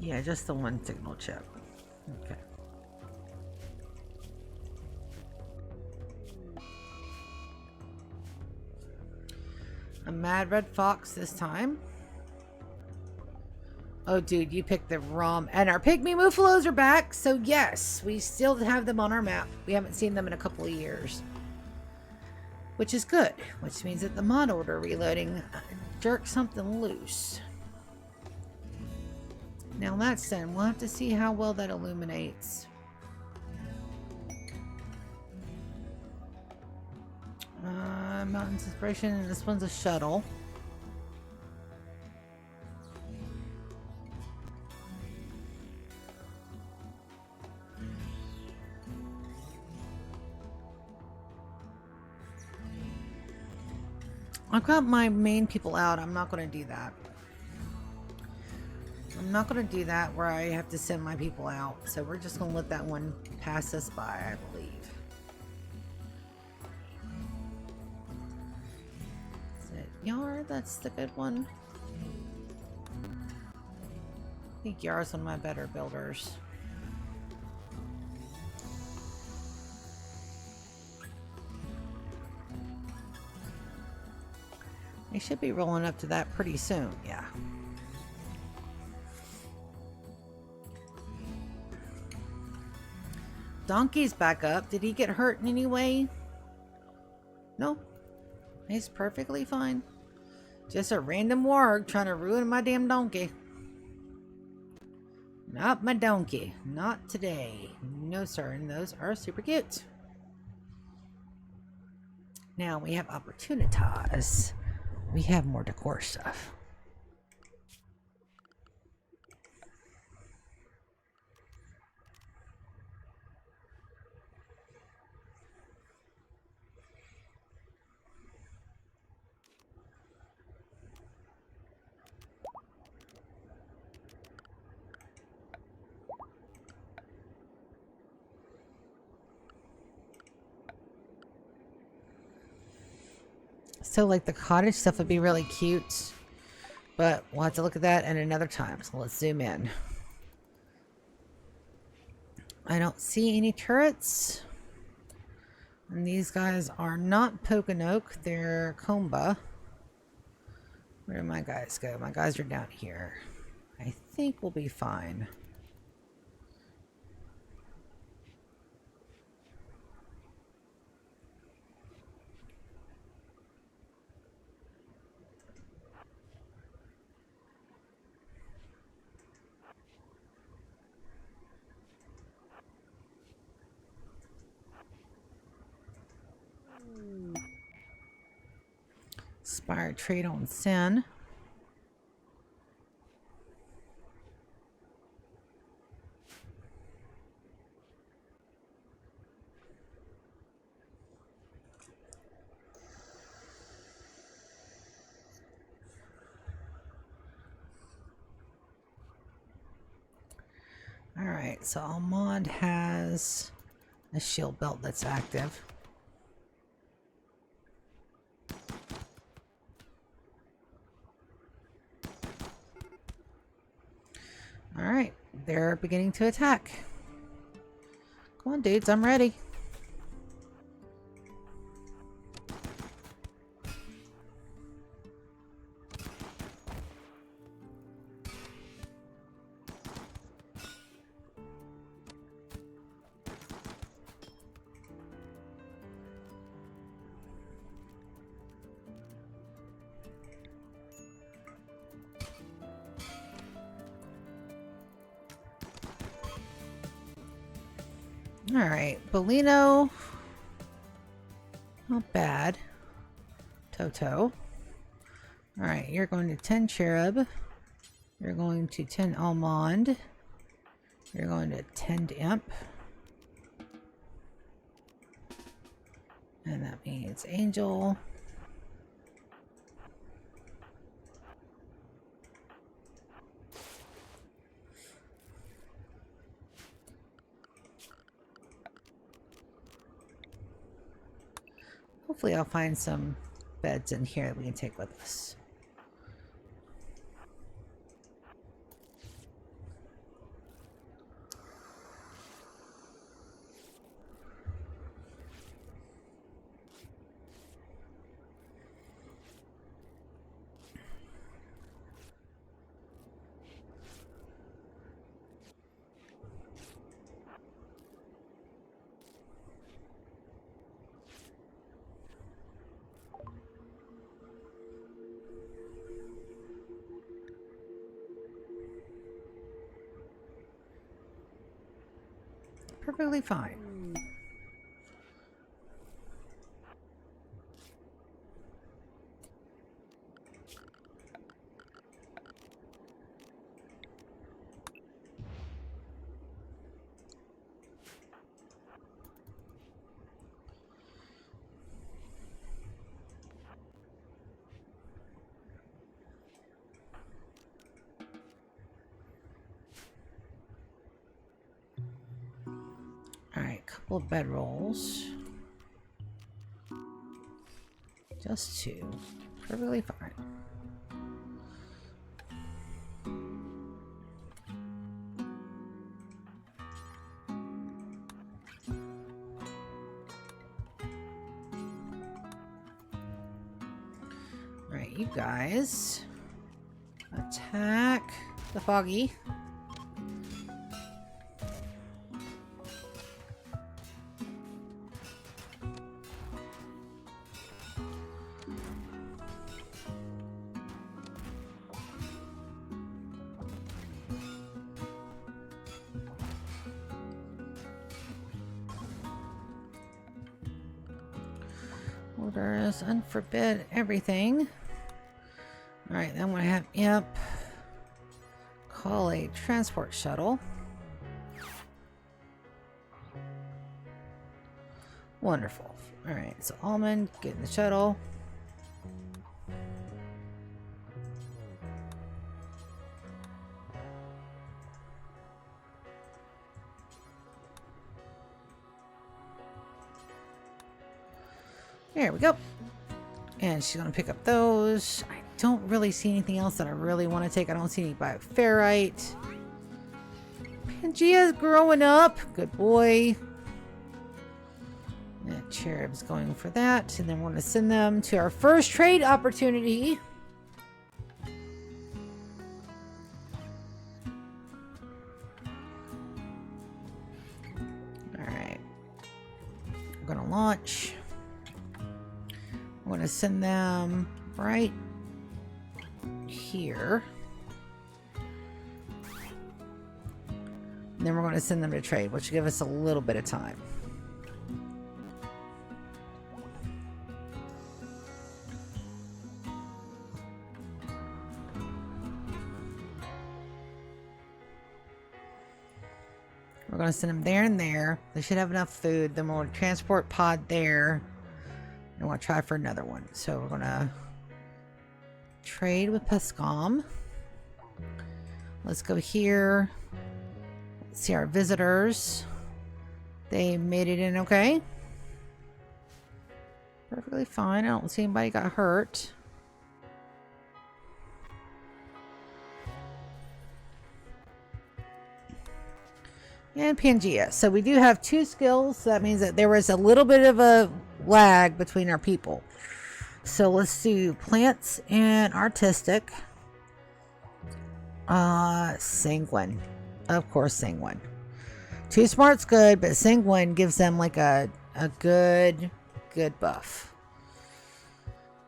[SPEAKER 1] Yeah, just the one signal chip. Okay. A mad red fox this time. Oh, dude, you picked the wrong... And our Pygmy Muffalos are back, so yes, we still have them on our map. We haven't seen them in a couple of years. Which is good, which means that the mod order reloading jerked something loose. Now that's done. We'll have to see how well that illuminates. Mountain's Inspiration, and this one's a shuttle. I've got my main people out. I'm not going to do that. I'm not going to do that where I have to send my people out. So we're just going to let that one pass us by, I believe. Is it Yar? That's the good one. I think Yar's one of my better builders. They should be rolling up to that pretty soon, yeah. Donkey's back up. Did he get hurt in any way? No. He's perfectly fine. Just a random warg trying to ruin my damn donkey. Not my donkey. Not today. No, sir. And those are super cute. Now we have opportunities. We have more decor stuff. So, like, the cottage stuff would be really cute, but we'll have to look at that at another time. So let's zoom in. I don't see any turrets. And these guys are not Poconoke, they're Comba. Where do my guys go? My guys are down here. I think we'll be fine. Inspire trade on Sin. Alright, so Almond has a shield belt that's active. Alright, they're beginning to attack. Come on, dudes, I'm ready. Alright, Bolino. Not bad. Toto. Alright, you're going to 10 Cherub. You're going to 10 Almond. You're going to 10 Imp. And that means Angel. Hopefully I'll find some beds in here that we can take with us. Perfectly fine. Alright, couple of bedrolls. Just 2. Perfectly fine. Alright, you guys. Attack the foggy. Orders, unforbid everything. Alright, then we have, yep. Call a transport shuttle. Wonderful. Alright, so Almond, get in the shuttle. There we go. And she's going to pick up those. I don't really see anything else that I really want to take. I don't see any bioferrite. Pangea's growing up. Good boy. That Cherub's going for that. And then we're going to send them to our first trade opportunity. Alright. I'm going to launch. I'm going to send them right here. And then we're going to send them to trade, which will give us a little bit of time. We're going to send them there and there. They should have enough food. Then we'll transport pod there. And we'll try for another one. So we're going to trade with Pescom. Let's go here. Let's see our visitors. They made it in okay. Perfectly fine. I don't see anybody got hurt. And Pangea. So we do have 2 skills. So that means that there was a little bit of a lag between our people. So let's do plants and artistic. Sanguine. Of course, sanguine. 2 smart's good, but sanguine gives them like a good buff.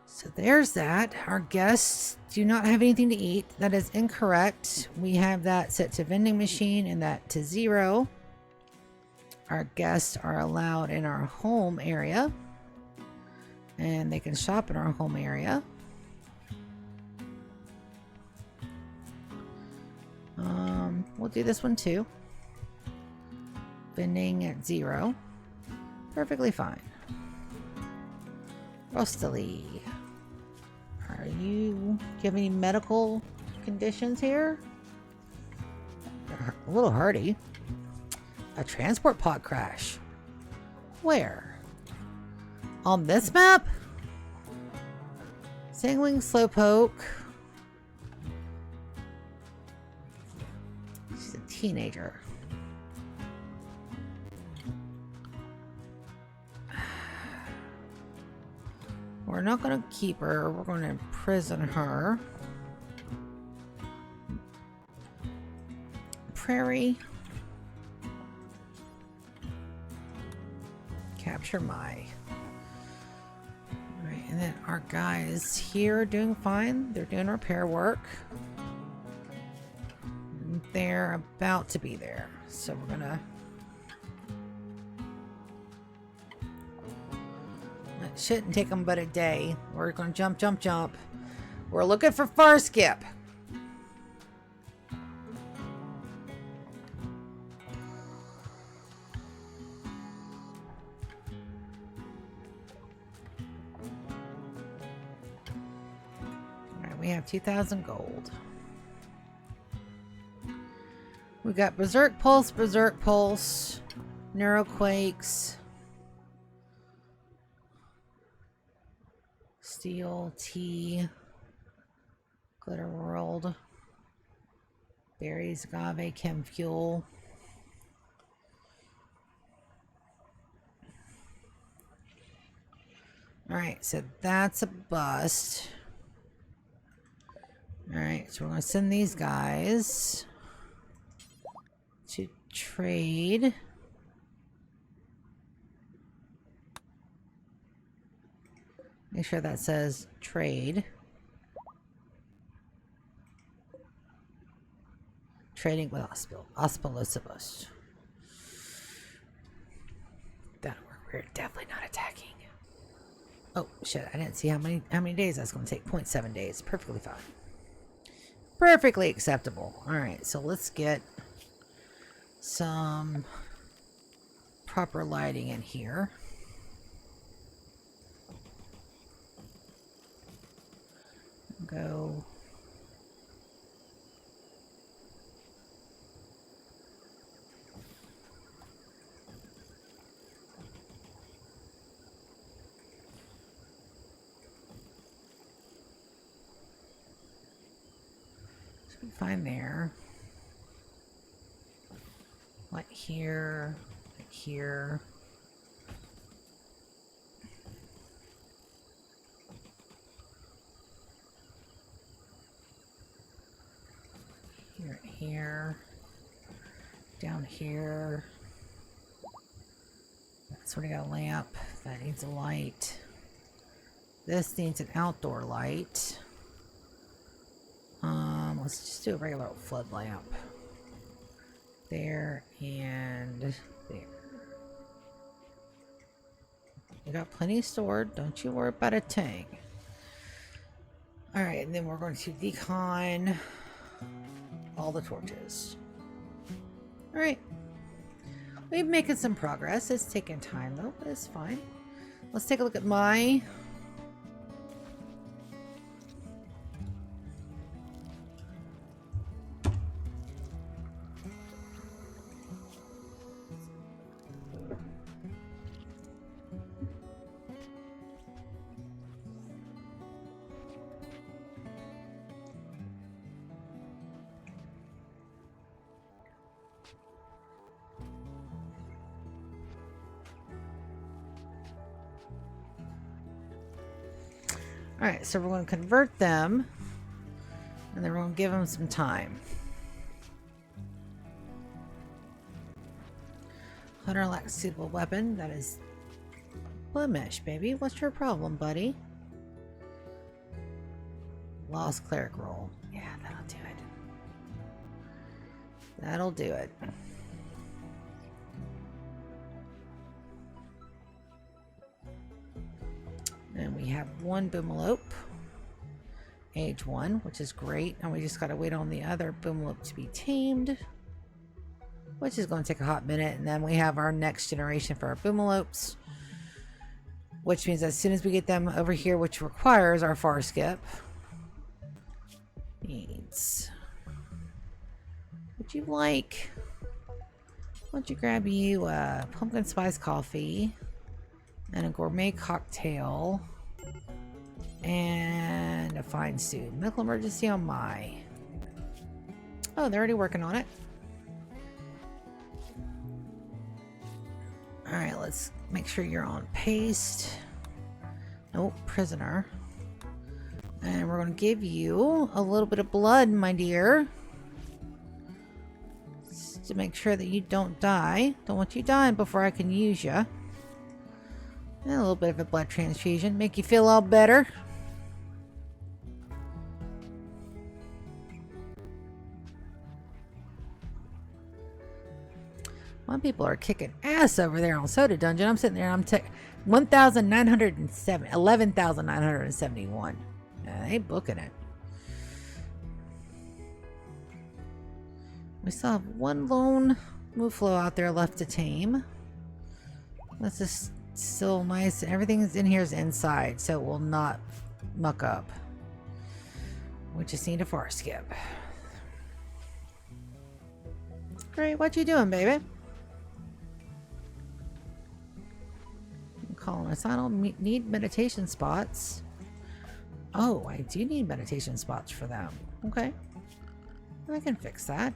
[SPEAKER 1] So there's that. Our guests do not have anything to eat. That is incorrect. We have that set to vending machine and that to 0. Our guests are allowed in our home area. And they can shop in our home area. We'll do this one too. Vending at 0. Perfectly fine. Rosalie. Do you have any medical conditions here? A little hardy. A transport pod crash. Where? On this map? Sanguine Slowpoke. She's a teenager. We're not going to keep her. We're going to imprison her. Prairie. Capture my. Alright, and then our guys here are doing fine. They're doing repair work. And they're about to be there. So we're going to Shouldn't take them but a day. We're going to jump, jump, jump. We're looking for far skip. Alright, we have 2,000 gold. We got Berserk Pulse, Neuroquakes, Steel, Tea, Glitter World, Berries, Agave, Chem Fuel. Alright, so that's a bust. Alright, so we're going to send these guys to trade. Make sure that says trade. Trading with Ospilosibus. That'll work. We're definitely not attacking. Oh shit, I didn't see how many days that's gonna take. 0.7 days. Perfectly fine. Perfectly acceptable. Alright, so let's get some proper lighting in here. Go. Should be fine there. Like here, like here. Here, down here. That's where we got a lamp. That needs a light. This needs an outdoor light. Let's just do a regular old flood lamp. There and there. We got plenty stored. Don't you worry about a thing. Alright, and then we're going to decon all the torches. Alright. We're making some progress. It's taking time though, but it's fine. Let's take a look at my Alright, so we're going to convert them, and then we're going to give them some time. Hunter lacks suitable weapon. That is blemish, baby. What's your problem, buddy? Lost cleric roll. Yeah, that'll do it. That'll do it. And we have one boomalope, age 1, which is great. And we just got to wait on the other boomalope to be tamed, which is going to take a hot minute. And then we have our next generation for our boomalopes, which means as soon as we get them over here, which requires our far skip, needs. Would you like? Why don't you grab you a pumpkin spice coffee and a gourmet cocktail and a fine stew. Medical emergency on my. Oh, they're already working on it. Alright, let's make sure you're on paste. Nope, prisoner. And we're going to give you a little bit of blood, my dear. Just to make sure that you don't die. Don't want you dying before I can use you. And a little bit of a blood transfusion. Make you feel all better. My people are kicking ass over there on Soda Dungeon. I'm sitting there and I'm 11,971. They booking it. We still have one lone Mooflo out there left to tame. This is still nice. Everything in here is inside, so it will not muck up. We just need a forest skip. Great, what you doing, baby? Colonists, I don't need meditation spots. Oh, I do need meditation spots for them. Okay. I can fix that.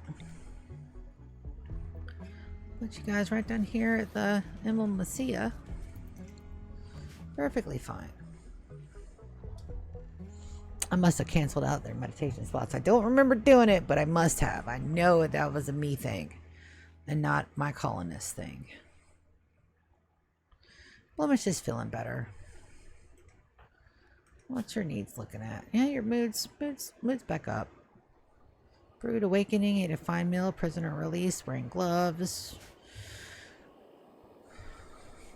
[SPEAKER 1] Put you guys right down here at the Emblem Messiah. Perfectly fine. I must have canceled out their meditation spots. I don't remember doing it, but I must have. I know that was a me thing and not my colonist thing. Blemish is feeling better. What's your needs looking at? Yeah, your mood's back up. Brood awakening, ate a fine meal, prisoner release, wearing gloves.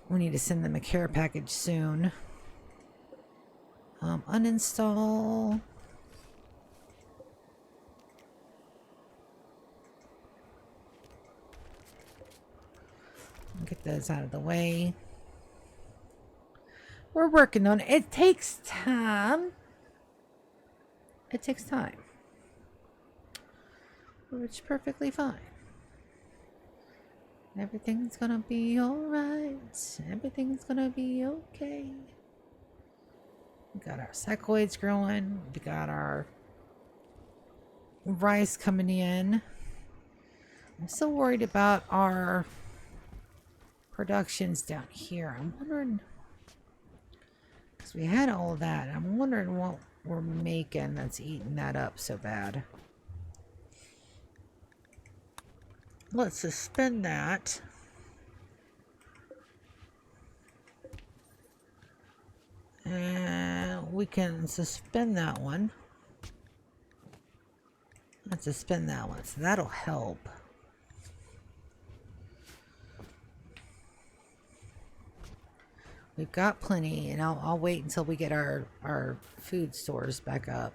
[SPEAKER 1] We need to send them a care package soon. Uninstall. Get those out of the way. We're working on it. It takes time. It takes time. Which is perfectly fine. Everything's gonna be alright. Everything's gonna be okay. We got our psychoids growing. We got our rice coming in. I'm still worried about our productions down here. I'm wondering, because we had all of that. I'm wondering what we're making that's eating that up so bad. Let's suspend that. And we can suspend that one. Let's suspend that one. So that'll help. We've got plenty, and I'll wait until we get our food stores back up.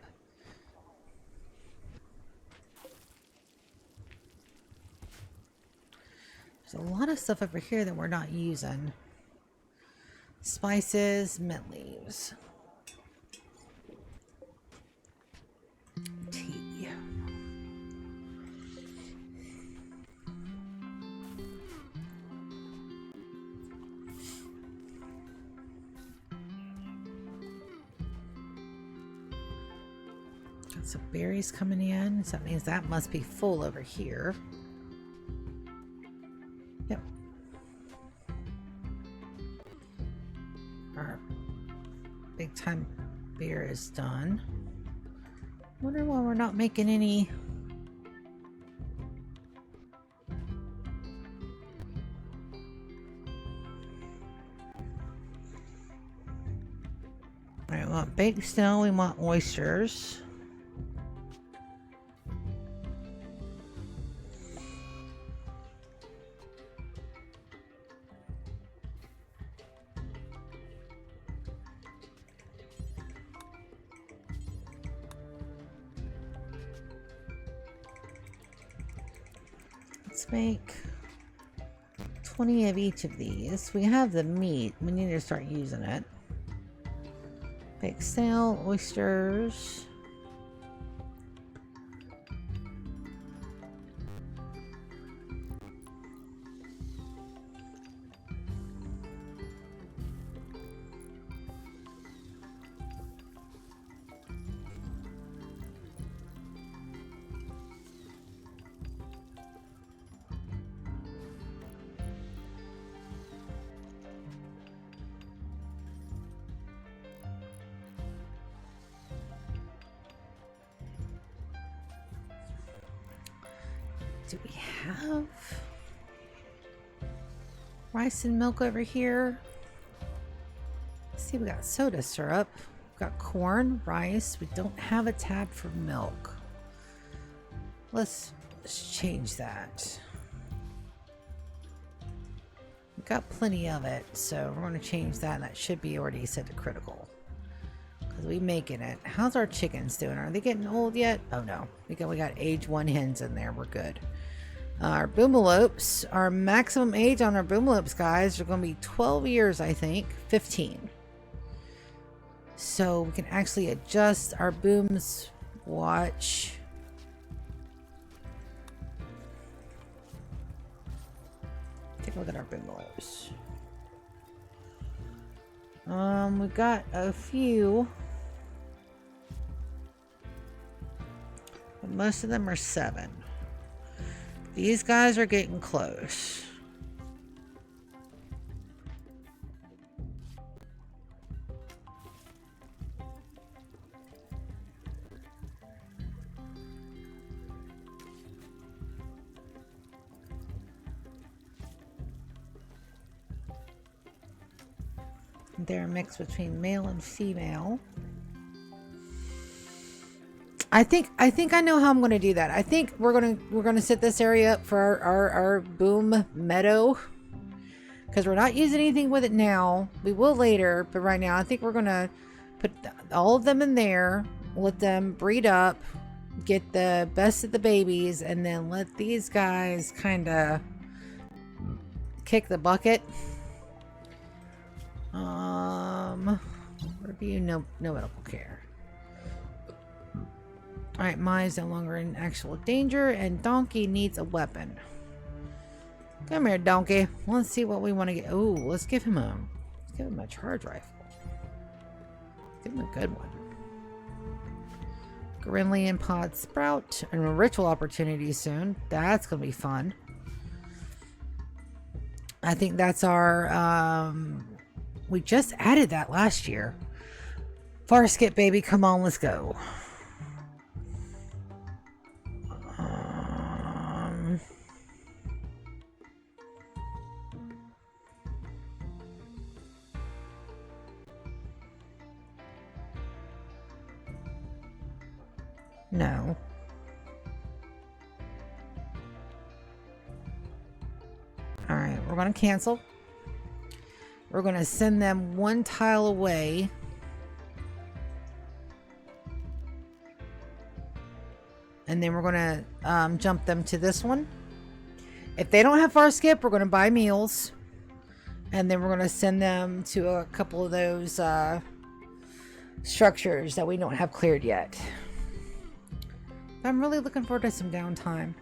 [SPEAKER 1] There's a lot of stuff over here that we're not using. Spices, mint leaves. Tea. Got some berries coming in, so that means that must be full over here. Yep. Our big time beer is done. Wonder why we're not making any. Alright, we want baked snow, we want oysters. Let's make 20 of each of these. We have the meat. We need to start using it. Baked snail, oysters. Do we have rice and milk over here? Let's see, we got soda syrup. We've got corn, rice. We don't have a tab for milk. Let's change that. got plenty of it, so we're going to change that. That should be already set to critical. Because we making it. How's our chickens doing? Are they getting old yet? Oh no. We got age 1 hens in there. We're good. Our boomalopes, our maximum age on our boomalopes, guys, are going to be 12 years, I think. 15. So we can actually adjust our booms. Watch. Take a look at our boomalopes. We've got a few. But most of them are 7. These guys are getting close. They're a mix between male and female. I think I know how I'm going to do that. I think we're going to set this area up for our boom meadow, because we're not using anything with it now. We will later, but right now I think we're going to put all of them in there, let them breed up, get the best of the babies, and then let these guys kind of kick the bucket. Review, no medical care. Alright, Maya's no longer in actual danger, and Donkey needs a weapon. Come here, Donkey. Let's see what we want to get. Oh, let's give him a charge rifle. Give him a good one. Grimlian Pod Sprout, and a ritual opportunity soon. That's gonna be fun. I think that's our we just added that last year. Farskip, baby, come on, let's go. No. Alright, we're going to cancel. We're going to send them 1 tile away. And then we're going to jump them to this one. If they don't have far skip, we're going to buy meals. And then we're going to send them to a couple of those structures that we don't have cleared yet. I'm really looking forward to some downtime.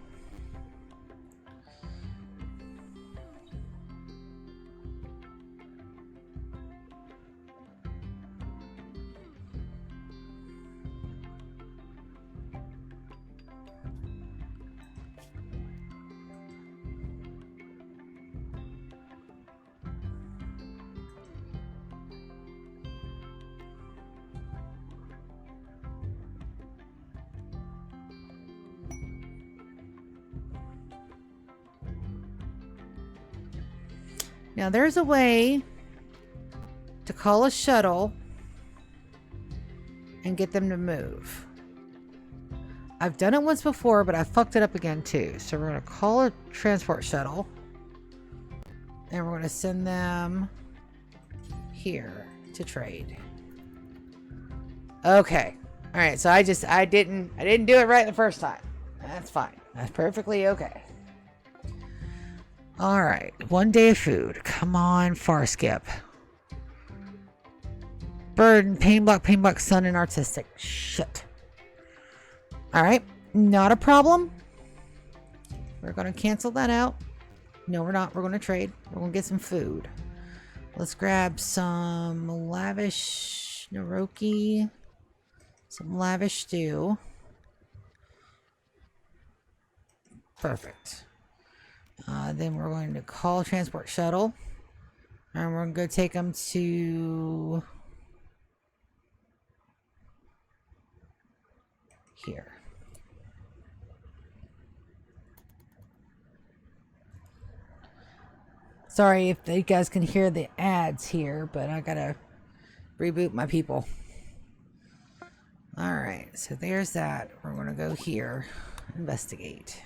[SPEAKER 1] Now there's a way to call a shuttle and get them to move. I've done it once before, but I fucked it up again too. So we're going to call a transport shuttle and we're going to send them here to trade. Okay. All right. So I didn't do it right the first time. That's fine. That's perfectly okay. All right, 1 day of food. Come on, Farskip. Burden, pain block, sun, and artistic. Shit. All right, not a problem. We're going to cancel that out. No, we're not. We're going to trade. We're going to get some food. Let's grab some lavish Naroki, some lavish stew. Perfect. Then we're going to call transport shuttle, and we're going to go take them to here. Sorry if you guys can hear the ads here, but I gotta reboot my people. All right, so there's that. We're going to go here, investigate.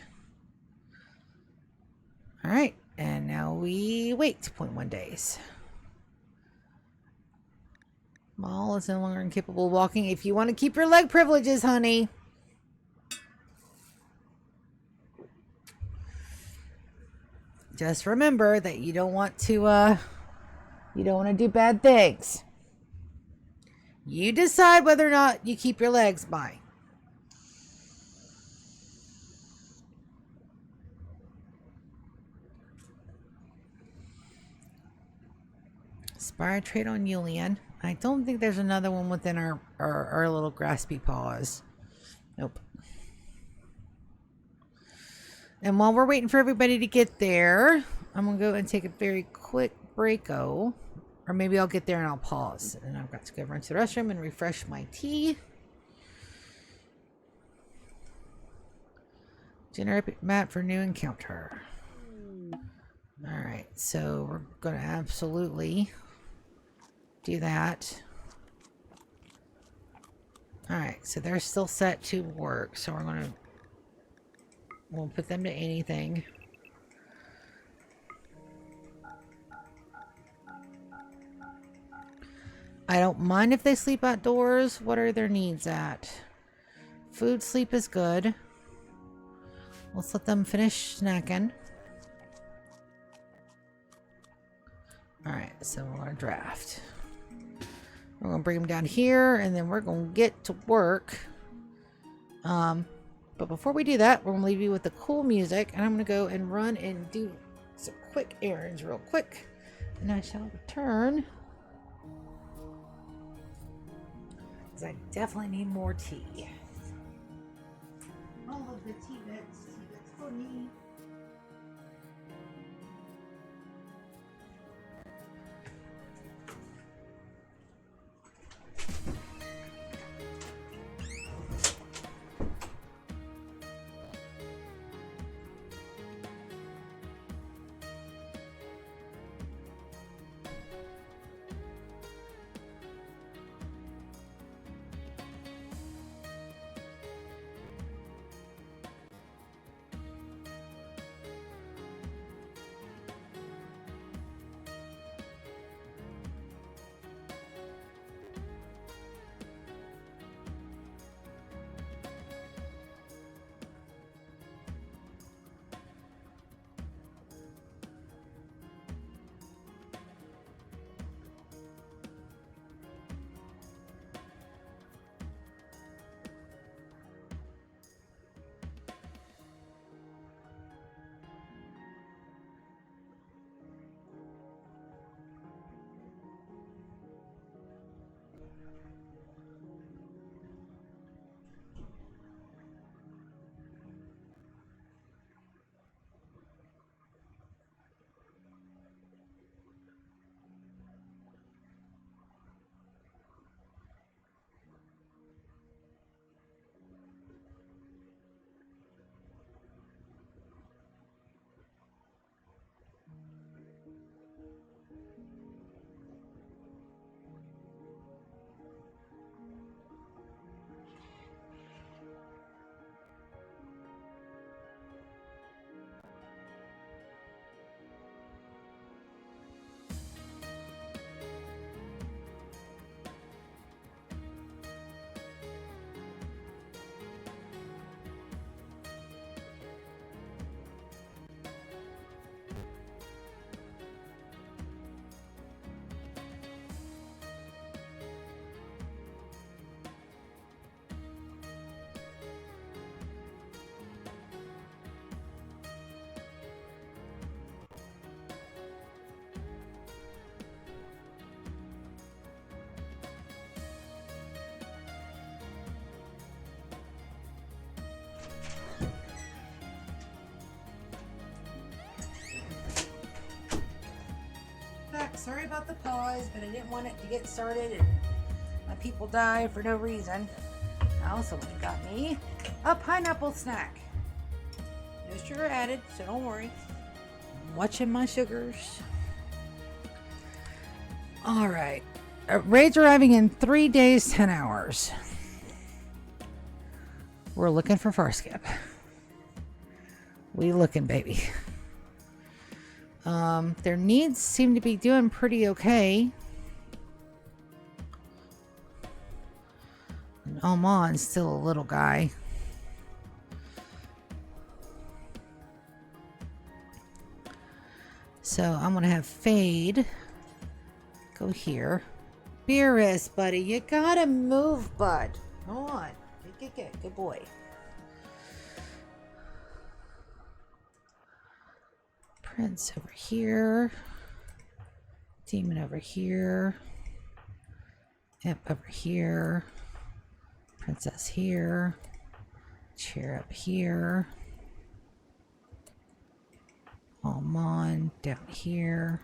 [SPEAKER 1] All right, And now we wait 0.1 days. Maul is no longer incapable of walking. If you want to keep your leg privileges, honey. Just remember that you don't want to do bad things. You decide whether or not you keep your legs by. Inspire trade on Yulian. I don't think there's another one within our little graspy paws. Nope. And while we're waiting for everybody to get there, I'm going to go and take a very quick break-o. Or maybe I'll get there and I'll pause. And I've got to go run to the restroom and refresh my tea. Generate map for new encounter. Alright, so we're going to absolutely do that. Alright, so they're still set to work. So we'll put them to anything. I don't mind if they sleep outdoors. What are their needs at? Food, sleep is good. Let's let them finish snacking. Alright, so we're going to draft. We're going to bring them down here, and then we're going to get to work. But before we do that, we're going to leave you with the cool music, and I'm going to go and run and do some quick errands real quick. And I shall return. Because I definitely need more tea. All of the tea bits for me. Sorry about the pause, but I didn't want it to get started and my people die for no reason. I also got me a pineapple snack. No sugar added, so don't worry. I'm watching my sugars. Alright. Raids arriving in 3 days, 10 hours. We're looking for Farskip. We looking, baby. Their needs seem to be doing pretty okay. And Oman's still a little guy. So I'm gonna have Fade go here. Beerus, buddy, you gotta move, bud. Come on. Good boy. Prince over here. Demon over here. Imp over here. Princess here. Chair up here. Almond down here.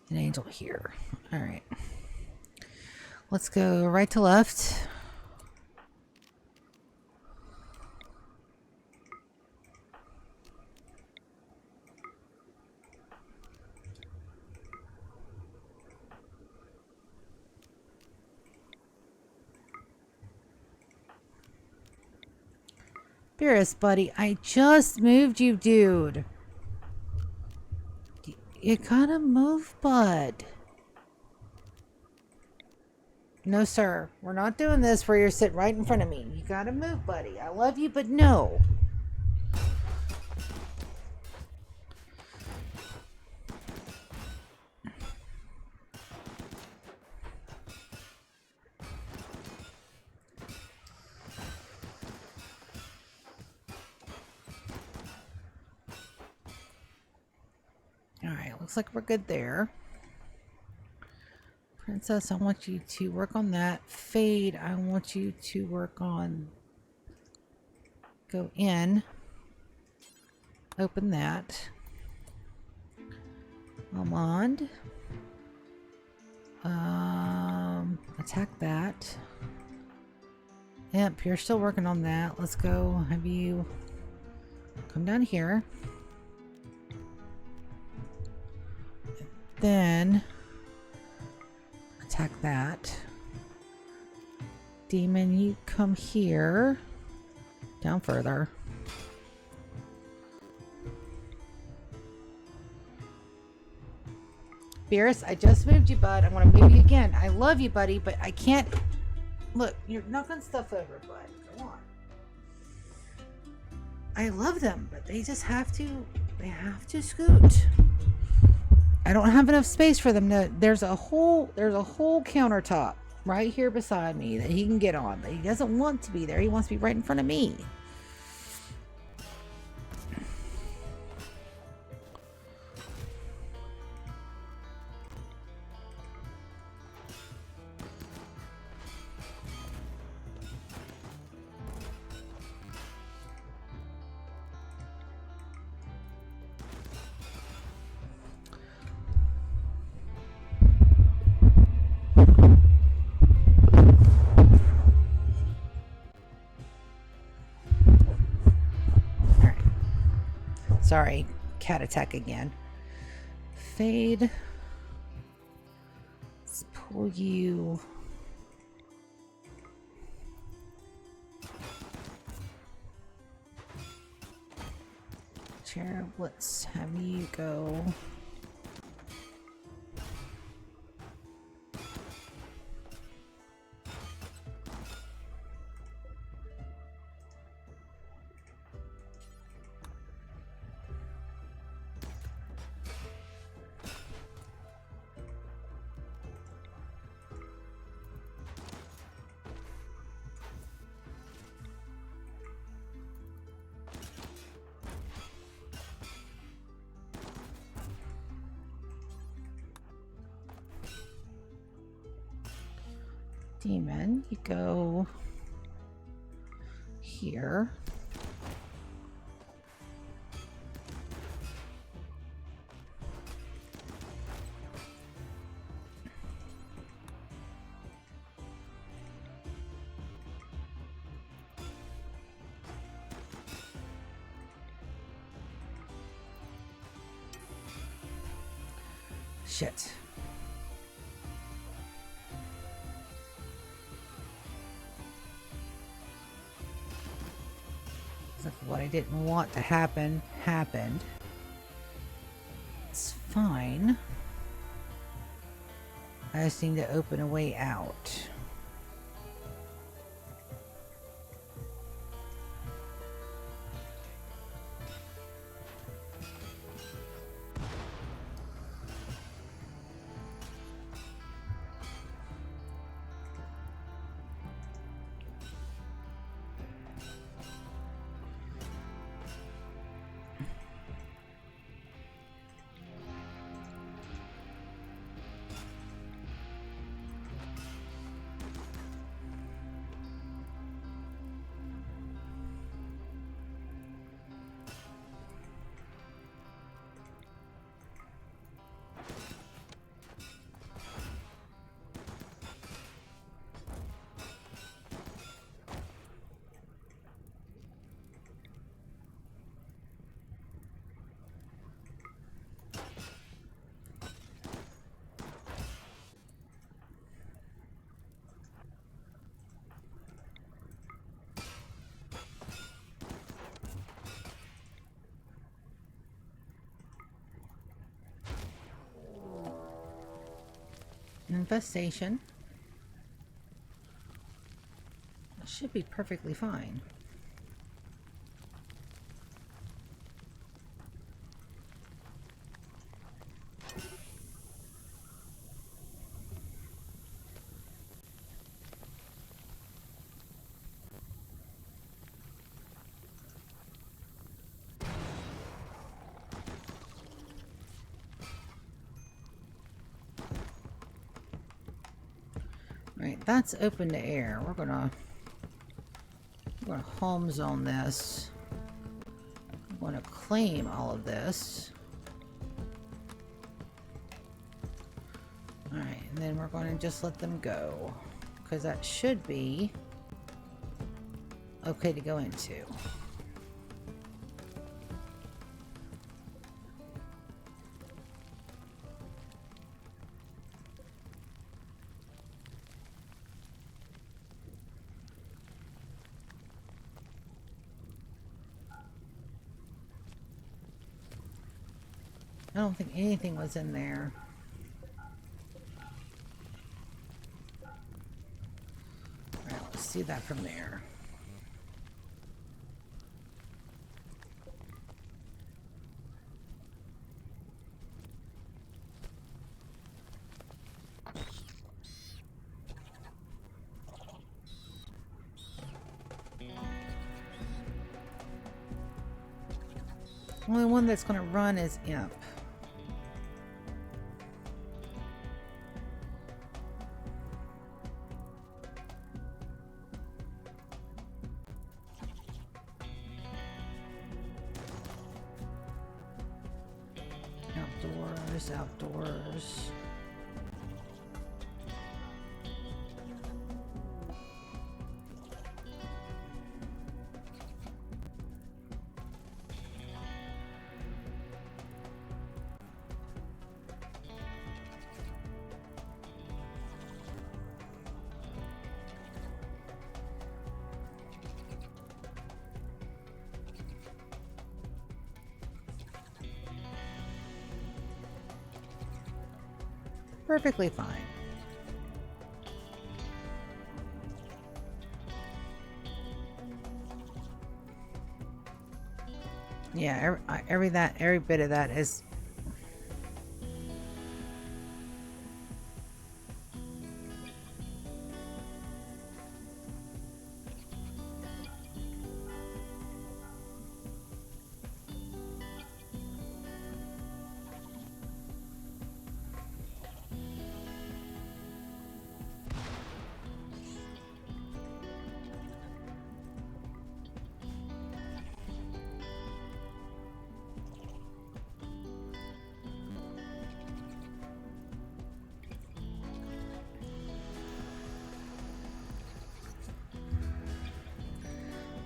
[SPEAKER 1] An angel here. Alright. Let's go right to left. Beerus, buddy, I just moved you, dude. You gotta move, bud. No, sir. We're not doing this where you're sitting right in front of me. You gotta move, buddy. I love you, but no. Alright, looks like we're good there. Princess, I want you to work on that. Fade, I want you to work on... Go in. Open that. Almond. Attack that. Imp, you're still working on that. Let's go. Have you come down here. Then attack that. Demon, you come here. Down further. Beerus, I just moved you, bud. I'm going to move you again. I love you, buddy, but I can't... Look, you're knocking stuff over, bud. Go on. I love them, but they just have to... They have to scoot. I don't have enough space for them to... There's a whole countertop right here beside me that he can get on, but he doesn't want to be there. He wants to be right in front of me. Sorry, cat attack again. Fade. Let's pull you. Chair, let's have you go. Demon, you go here. Shit. What I didn't want to happen happened. fine. I just need to open a way out. Infestation. It should be perfectly fine. Right, that's open to air. We're gonna home zone this. We're gonna claim all of this. Alright, and then we're gonna just let them go. Because that should be okay to go into. I don't think anything was in there. Alright, let's see that from there. Only one that's going to run is Imp. Outdoors. Perfectly fine. Yeah, every bit of that is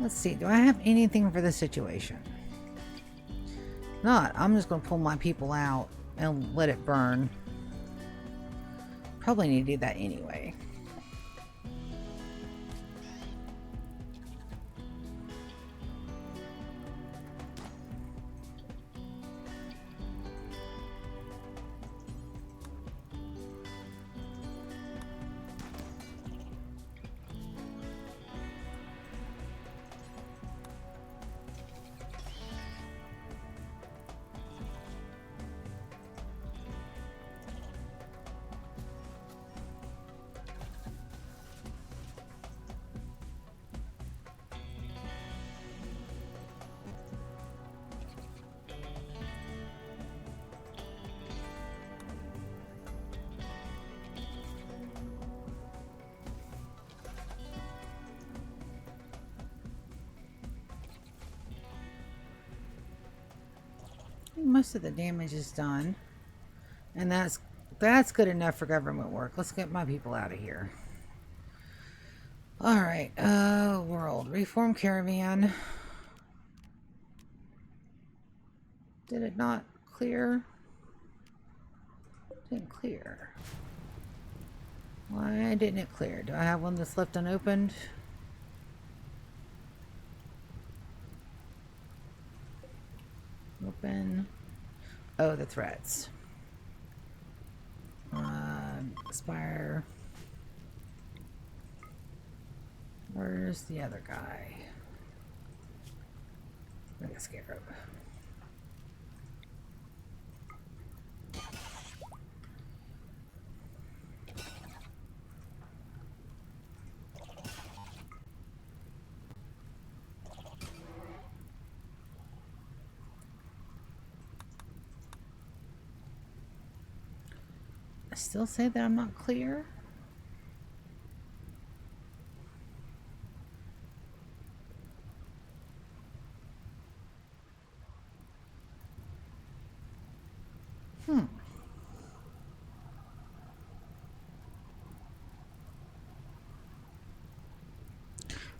[SPEAKER 1] let's see, do I have anything for this situation? Not, I'm just going to pull my people out and let it burn. Probably need to do that anyway. think most of the damage is done. And that's good enough for government work. Let's get my people out of here. Alright, world. Reform caravan. Did it not clear? Didn't clear. Why didn't it clear? Do I have one that's left unopened? Open. Oh, the threats. Aspire. Where's the other guy? Like a scarab. I still say that I'm not clear.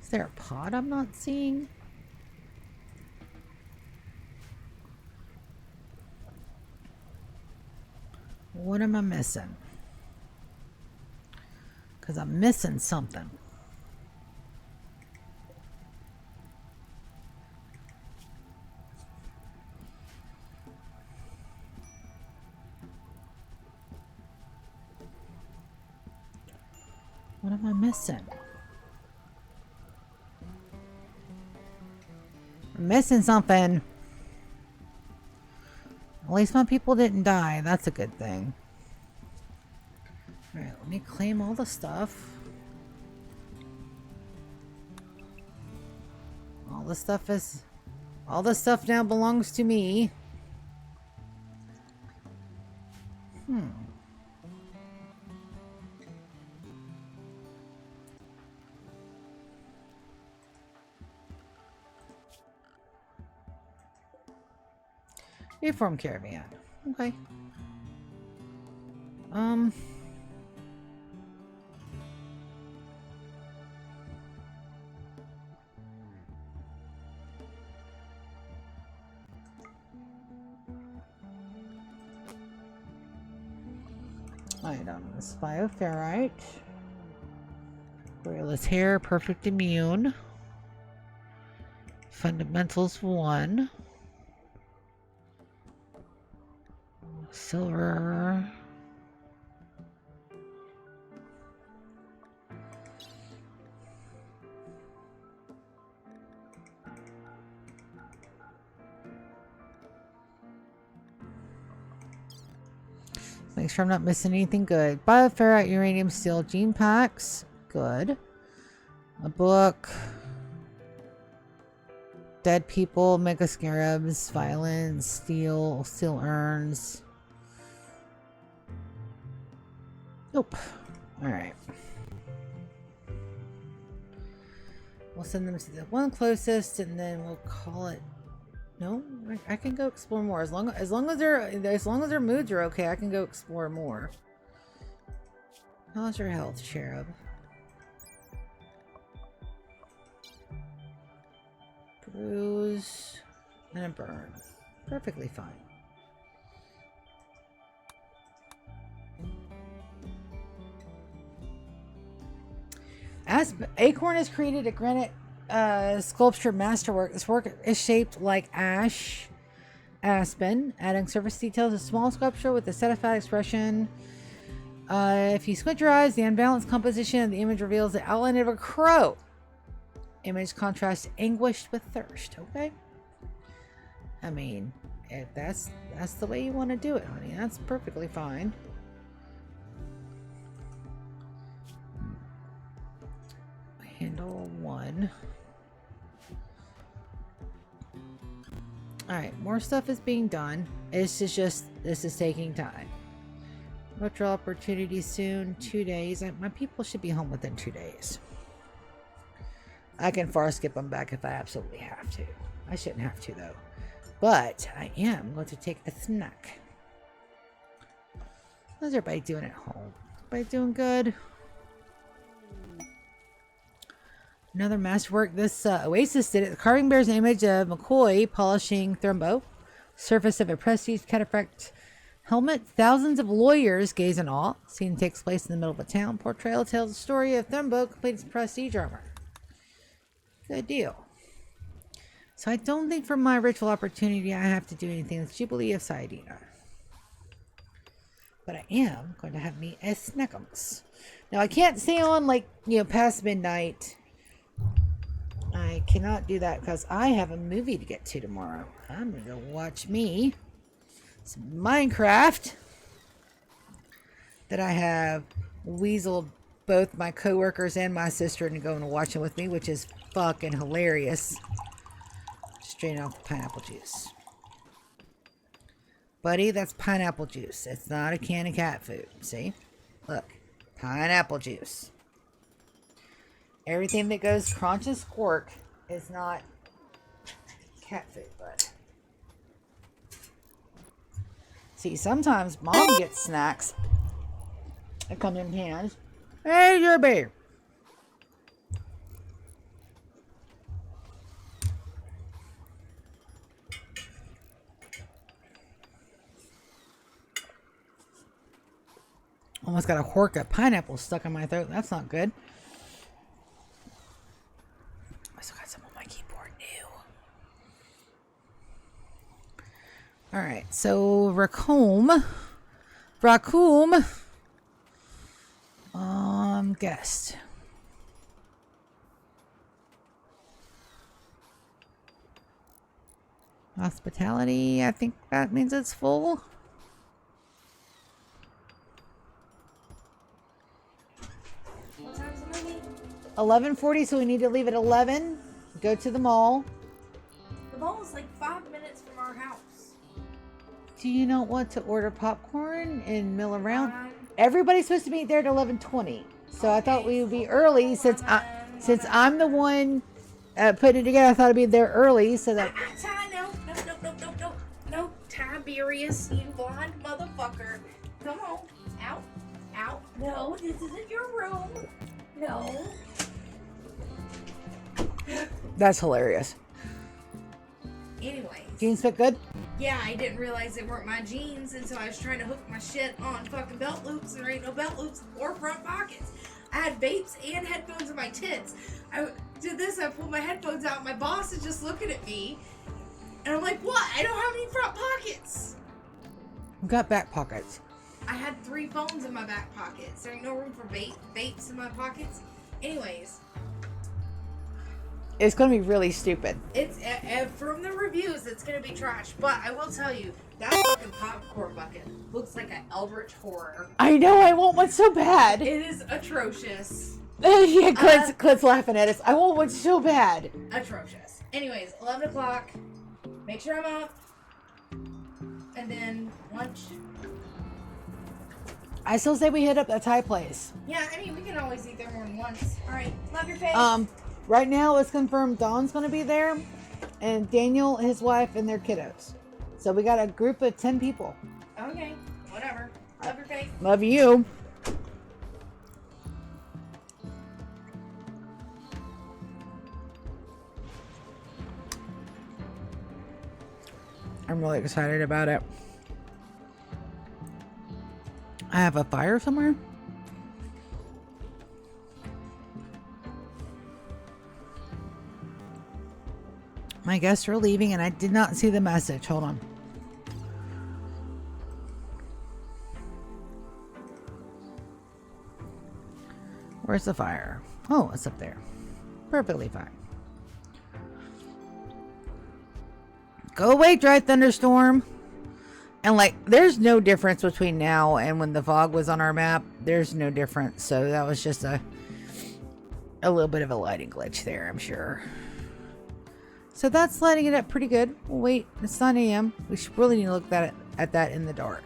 [SPEAKER 1] Is there a pod I'm not seeing? What am I missing? Because I'm missing something. What am I missing? I'm missing something. At least my people didn't die. That's a good thing. Alright, let me claim all the stuff. All the stuff now belongs to me. Reform caravan. Okay. Items. Bioferrite. Brayless hair. Perfect immune. Fundamentals 1. Silver. Make sure I'm not missing anything good. Bioferrite, uranium, steel, gene packs. Good. A book. Dead people, mega scarabs, violence, steel urns. Nope. Alright. We'll send them to the one closest and then we'll call it. No, I can go explore more. As long as their moods are okay, I can go explore more. How's your health, Cherub? Bruise and a burn. Perfectly fine. Acorn has created a granite sculpture masterwork. This work is shaped like aspen, adding surface details. A small sculpture with a set-aside expression. If you squint your eyes, the unbalanced composition of the image reveals the outline of a crow. Image contrasts anguished with thirst. Okay. I mean, if that's the way you want to do it, honey, that's perfectly fine. Handle 1. Alright, more stuff is being done. This is taking time. Retro opportunity soon. 2 days. My people should be home within 2 days. I can far skip them back if I absolutely have to. I shouldn't have to, though. But I am going to take a snack. How's everybody doing at home? Everybody doing good? Another masterwork. This Oasis did it. The carving bears an image of McCoy polishing Thumbo. Surface of a prestige cataphract helmet. Thousands of lawyers gaze in awe. Scene takes place in the middle of a town. Portrayal tells the story of Thumbo completing his prestige armor. Good deal. So I don't think for my ritual opportunity I have to do anything with Jubilee of Saidina. But I am going to have me a snackums. Now I can't stay on past midnight. I cannot do that because I have a movie to get to tomorrow. I'm going to go watch me some Minecraft that I have weaseled both my coworkers and my sister into going to watch it with me, which is fucking hilarious. Straight off the pineapple juice. Buddy, that's pineapple juice. It's not a can of cat food. See? Look. Pineapple juice. Everything that goes crunch and squirk is not cat food, but see, sometimes mom gets snacks that come in cans. Hey, you're a bear. Almost got a hork of pineapple stuck in my throat. That's not good. I still got some on my keyboard. Ew. Alright, so Raccoon. Guest. Hospitality, I think that means it's full.
[SPEAKER 2] What time's the movie?
[SPEAKER 1] 11:40, so we need to leave at 11. Go to the mall.
[SPEAKER 2] The mall is like 5 minutes from our house.
[SPEAKER 1] Do you not want to order popcorn and mill around? Everybody's supposed to meet there at 11:20. So I thought we would be early since I'm the one putting it together. I thought I'd be there early so that.
[SPEAKER 2] No, Tiberius, you blind motherfucker. Come on, out. No, this isn't your room. No.
[SPEAKER 1] That's hilarious.
[SPEAKER 2] Anyways.
[SPEAKER 1] Jeans fit good?
[SPEAKER 2] Yeah, I didn't realize they weren't my jeans, and so I was trying to hook my shit on fucking belt loops, and there ain't no belt loops or front pockets. I had vapes and headphones in my tits. I did this, I pulled my headphones out, my boss is just looking at me, and I'm like, what? I don't have any front pockets.
[SPEAKER 1] We've got back pockets.
[SPEAKER 2] I had 3 phones in my back pockets. There ain't no room for vapes in my pockets. Anyways.
[SPEAKER 1] It's going to be really stupid.
[SPEAKER 2] It's from the reviews, it's going to be trash. But I will tell you, that fucking popcorn bucket looks like an eldritch horror.
[SPEAKER 1] I know, I want one so bad.
[SPEAKER 2] It is atrocious.
[SPEAKER 1] Yeah, Clint's laughing at us. I want one so bad.
[SPEAKER 2] Atrocious. Anyways, 11 o'clock. Make sure I'm up. And then lunch.
[SPEAKER 1] I still say we hit up that Thai place.
[SPEAKER 2] Yeah, I mean, we can always eat there more than once. Alright, love your face.
[SPEAKER 1] Right now, it's confirmed Dawn's going to be there, and Daniel, his wife, and their kiddos. So we got a group of 10 people.
[SPEAKER 2] Okay, whatever. Love your face.
[SPEAKER 1] Love you. I'm really excited about it. I have a fire somewhere. My guests are leaving and I did not see the message. Hold on. Where's the fire? Oh, it's up there. Perfectly fine. Go away, dry thunderstorm. And there's no difference between now and when the fog was on our map. There's no difference. So that was just a little bit of a lighting glitch there, I'm sure. So that's lighting it up pretty good. Well, wait, it's 9 a.m. We should really need to look at that in the dark.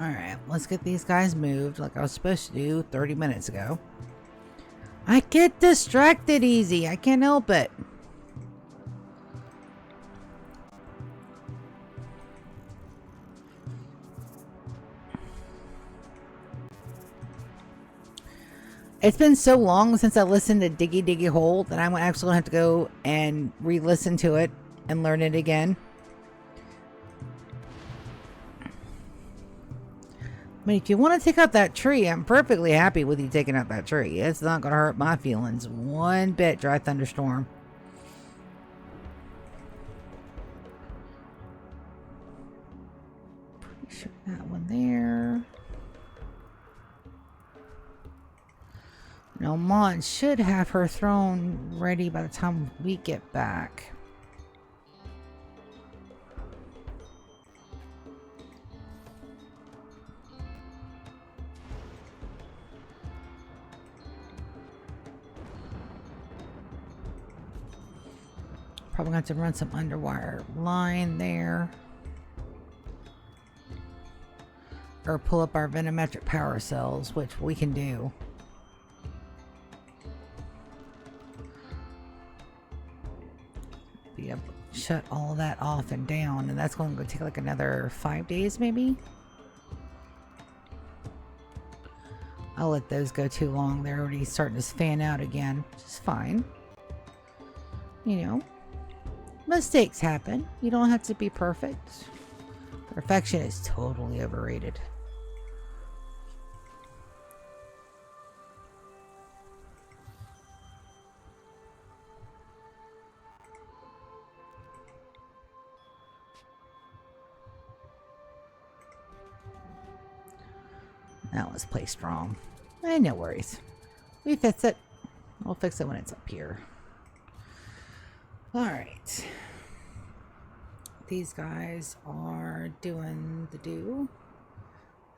[SPEAKER 1] Alright, let's get these guys moved like I was supposed to do 30 minutes ago. I get distracted easy. I can't help it. It's been so long since I listened to Diggy Diggy Hole that I'm actually going to have to go and re-listen to it and learn it again. I mean, if you want to take out that tree, I'm perfectly happy with you taking out that tree. It's not going to hurt my feelings one bit, Dry Thunderstorm. Pretty sure that one there. Now, Mon should have her throne ready by the time we get back. Probably going to have to run some underwire line there. Or pull up our venometric power cells, which we can do. Be able to shut all of that off and down, and that's going to take like another 5 days maybe. I'll let those go too long. They're already starting to fan out again, which is fine. You know, mistakes happen. You don't have to be perfect. Perfection is totally overrated. That was placed wrong. No worries. We fix it. We'll fix it when it's up here. Alright. These guys are doing the do.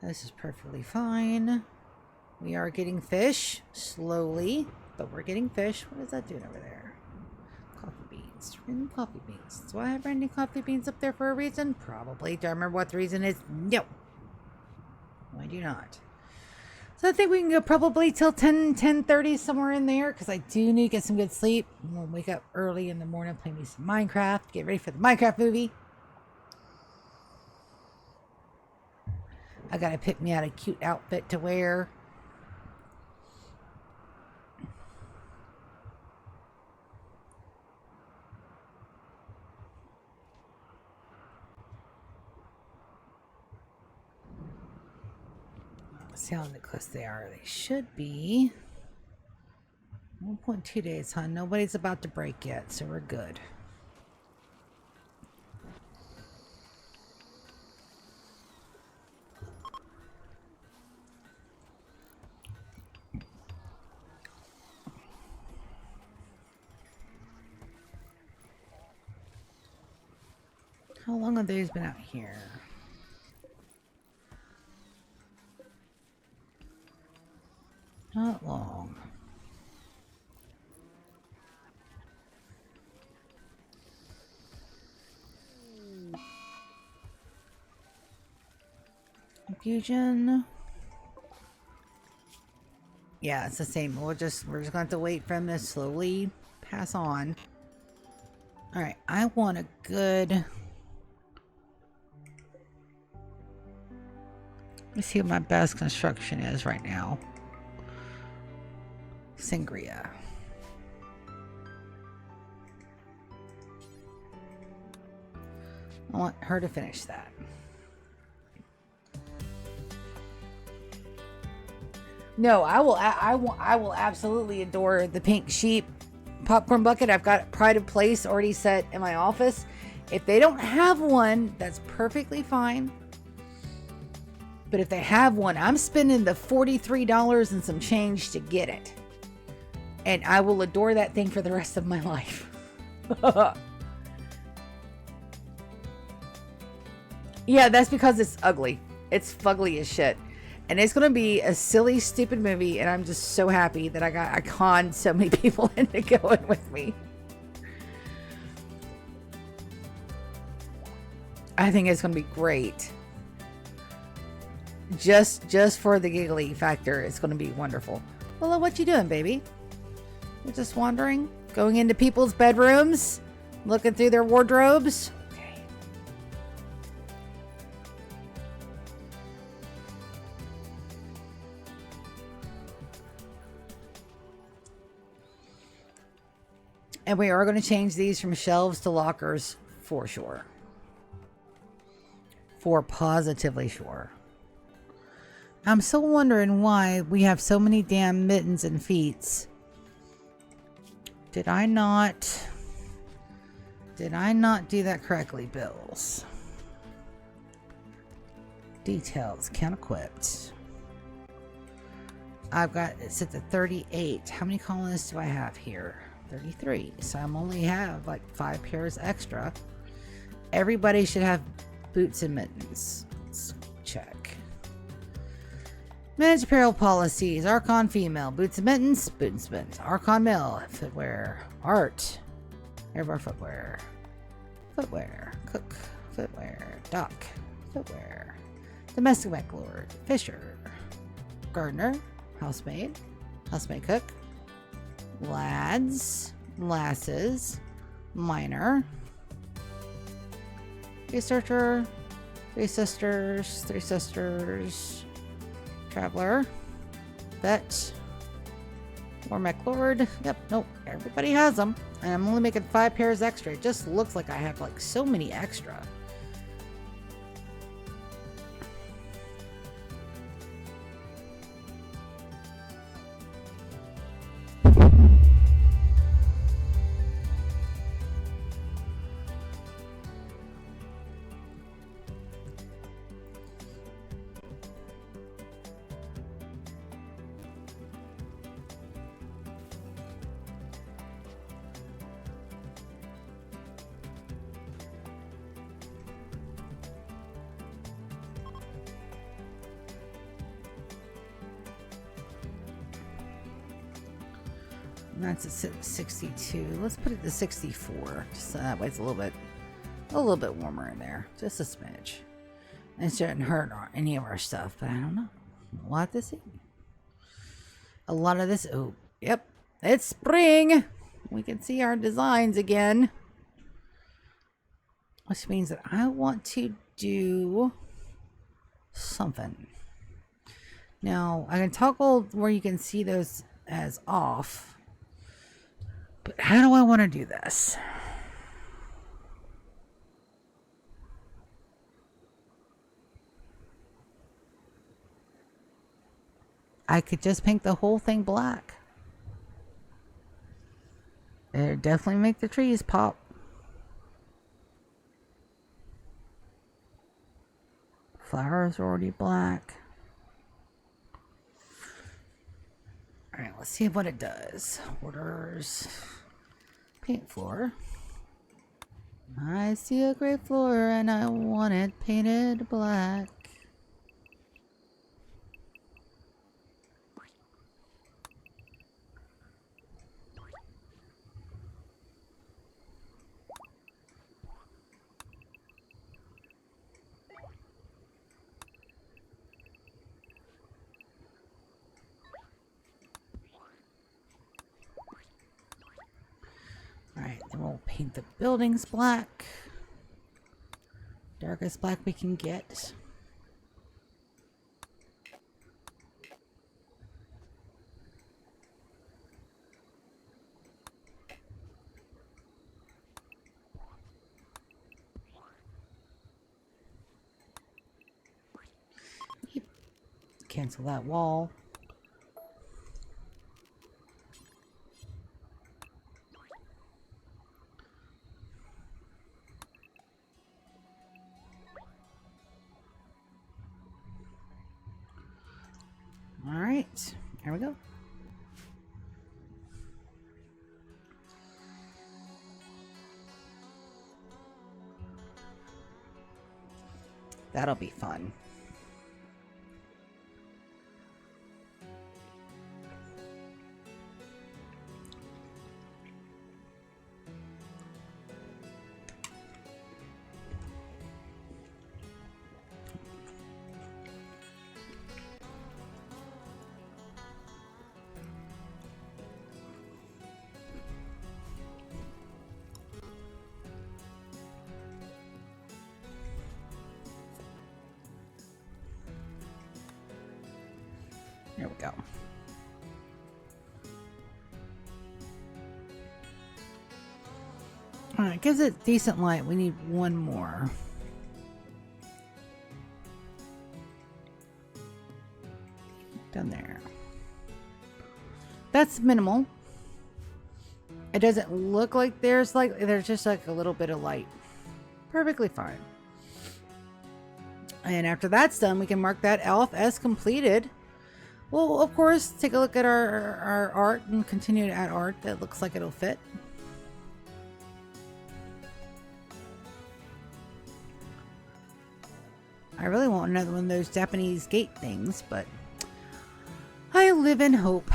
[SPEAKER 1] This is perfectly fine. We are getting fish. Slowly. But we're getting fish. What is that doing over there? Coffee beans. Random coffee beans. Do I have random coffee beans up there for a reason? Probably. Do I remember what the reason is? No. I do not. So I think we can go probably till 10:30, somewhere in there, because I do need to get some good sleep. I'm going to wake up early in the morning, play me some Minecraft, get ready for the Minecraft movie. I got to pick me out a cute outfit to wear. See how close they are. They should be 1.2 days, huh? Nobody's about to break yet, so we're good. How long have these been out here? Not long. Confusion. Yeah, it's the same. We're just gonna have to wait for them to slowly pass on. Alright, I want a good... Let me see what my best construction is right now. Sangria. I want her to finish that. No, I will absolutely adore the pink sheep popcorn bucket. I've got Pride of Place already set in my office. If they don't have one, that's perfectly fine. But if they have one, I'm spending the $43 and some change to get it. And I will adore that thing for the rest of my life. Yeah, that's because it's ugly. It's fugly as shit. And it's going to be a silly, stupid movie. And I'm just so happy that I conned so many people into going with me. I think it's going to be great. just for the giggly factor, it's going to be wonderful. Well, what you doing, baby? You're just wandering, going into people's bedrooms, looking through their wardrobes. Okay. And we are going to change these from shelves to lockers for sure. For positively sure. I'm still wondering why we have so many damn mittens and feets. Did I not do that correctly, Bills? Details, count equipped. I've got, it's at the 38. How many colonists do I have here? 33. So I'm only have like 5 pairs extra. Everybody should have boots and mittens. Let's check. Manage apparel policies. Archon female. Boots and mittens. Boots and mittens. Archon male. Footwear. Art. Airbar footwear. Footwear. Cook. Footwear. Dock. Footwear. Domestic mech lord. Fisher. Gardener. Housemaid. Housemaid cook. Lads. Lasses. Miner. Researcher. 3 sisters. 3 sisters. Traveler. Vet. War mech lord. Yep, nope. Everybody has them. And I'm only making 5 pairs extra. It just looks like I have like so many extra. That's at 62. Let's put it to 64. Just so that way it's a little bit warmer in there. Just a smidge. It shouldn't hurt any of our stuff, but I don't know. We'll have to see. A lot of this. Oh, yep. It's spring. We can see our designs again. Which means that I want to do something. Now, I can toggle where you can see those as off. But how do I want to do this? I could just paint the whole thing black. It'd definitely make the trees pop. Flowers are already black. Alright, let's see what it does. Orders. Paint floor. I see a gray floor and I want it painted black. Alright, then we'll paint the buildings black. Darkest black we can get. Cancel that wall. All right, here we go. That'll be fun. There we go. Alright, gives it decent light. We need one more. Down there. That's minimal. It doesn't look like there's just like a little bit of light. Perfectly fine. And after that's done, we can mark that off as completed. We'll, of course, take a look at our art and continue to add art that looks like it'll fit. I really want another one of those Japanese gate things, but I live in hope.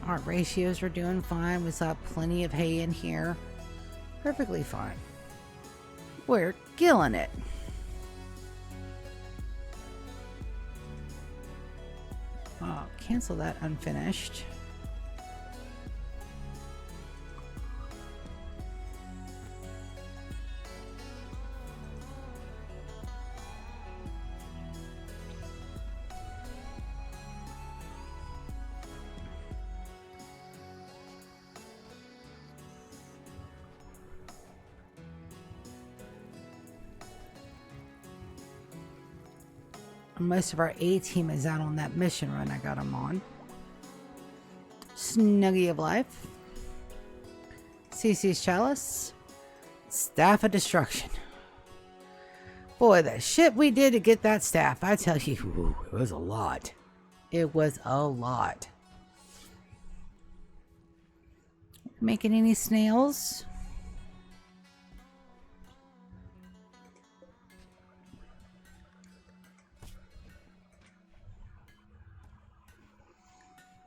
[SPEAKER 1] Our ratios are doing fine. We saw plenty of hay in here. Perfectly fine. We're killing it. Oh, cancel that unfinished. Most of our A team is out on that mission run I got them on. Snuggie of Life. CC's Chalice. Staff of Destruction. Boy, the shit we did to get that staff, I tell you, ooh, it was a lot. It was a lot. Making any snails?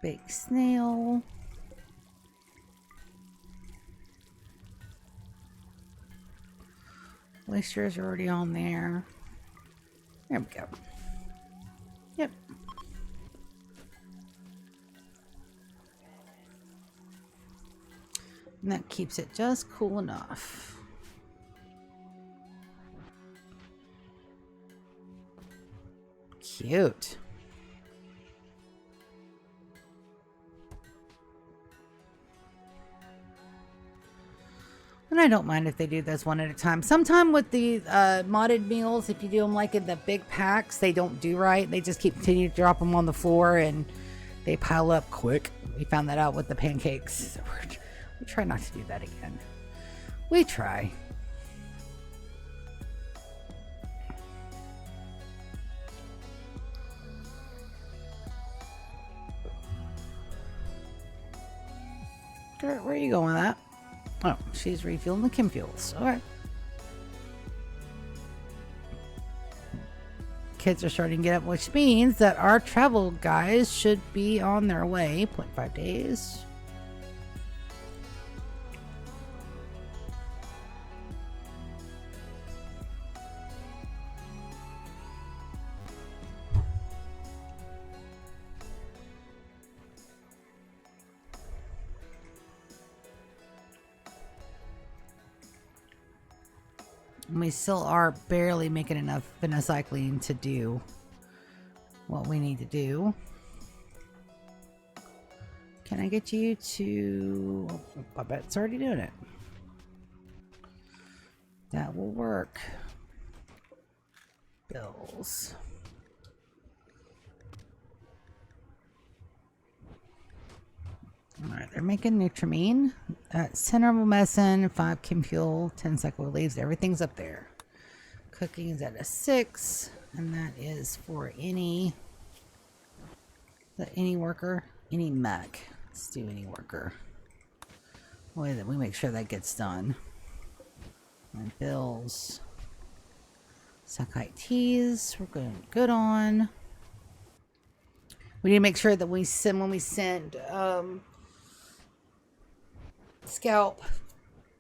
[SPEAKER 1] Big snail. Oysters are already on there. There we go. Yep. And that keeps it just cool enough. Cute. And I don't mind if they do this one at a time. Sometime with the modded meals, if you do them like in the big packs, they don't do right. They just continue to drop them on the floor and they pile up quick. We found that out with the pancakes. We try not to do that again. We try. Where are you going with that? Oh, she's refueling the chem fuels. Alright. Kids are starting to get up, which means that our travel guys should be on their way. 0.5 days. We still are barely making enough venocycline to do what we need to do. Can I get you to... Oh, I bet it's already doing it. That will work. Bills. Alright, they're making Nutramine. 10 herbal medicine, 5 chem fuel, 10 cycle leaves. Everything's up there. Cooking is at a 6. And that is for any worker, any mech. Let's do any worker. Way that we make sure that gets done. And bills. Sakai teas, we're good on. We need to make sure that when we send scalp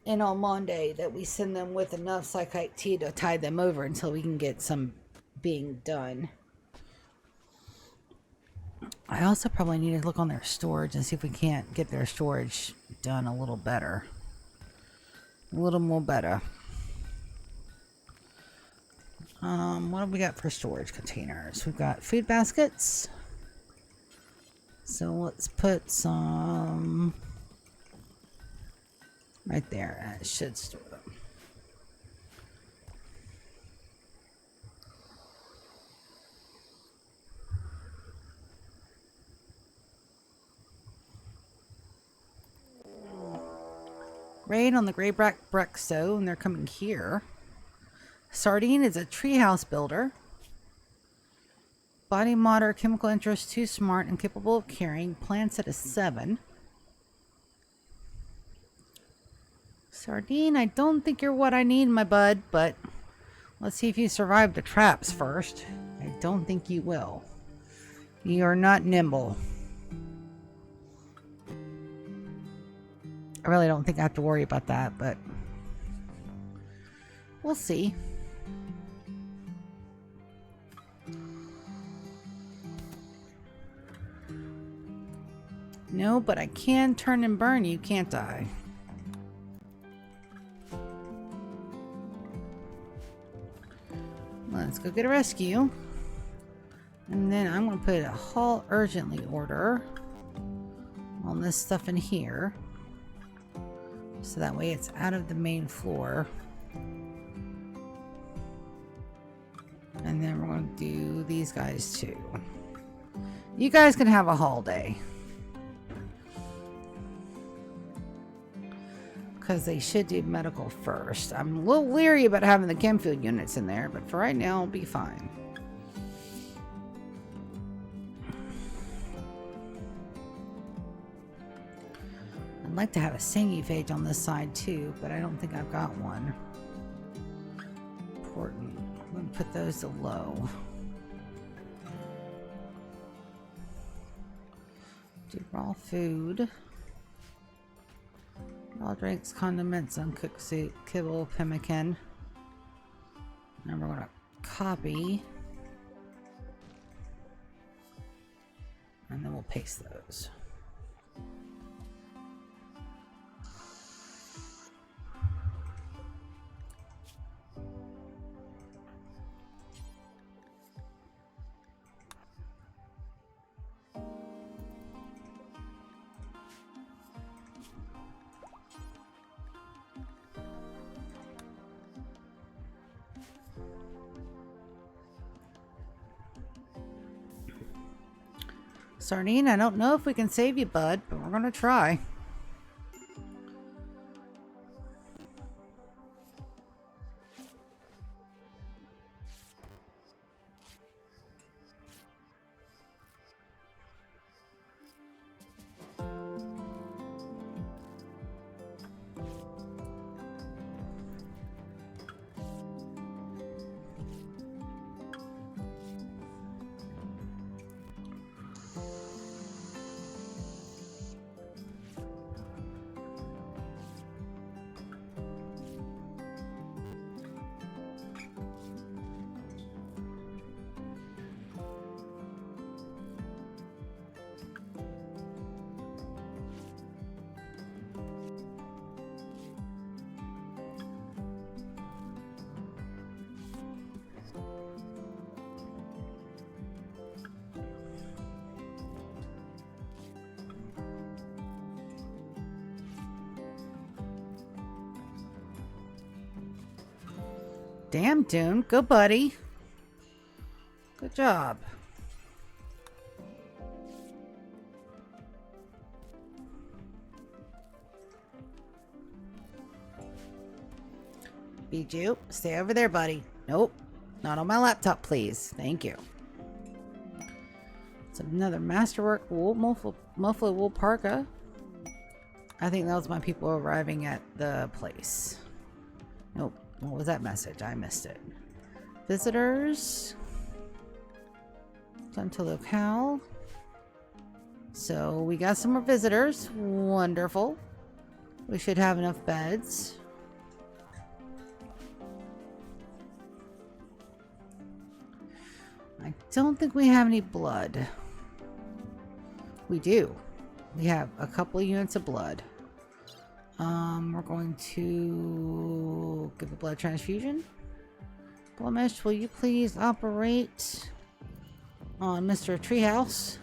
[SPEAKER 1] in on Monday that we send them with enough psychite tea to tide them over until we can get some being done. I also probably need to look on their storage and see if we can't get their storage done a little better. A little more better. What have we got for storage containers? We've got food baskets. So let's put some right there. It should store them. Raid on the Grey Brexo, and they're coming here. Sardine is a treehouse builder. Body modder, chemical interest, too smart and capable of carrying. Plants at a 7. Sardine, I don't think you're what I need, my bud, but let's see if you survive the traps first. I don't think you will. You're not nimble. I really don't think I have to worry about that, but we'll see. No, but I can turn and burn you, can't I? Let's go get a rescue. And then I'm going to put a haul urgently order on this stuff in here. So that way it's out of the main floor. And then we're going to do these guys too. You guys can have a haul day. Because they should do medical first. I'm a little leery about having the chem food units in there, but for right now, I'll be fine. I'd like to have a sanguiphage on this side too, but I don't think I've got one. Important. I'm going to put those to low. Do raw food. Raw drinks, condiments, uncooked soup, kibble, pemmican. And we're going to copy. And then we'll paste those. Sardine, I don't know if we can save you, bud, but we're going to try. Damn, Dune. Go, buddy. Good job. Bijou, stay over there, buddy. Nope. Not on my laptop, please. Thank you. It's another masterwork wool, muffler wool parka. I think that was my people arriving at the place. Nope. What was that message? I missed it. Visitors. Come to locale. So we got some more visitors. Wonderful. We should have enough beds. I don't think we have any blood. We do. We have a couple of units of blood. We're going to give a blood transfusion. Blemish, will you please operate on Mr. Treehouse?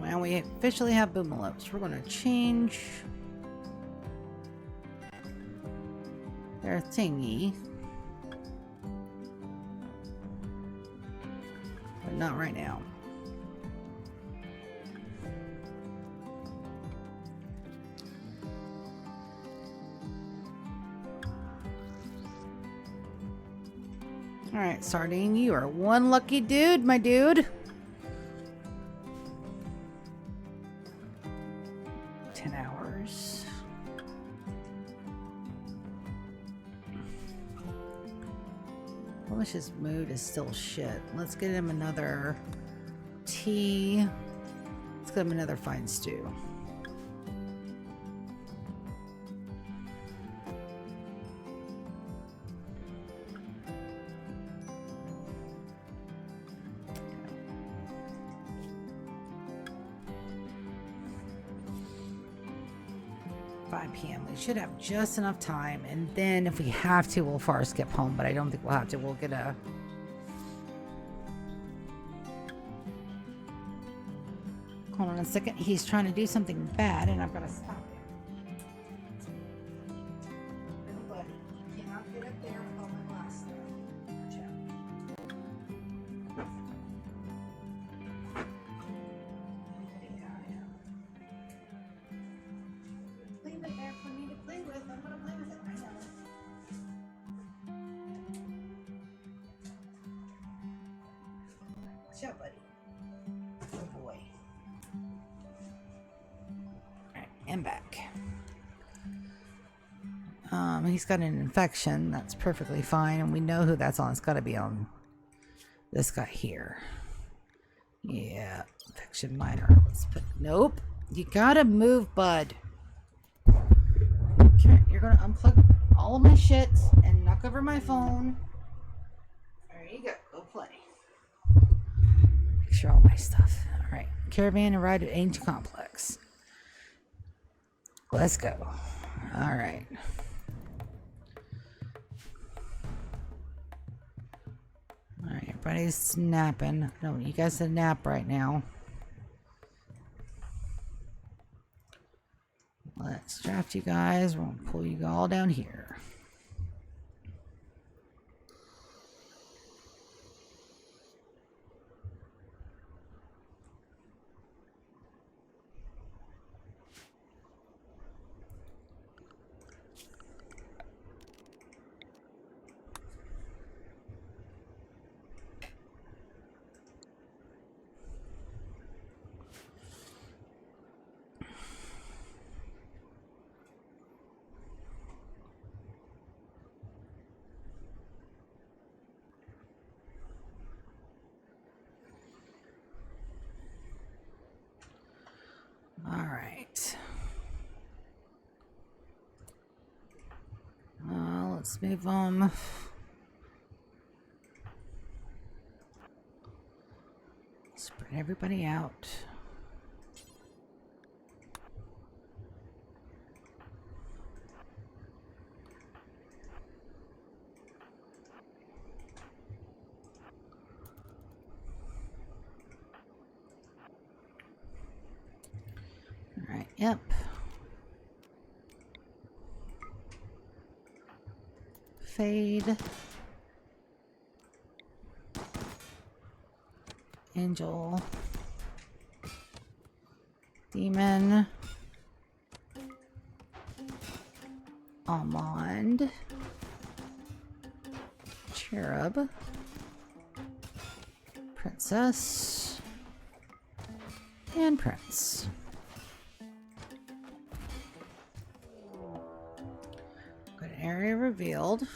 [SPEAKER 1] And we officially have boomalopes. We're going to change their thingy. But not right now. Alright, Sardine, you are one lucky dude, my dude. 10 hours. His mood is still shit. Let's get him another tea. Let's get him another fine stew. PM. We should have just enough time, and then if we have to, we'll far skip home, but I don't think we'll have to. We'll get a... Hold on a second. He's trying to do something bad, and I've got to stop him. But you cannot get up there with all my glass stuff. Watch out. Leave it there for me to play with. I'm gonna play with it right now. Watch out, buddy. Good boy. Alright, and back. He's got an infection. That's perfectly fine, and we know who that's on. It's got to be on this guy here. Yeah, infection minor. Let's put... Nope. You gotta move, bud. Okay, you're gonna unplug all of my shit and knock over my phone. There you go. Go play. Make sure all my stuff. Alright. Caravan and ride to Ancient Complex. Let's go. Alright. Alright, everybody's snapping. No, you guys a nap right now. Let's draft you guys. We're gonna pull you all down here. Let's move on. Spread everybody out. All right, yep. Fade. Angel. Demon. Almond. Cherub. Princess. And Prince. Area revealed.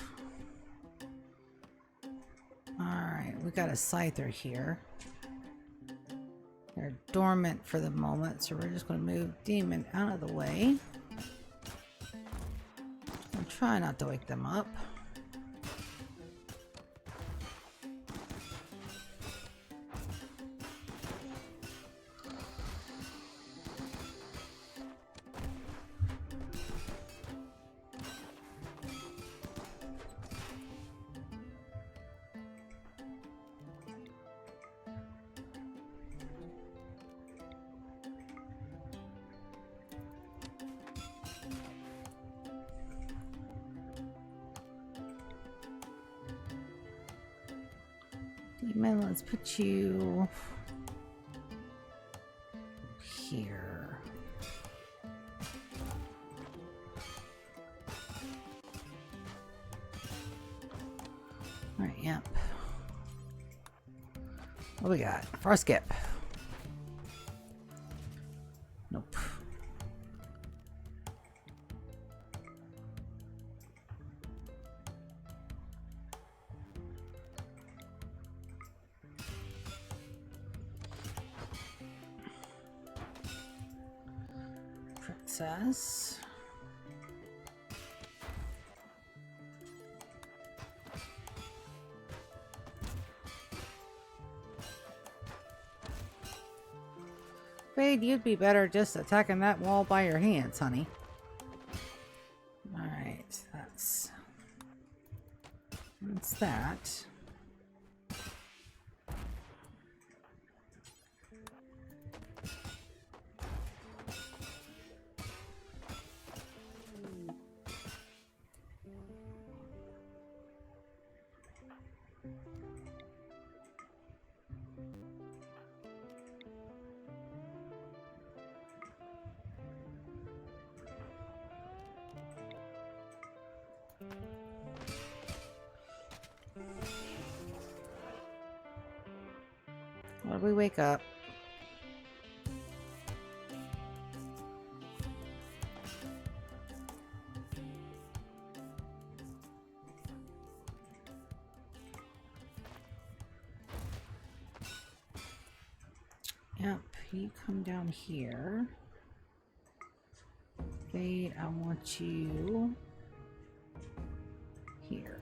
[SPEAKER 1] Alright, we got a scyther here. They're dormant for the moment, so we're just going to move Demon out of the way. And try not to wake them up. Demon, let's put you here. Alright, yep. What do we got? Far skip. Nope. Princess. Fade, you'd be better just attacking that wall by your hands, honey. Alright, that's that. What do we wake up? Yep, you come down here. Fade, I want you here.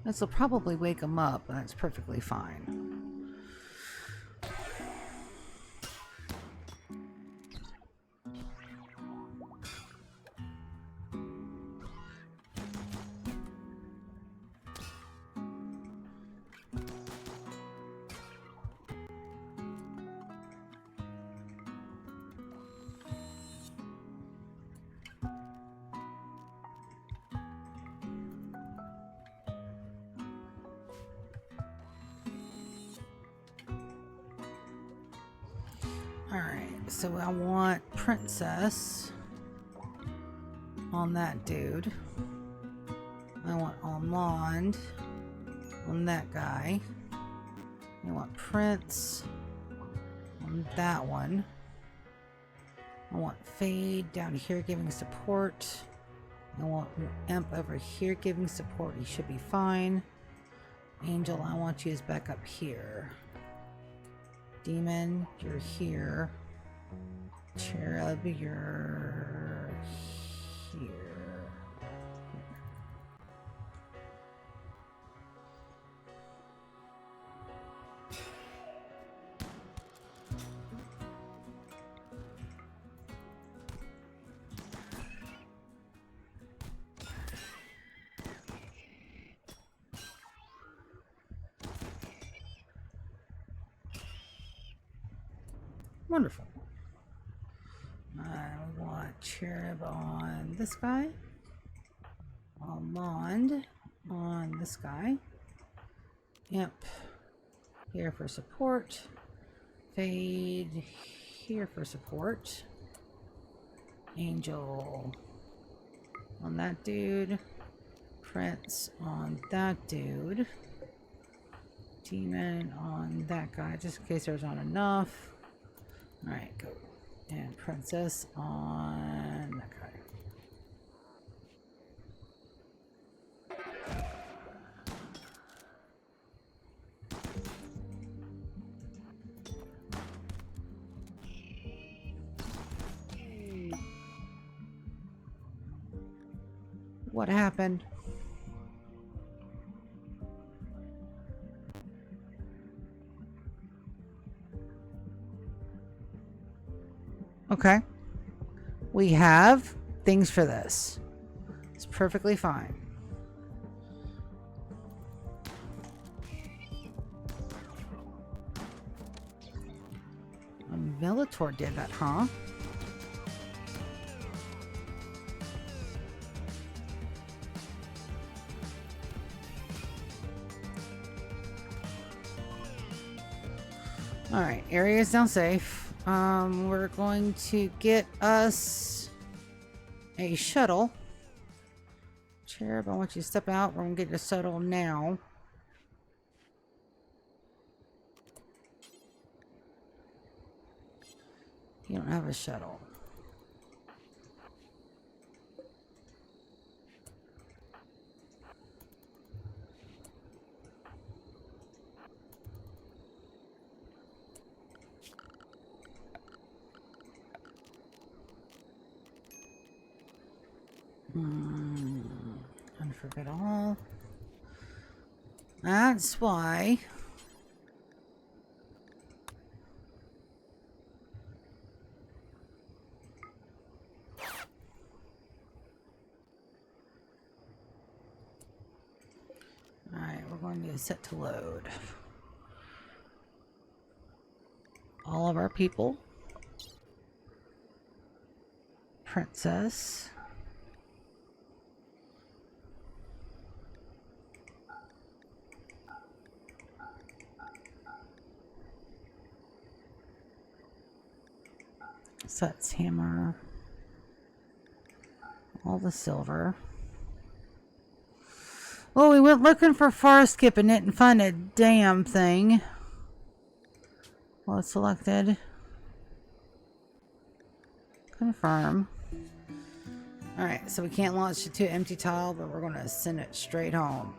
[SPEAKER 1] This will probably wake him up, and that's perfectly fine. Alright, so I want Princess on that dude. I want Almond on that guy. I want Prince on that one. I want Fade down here giving support. I want Imp over here giving support. He should be fine. Angel, I want you as back up here. Demon, you're here. Cherub, you're here. Wonderful. We want Cherub on this guy. Almond on this guy. Imp here for support. Fade here for support. Angel on that dude. Prince on that dude. Demon on that guy, just in case there's not enough. Alright, go. And Princess on that guy. What happened? Okay. We have things for this. It's perfectly fine. Militor did that, huh? Alright, area is now safe. We're going to get us a shuttle. Cherub, I want you to step out. We're going to get a shuttle now. You don't have a shuttle. Unforget all. That's why. Alright, we're going to set to load. All of our people. Princess. Sets hammer. All the silver. Well, we went looking for forest skip and didn't find a damn thing. Well, it's selected. Confirm. Alright, so we can't launch it to empty tile, but we're going to send it straight home.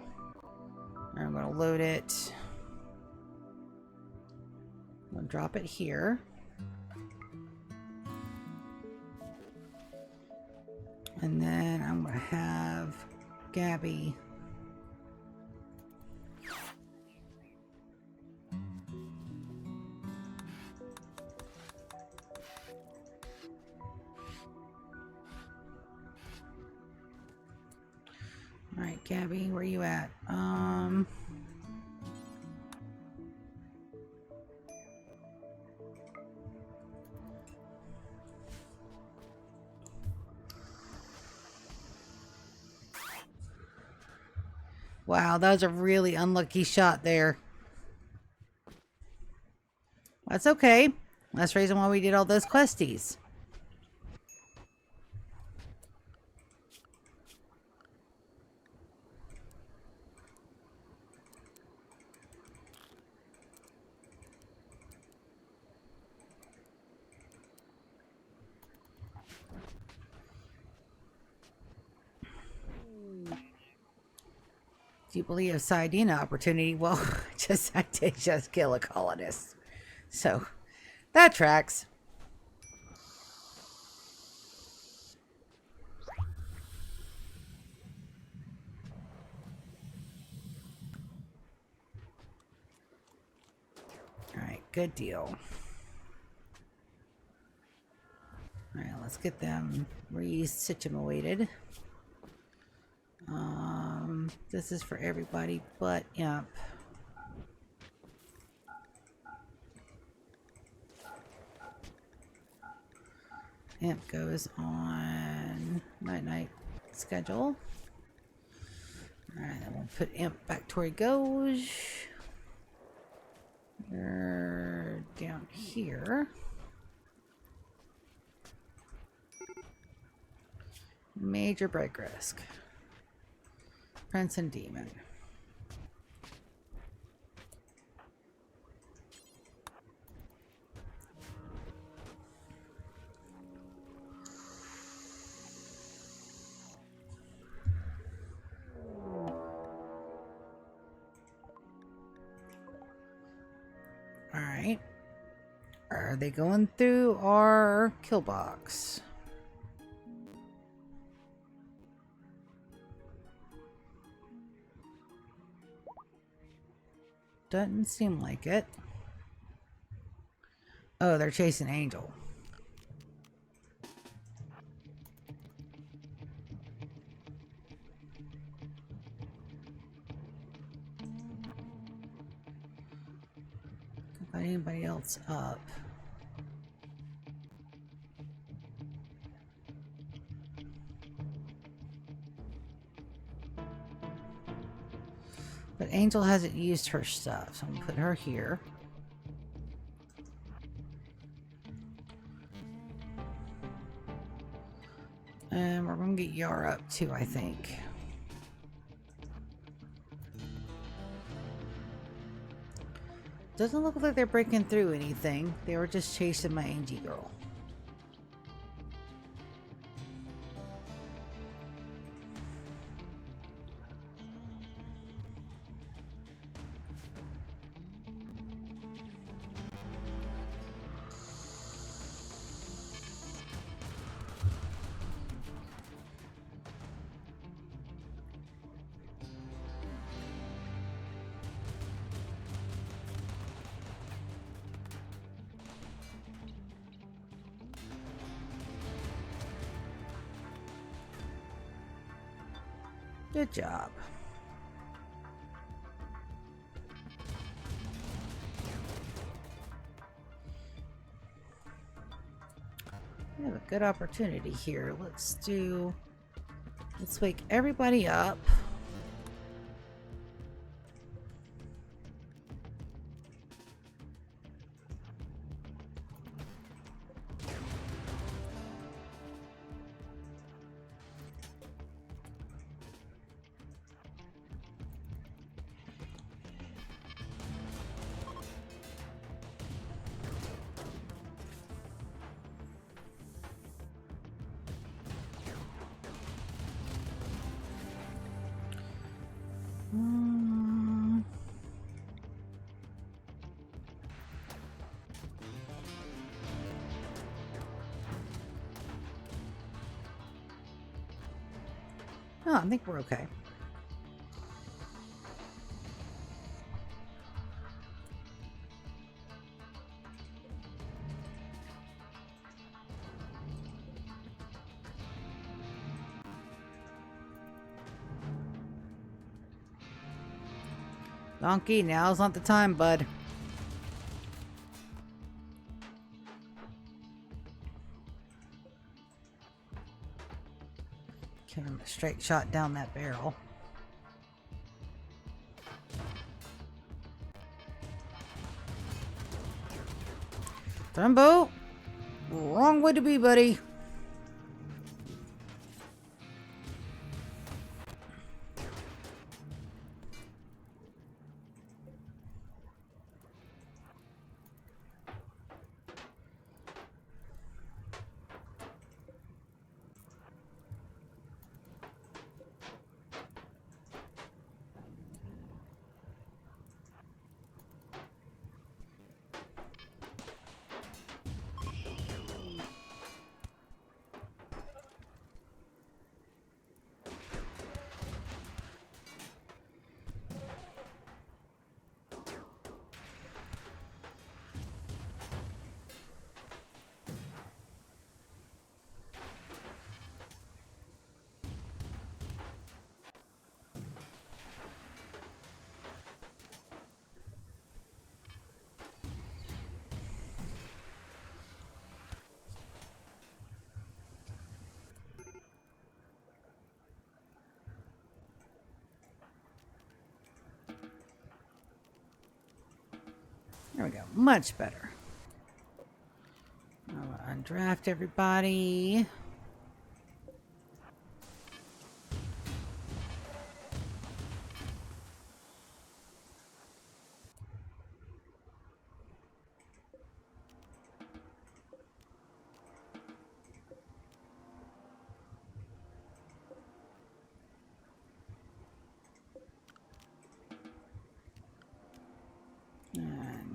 [SPEAKER 1] I'm going to load it. I'm going to drop it here. And then I'm going to have Gabby Gabby, where you at? Wow, that was a really unlucky shot there. That's okay. That's the reason why we did all those questies. Do you believe a Sidina opportunity? Well, I did just kill a colonist. So, that tracks. Alright, good deal. Alright, let's get them re-situated. This is for everybody but Imp. Imp goes on night-night schedule. Alright, then we'll put Imp back to where he goes. We're down here. Major break risk. Prince and Demon. Alright. Are they going through our kill box? Doesn't seem like it. Oh, they're chasing Angel. Can't find anybody else up. But Angel hasn't used her stuff, so I'm gonna put her here. And we're gonna get Yara up too, I think. Doesn't look like they're breaking through anything. They were just chasing my Angie girl. Good job. We have a good opportunity here. Let's wake everybody up. Oh, I think we're okay. Donkey, now's not the time, bud. Give him a straight shot down that barrel. Thumbo! Wrong way to be, buddy. There we go. Much better. I'll undraft everybody.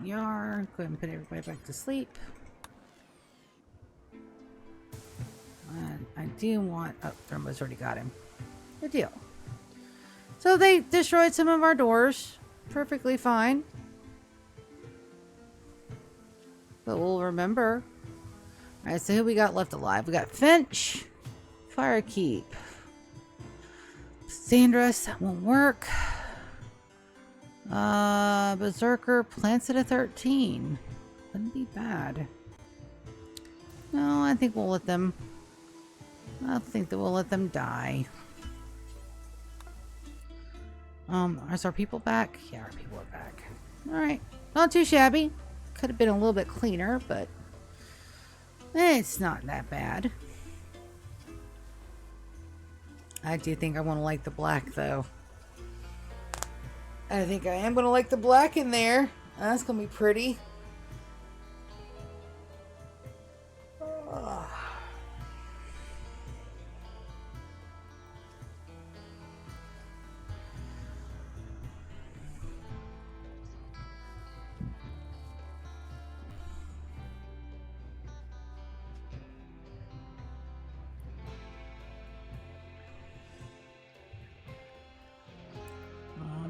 [SPEAKER 1] Yar, go ahead and put everybody back to sleep. And I do want... Oh, Thermo's already got him. Good deal. So they destroyed some of our doors. Perfectly fine. But we'll remember. Alright, so who we got left alive? We got Finch. Firekeep. Sandras, that won't work. Berserker plants at a 13. Wouldn't be bad. No, I think we'll let them... I think that we'll let them die. Is our people back? Yeah, our people are back. Alright. Not too shabby. Could have been a little bit cleaner, but... it's not that bad. I do think I want to like the black, though. I think I am going to like the black in there. That's going to be pretty. Oh.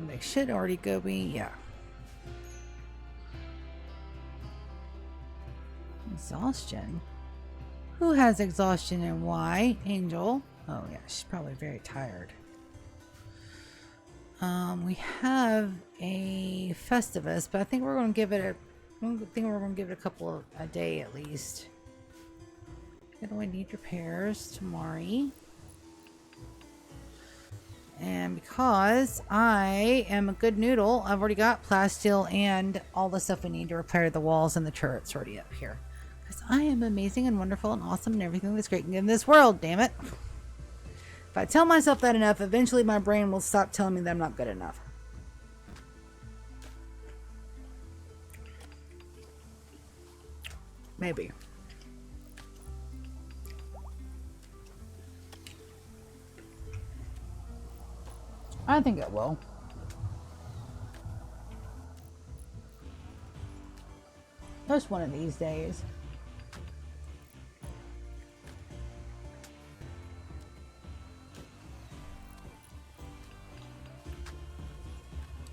[SPEAKER 1] They should already go be, yeah. Exhaustion? Who has exhaustion and why? Angel? Oh yeah, she's probably very tired. We have a Festivus, but I think we're going to give it a couple of a day at least. You're going to need repairs, Tamari. And because I am a good noodle, I've already got plasteel and all the stuff we need to repair the walls and the turrets already up here. Because I am amazing and wonderful and awesome and everything that's great in this world, damn it. If I tell myself that enough, eventually my brain will stop telling me that I'm not good enough. Maybe. I think it will. Just one of these days.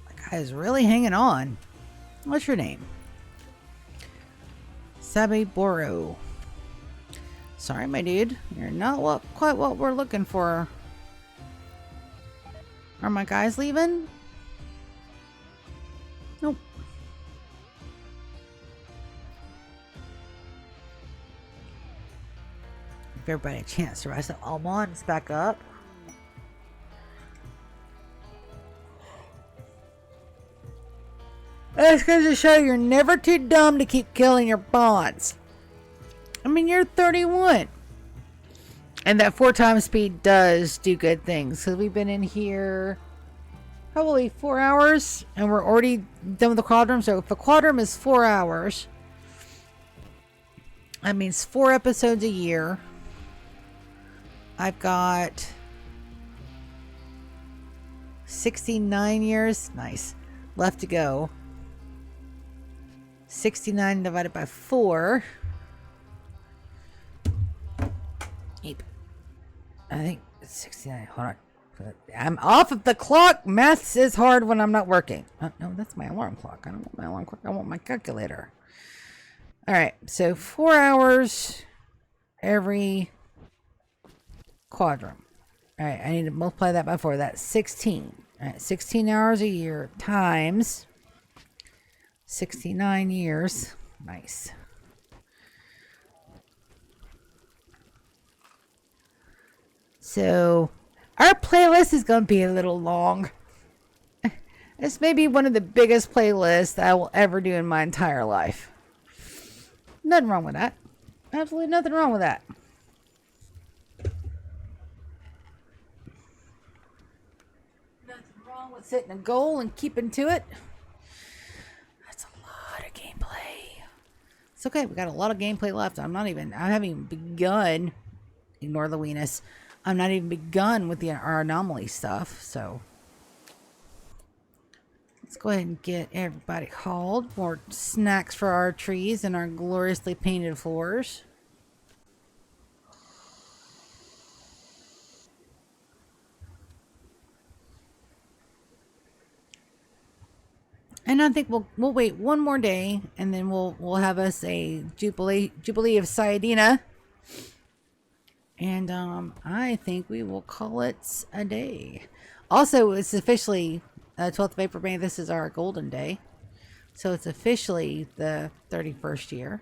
[SPEAKER 1] That guy is really hanging on. What's your name? Sabiboro. Sorry, my dude. You're not quite what we're looking for. Are my guys leaving? Give everybody a chance to rise up. Almon's back up. That's going to show you're never too dumb to keep killing your bonds. I mean, you're 31. And that 4 times speed does do good things. So we've been in here probably 4 hours. And we're already done with the quadrum. So if the quadrum is 4 hours, that means 4 episodes a year. I've got 69 years. Nice. Left to go. 69 divided by 4. Eep. I think it's 69. Hold on. I'm off of the clock. Maths is hard when I'm not working. Oh, no, that's my alarm clock. I don't want my alarm clock. I want my calculator. All right. So 4 hours every quadrum. All right. I need to multiply that by 4. That's 16. All right. 16 hours a year times 69 years. Nice. So our playlist is going to be a little long. This may be one of the biggest playlists I will ever do in my entire life. Nothing wrong with that. Absolutely nothing wrong with that. Nothing wrong with setting a goal and keeping to it. It's okay. We got a lot of gameplay left. I haven't even begun. Ignore the weenus. I'm not even begun with our anomaly stuff. So let's go ahead and get everybody hauled. More snacks for our trees and our gloriously painted floors. And I think we'll wait one more day, and then we'll have us a jubilee of Sayadina, and I think we will call it a day. Also, it's officially 12th of April. May. This is our golden day, so it's officially the 31st year,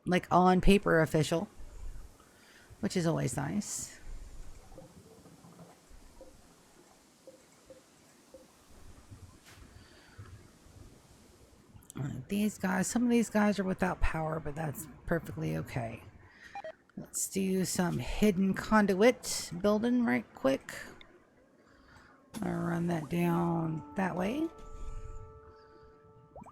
[SPEAKER 1] like on paper official, which is always nice. These guys, some of these guys are without power, but that's perfectly okay. Let's do some hidden conduit building right quick. I'll run that down that way.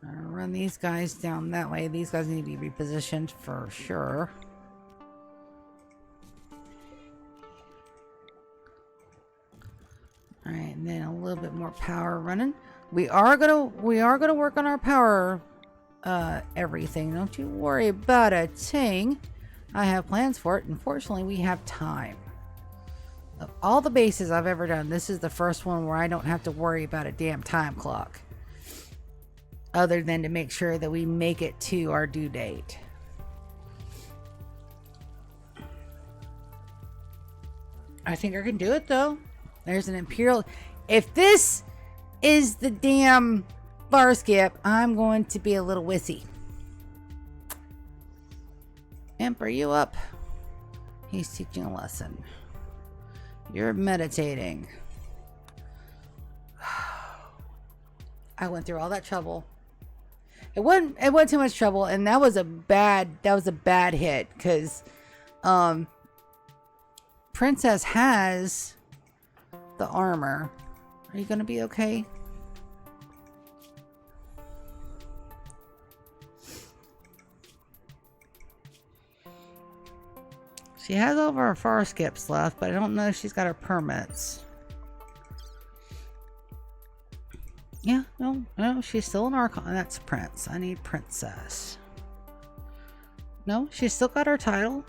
[SPEAKER 1] I'll run these guys down that way. These guys need to be repositioned for sure. Alright, and then a little bit more power running. We are gonna work on our power everything. Don't you worry about a thing. I have plans for it. Unfortunately, we have time. Of all the bases I've ever done, this is the first one where I don't have to worry about a damn time clock. Other than to make sure that we make it to our due date. I think I can do it though. There's an Imperial. If this is the damn bar skip, I'm going to be a little wissy. Imp, are you up? He's teaching a lesson. You're meditating. I went through all that trouble. It wasn't too much trouble, and that was a bad hit because Princess has the armor. Are you gonna be okay? She has all of her far skips left, but I don't know if she's got her permits. Yeah, no, she's still an Archon. That's Prince. I need Princess. No, she's still got her title.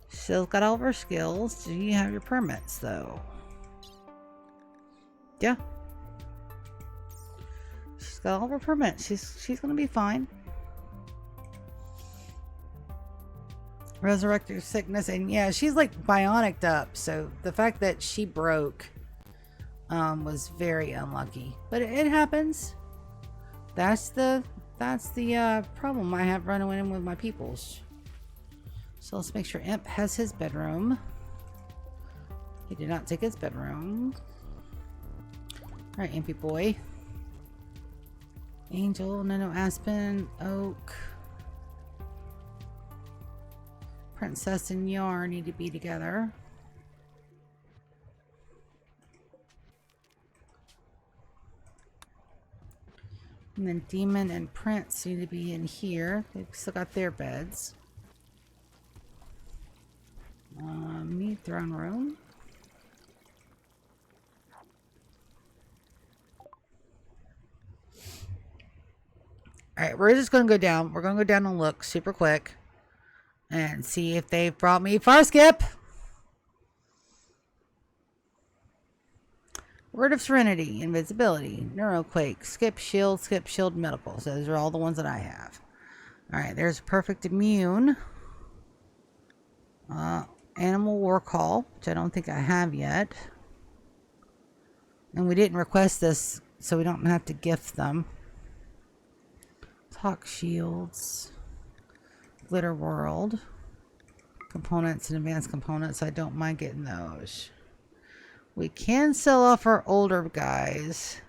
[SPEAKER 1] Still got all of her skills. Do you have your permits though? Yeah. She's got all of her permits. She's gonna be fine. Resurrected sickness, and yeah, she's like bionicked up, so the fact that she broke was very unlucky. But it happens. That's the that's the problem I have running in with my peoples. So let's make sure Imp has his bedroom. He did not take his bedroom. Alright, Impy boy. Angel, no, Aspen, Oak. Princess and Yar need to be together. And then Demon and Prince need to be in here. They've still got their beds. Need throne room. Alright, we're just going to go down. We're going to go down and look super quick. And see if they've brought me far skip. Word of Serenity, Invisibility, Neuroquake, Skip Shield, Medical. So those are all the ones that I have. Alright, there's Perfect Immune. Animal War Call, which I don't think I have yet. And we didn't request this, so we don't have to gift them. Talk Shields. Glitter World. Components and advanced components. I don't mind getting those. We can sell off our older guys.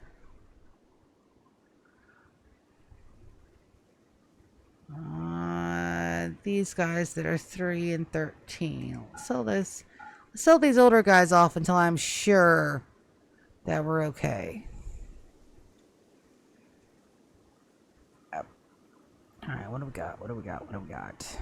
[SPEAKER 1] These guys that are 3 and 13. Let's sell this. Let's sell these older guys off until I'm sure that we're okay. Alright, what do we got? What do we got? What do we got?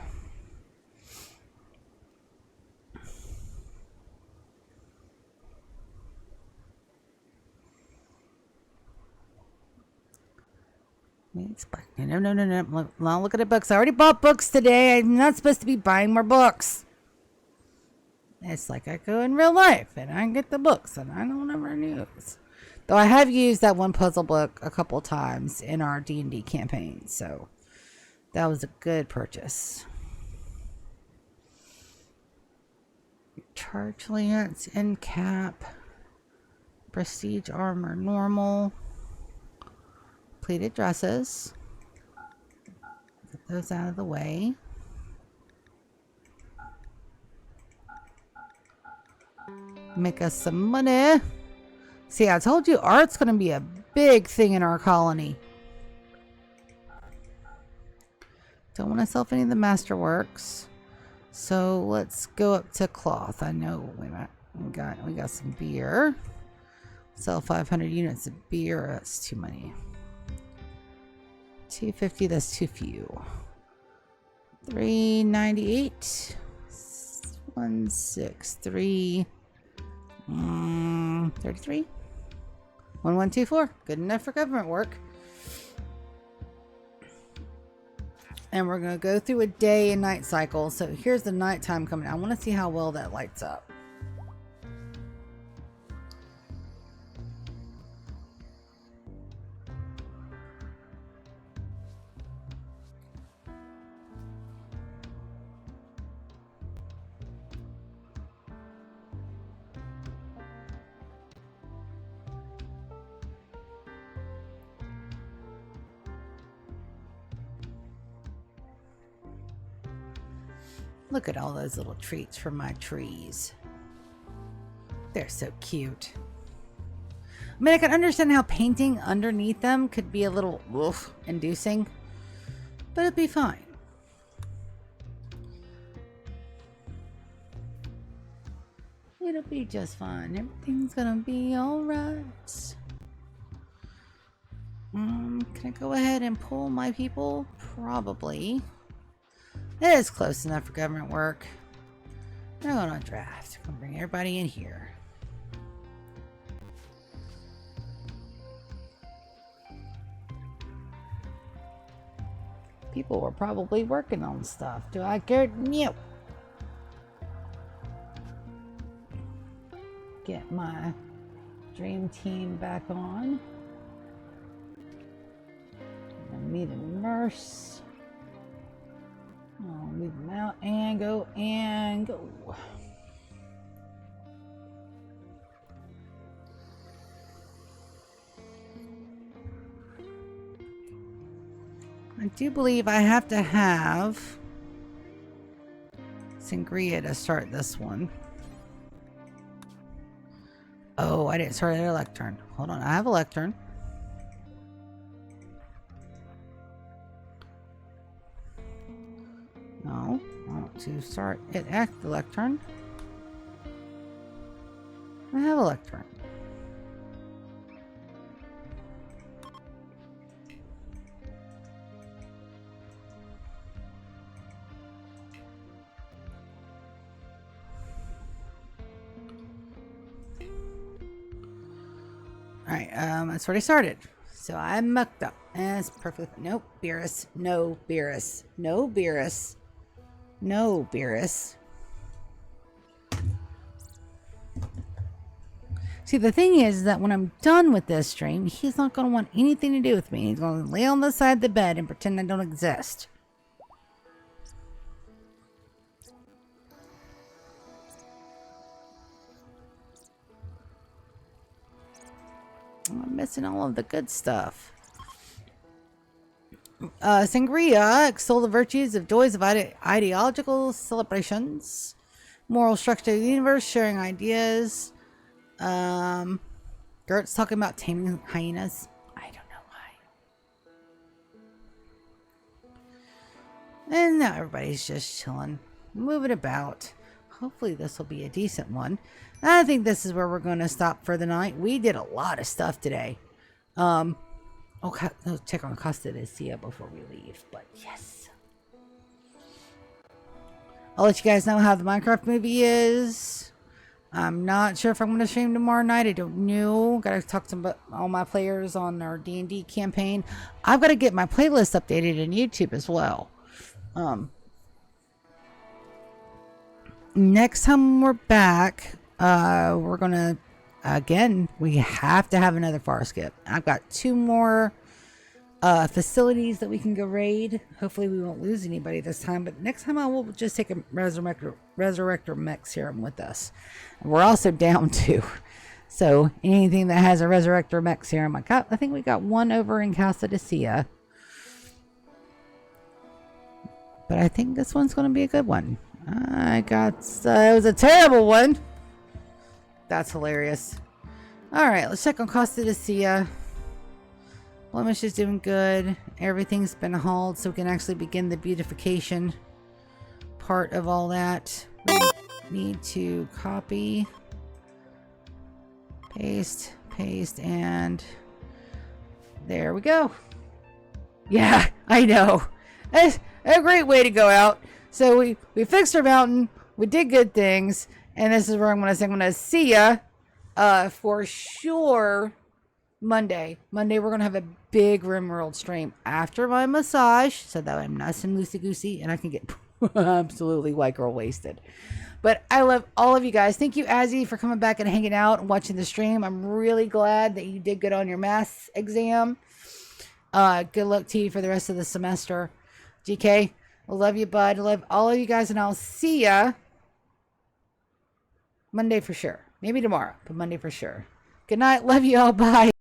[SPEAKER 1] No. Now look at the books. I already bought books today. I'm not supposed to be buying more books. It's like I go in real life and I get the books and I don't ever use. Though I have used that one puzzle book a couple times in our D&D campaign. So that was a good purchase. Charge Lance and Cap. Prestige Armor Normal. Pleated dresses. Get those out of the way. Make us some money. See, I told you art's going to be a big thing in our colony. Don't want to sell any of the masterworks. So let's go up to cloth. I know we got some beer. Sell 500 units of beer. That's too many. 250, that's too few. 398. 163. 33. 1124. Good enough for government work. And we're going to go through a day and night cycle. So here's the nighttime coming. I want to see how well that lights up. Look at all those little treats from my trees. They're so cute. I mean, I can understand how painting underneath them could be a little inducing, but it'd be fine. It'll be just fine. Everything's gonna be alright. Can I go ahead and pull my people? Probably. It is close enough for government work. We're going on draft. I'm gonna bring everybody in here. People were probably working on stuff. Do I care? No. Get my dream team back on. I need a nurse. I'll leave them out and go and go. I do believe I have to have sangria to start this one. Oh, I didn't start an lectern. Hold on, I have a lectern. No, I want to start it at the lectern. I have a lectern. Alright, it's already started. So I mucked up. And it's perfect. Nope, Beerus. No, Beerus. No, Beerus. No, Beerus. See, the thing is that when I'm done with this stream, he's not going to want anything to do with me. He's going to lay on the side of the bed and pretend I don't exist. I'm missing all of the good stuff. Sangria, extol the virtues of joys of ideological celebrations, moral structure of the universe, sharing ideas. Gert's talking about taming hyenas. I don't know why. And now everybody's just chilling, moving about. Hopefully this will be a decent one. I think this is where we're going to stop for the night. We did a lot of stuff today. I'll check on Costa de Sia before we leave, but yes. I'll let you guys know how the Minecraft movie is. I'm not sure if I'm going to stream tomorrow night. I don't know. Got to talk to all my players on our D&D campaign. I've got to get my playlist updated on YouTube as well. Next time we're back, we're going to, again, we have to have another far skip. I've got 2 more facilities that we can go raid. Hopefully we won't lose anybody this time, but next time I will just take a resurrector mech serum with us. And we're also down 2. So anything that has a resurrector mech serum, I think we got 1 over in Casa de Sia. But I think this one's going to be a good one. It was a terrible one. That's hilarious. Alright, let's check on Costa de Sia. Blemish is doing good. Everything's been hauled so we can actually begin the beautification part of all that. We need to copy, paste, and there we go. Yeah, I know. That's a great way to go out. So we fixed our mountain, we did good things, and this is where I'm going to see ya for sure Monday. Monday we're going to have a big Rimworld stream after my massage, so that I'm nice and loosey-goosey and I can get absolutely white girl wasted. But I love all of you guys. Thank you, Azzy, for coming back and hanging out and watching the stream. I'm really glad that you did good on your math exam. Good luck to you for the rest of the semester. GK, I love you, bud. I love all of you guys, and I'll see ya Monday for sure. Maybe tomorrow, but Monday for sure. Good night. Love you all. Bye.